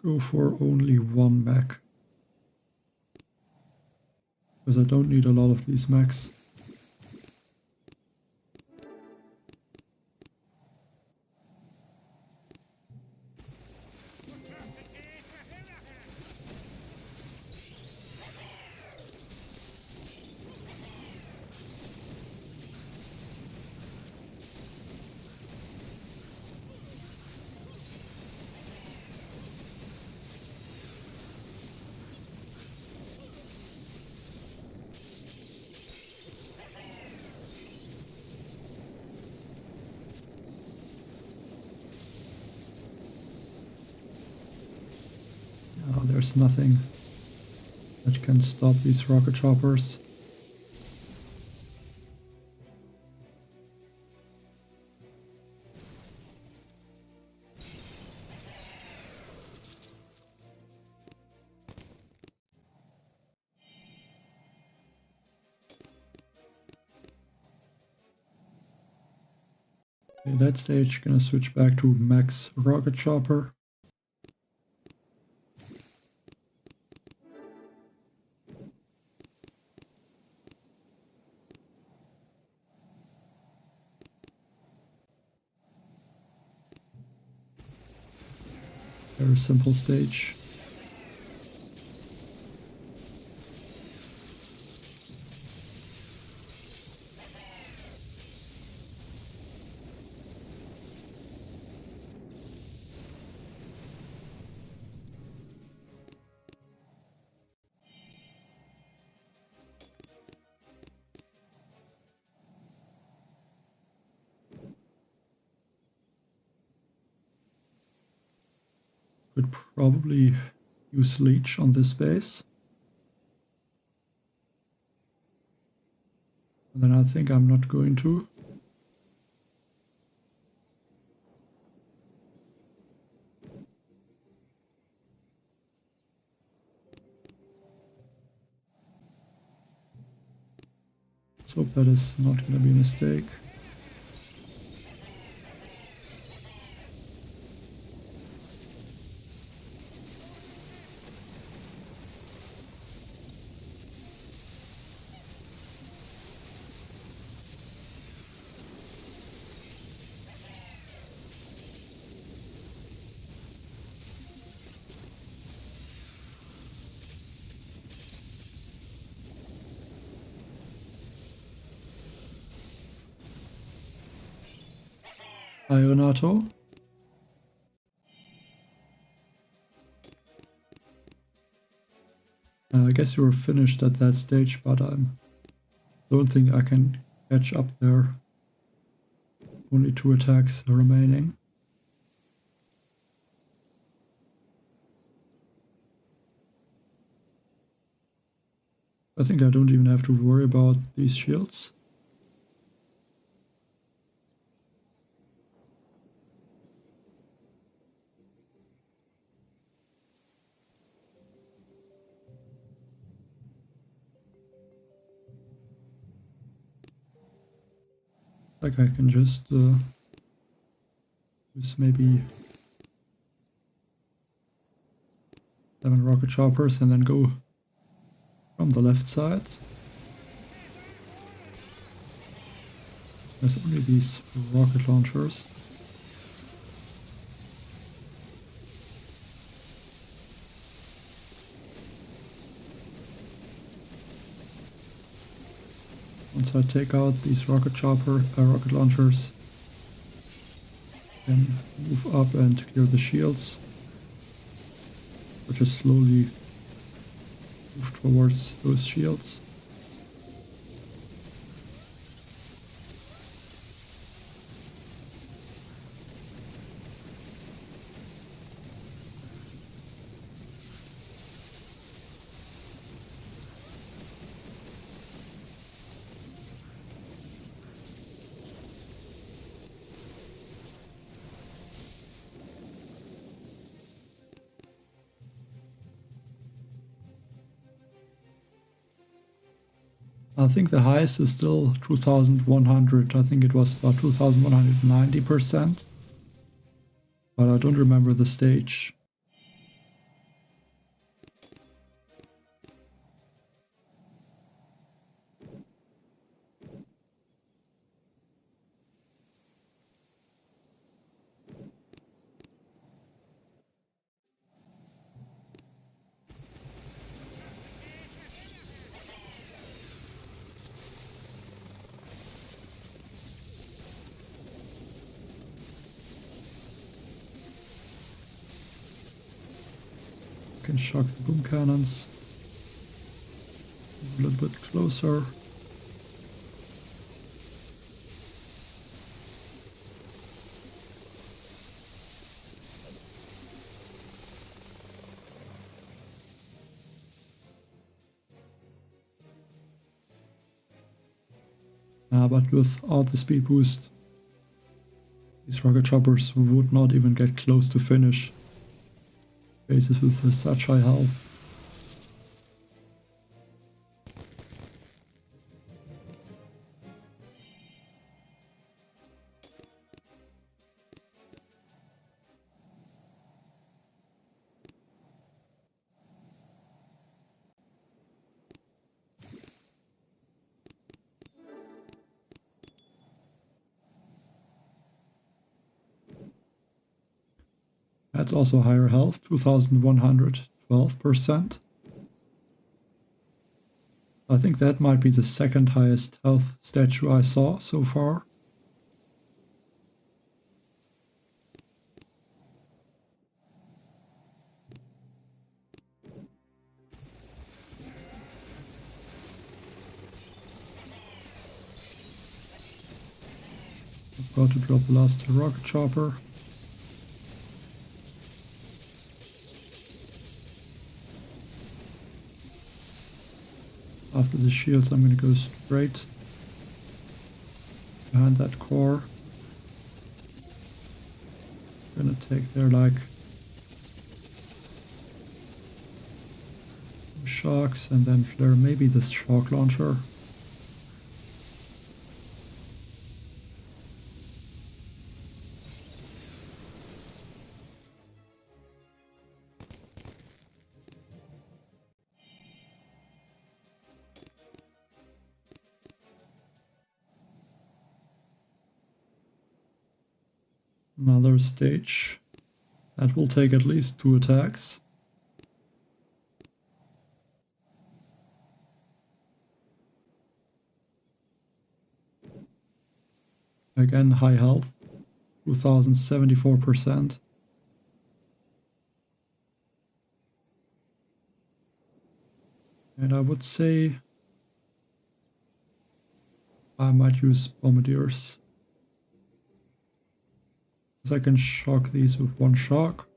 go for only 1 mech. Because I don't need a lot of these mechs. There's nothing that can stop these rocket choppers. Okay, that stage gonna switch back to max rocket chopper. Very simple stage. Could probably use leech on this base. And then I think I'm not going to. Let's hope that is not gonna be a mistake. Hi, Renato. I guess you were finished at that stage, but I don't think I can catch up there. Only 2 attacks remaining. I think I don't even have to worry about these shields. Like I can just use maybe 7 rocket choppers and then go from the left side. There's only these rocket launchers. Once I take out these rocket launchers, then move up and clear the shields. Or just slowly move towards those shields. I think the highest is still 2100. I think it was about 2190%. But I don't remember the stage. Can shock the boom cannons a little bit closer. But without the speed boost, these rocket choppers would not even get close to finish bases with such high health. That's also higher health, 2112%. I think that might be the second highest health statue I saw so far. About to drop the last rocket chopper. After the shields, I'm going to go straight behind that core. Gonna take their shocks and then flare maybe this shock launcher. Another stage. That will take at least 2 attacks. Again, high health, 2074%. And I would say I might use bombardiers. I can shock these with 1 shock.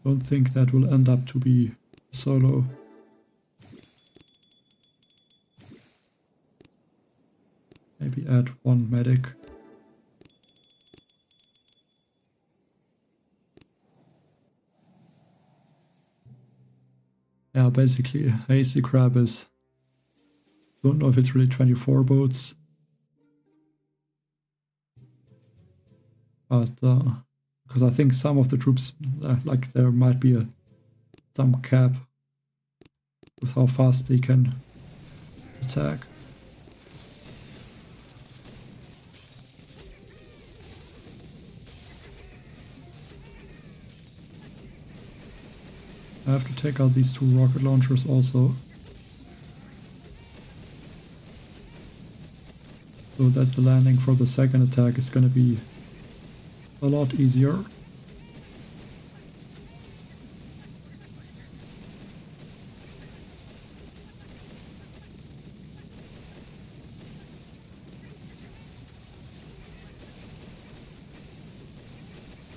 Don't think that will end up to be solo. Maybe add 1 medic. Yeah, basically Hasty Crab is, don't know if it's really 24 boats. but because I think some of the troops, like there might be some cap with how fast they can attack. I have to take out these 2 rocket launchers also, so that the landing for the second attack is gonna be a lot easier.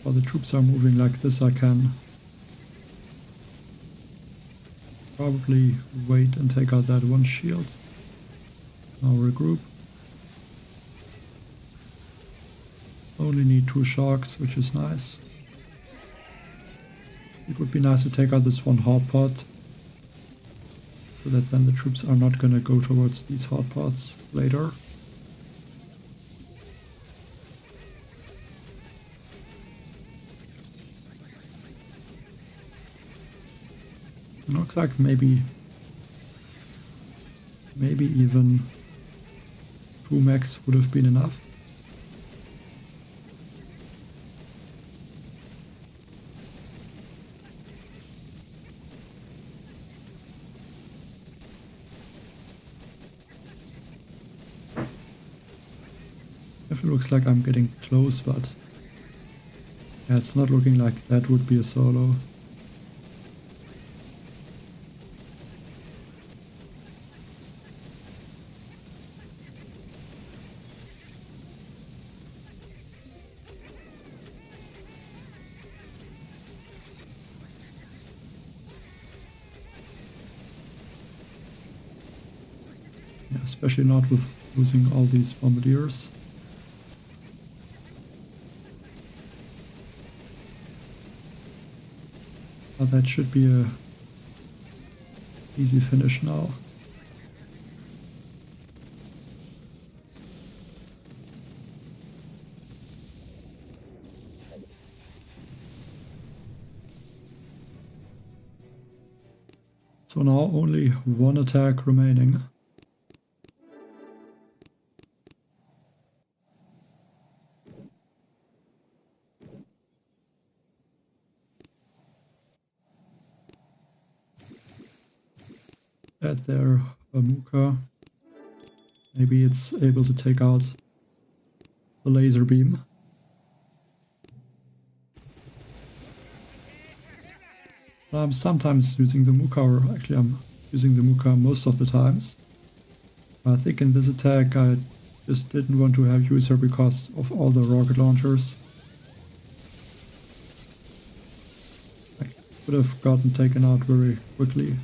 While the troops are moving like this, I can probably wait and take out that 1 shield. Now regroup. Only need 2 shocks, which is nice. It would be nice to take out this 1 hot pot, so that then the troops are not gonna go towards these hot pots later. Looks like maybe even 2 mechs would have been enough. Definitely looks like I'm getting close, but yeah, it's not looking like that would be a solo. Yeah, especially not with losing all these bombardiers. But that should be a easy finish now. So now only 1 attack remaining. Add there a Muka. Maybe it's able to take out the laser beam. I'm sometimes using the Muka, or actually I'm using the Muka most of the times. I think in this attack I just didn't want to have use her because of all the rocket launchers. I could have gotten taken out very quickly.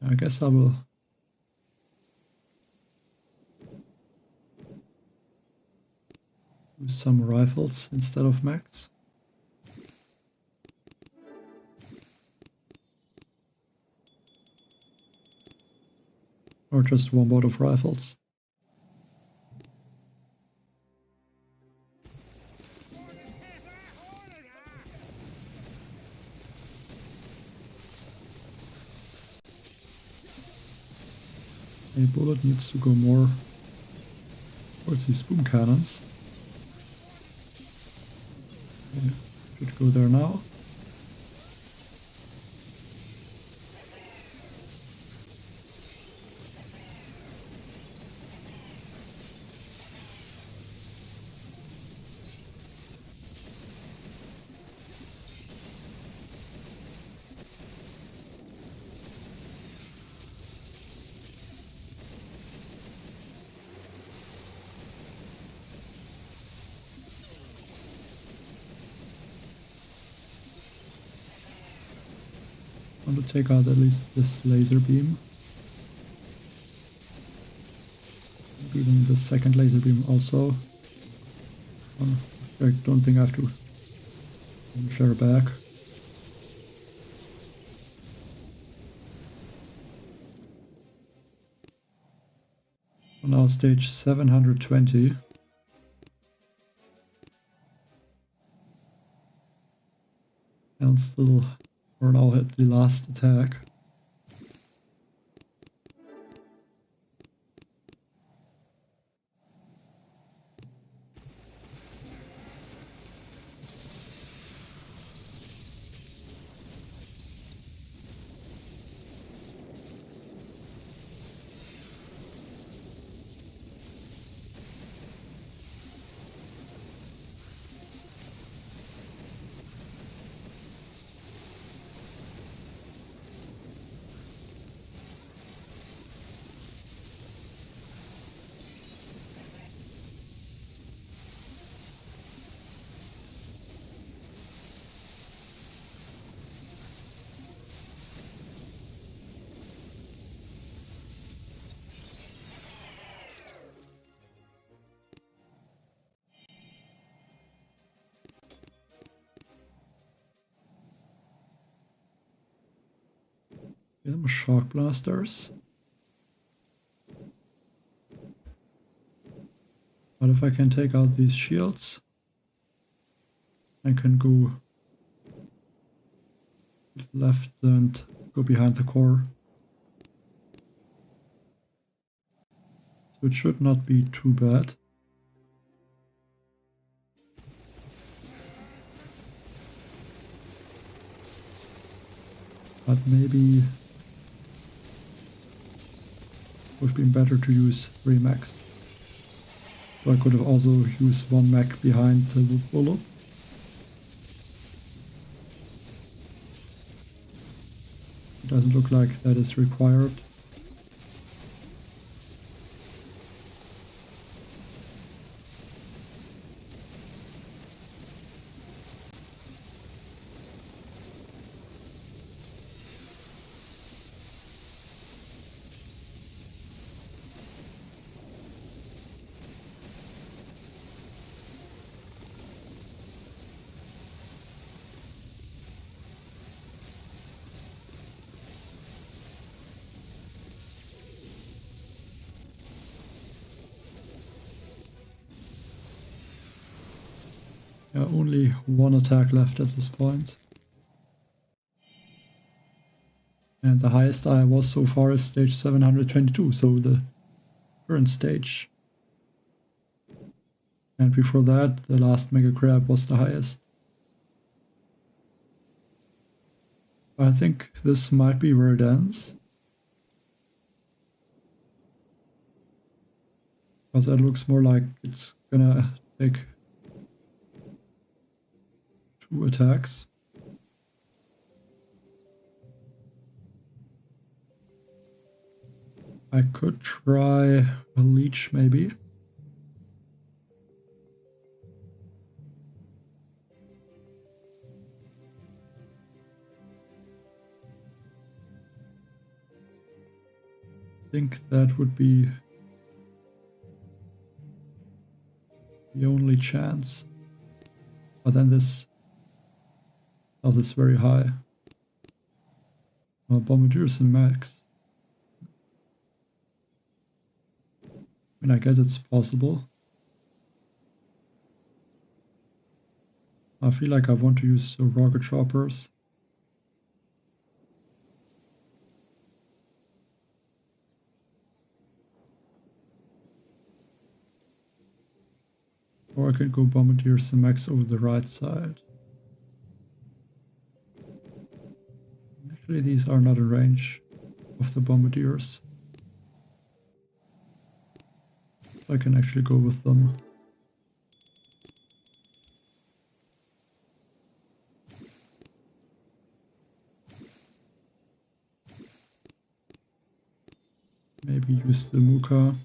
I guess I will use some rifles instead of mechs. Or just 1 board of rifles. A bullet needs to go more towards these boom cannons. Okay, should go there now. want to take out at least this laser beam. Maybe even the second laser beam also. I don't think I have to flare back. So now stage 720. And still, we're now at the last attack. Get shock blasters. But if I can take out these shields, I can go left and go behind the core. So it should not be too bad. But maybe would have been better to use 3 mechs. So I could have also used 1 mech behind the bullet. It doesn't look like that is required. Yeah, only 1 attack left at this point. And the highest I was so far is stage 722, so the current stage. And before that, the last Mega Crab was the highest. I think this might be where it ends. Because that looks more like it's gonna take 2 attacks. I could try a leech maybe. I think that would be the only chance. But then this health is very high. Bombardiers and max. I mean, I guess it's possible. I feel like I want to use the rocket choppers. Or I could go Bombardiers and max over the right side. Actually, these are not in range of the Bombardiers. I can actually go with them. Maybe use the Muka.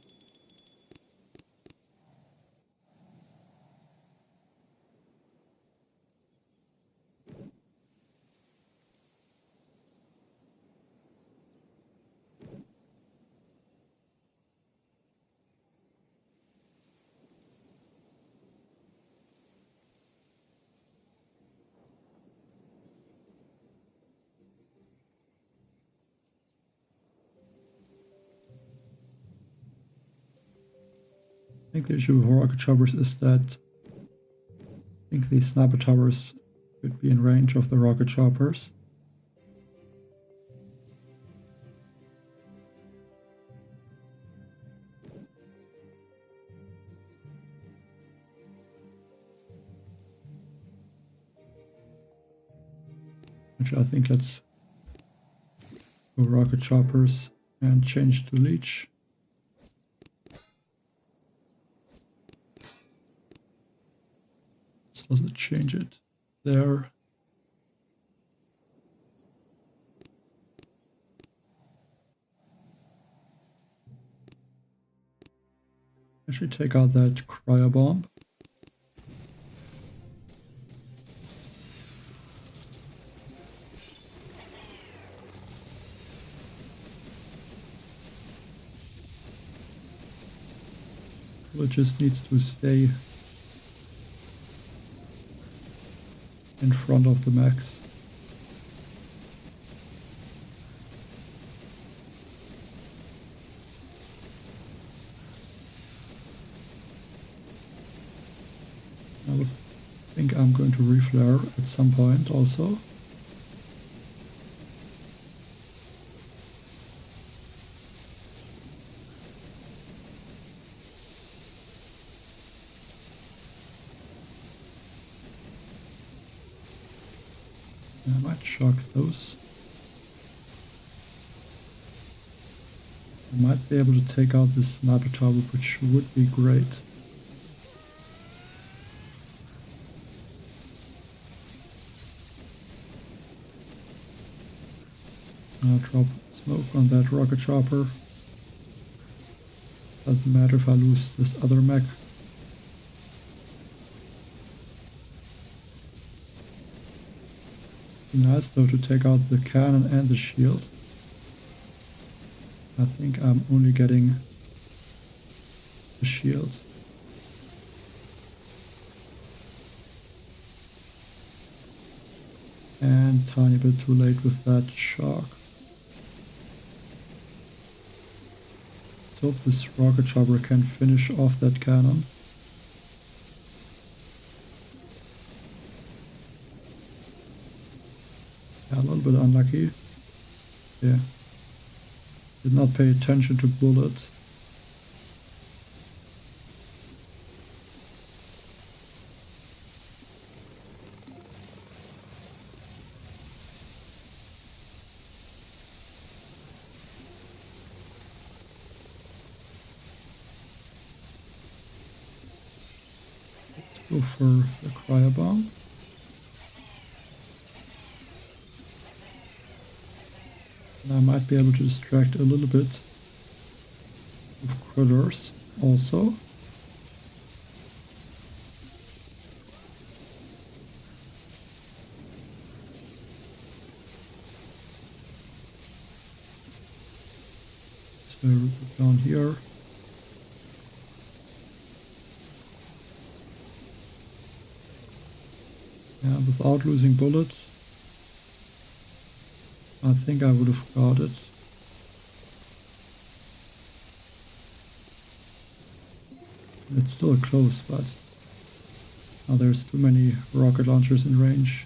think the issue with rocket choppers is that I think these sniper towers could be in range of the rocket choppers. Which I think let's go rocket choppers and change to leech. Let's also change it there. Actually take out that cryo bomb. It just needs to stay in front of the max. I would think I'm going to reflare at some point also. I might shock those. I might be able to take out this sniper tower, which would be great. I'll drop smoke on that rocket chopper. Doesn't matter if I lose this other mech. Nice though to take out the cannon and the shield. I think I'm only getting the shield. And tiny bit too late with that shock. Let's hope this rocket chopper can finish off that cannon. Yeah, a little bit unlucky. Yeah. Did not pay attention to bullets. Let's go for the cryo bomb. And I might be able to distract a little bit of critters also. So we put down here. Yeah, without losing bullets. I think I would have got it. It's still close, but now there's too many rocket launchers in range.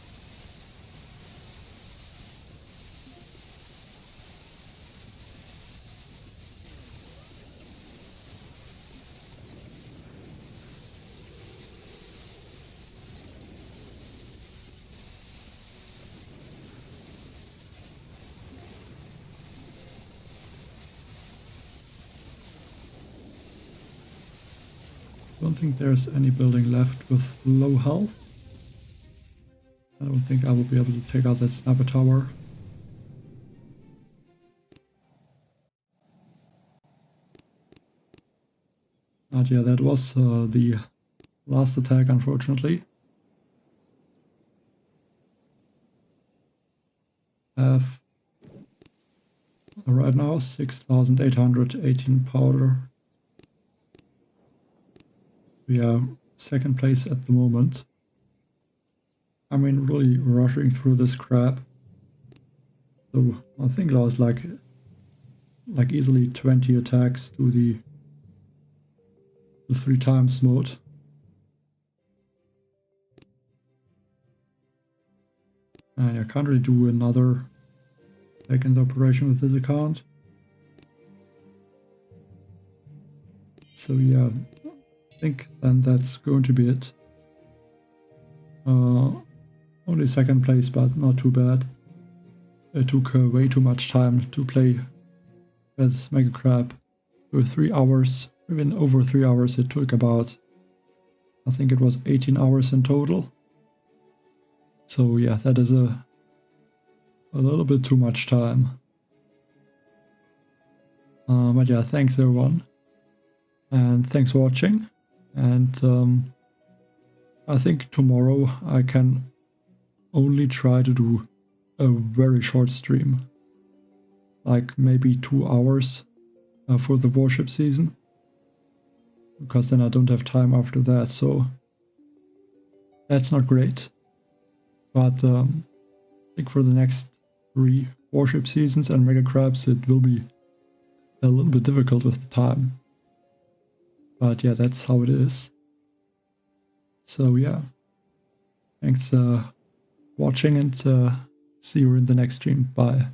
I don't think there's any building left with low health. I don't think I will be able to take out that sniper tower. But yeah, that was the last attack, unfortunately. I have right now 6,818 powder. We are second place at the moment. I mean, really rushing through this crap. So I think that was like easily 20 attacks to the the 3 times mode. And I can't really do another backend operation with this account. So yeah, I think then that's going to be it. Only second place, but not too bad. It took way too much time to play as Mega Crab. For 3 hours, even over 3 hours, it took about, I think it was 18 hours in total. So yeah, that is a little bit too much time. But yeah, thanks everyone. And thanks for watching. And I think tomorrow I can only try to do a very short stream. Like maybe 2 hours for the warship season. Because then I don't have time after that, so that's not great. But I think for the next 3 warship seasons and Mega Crabs it will be a little bit difficult with the time. But yeah, that's how it is. So yeah, thanks watching and see you in the next stream. Bye.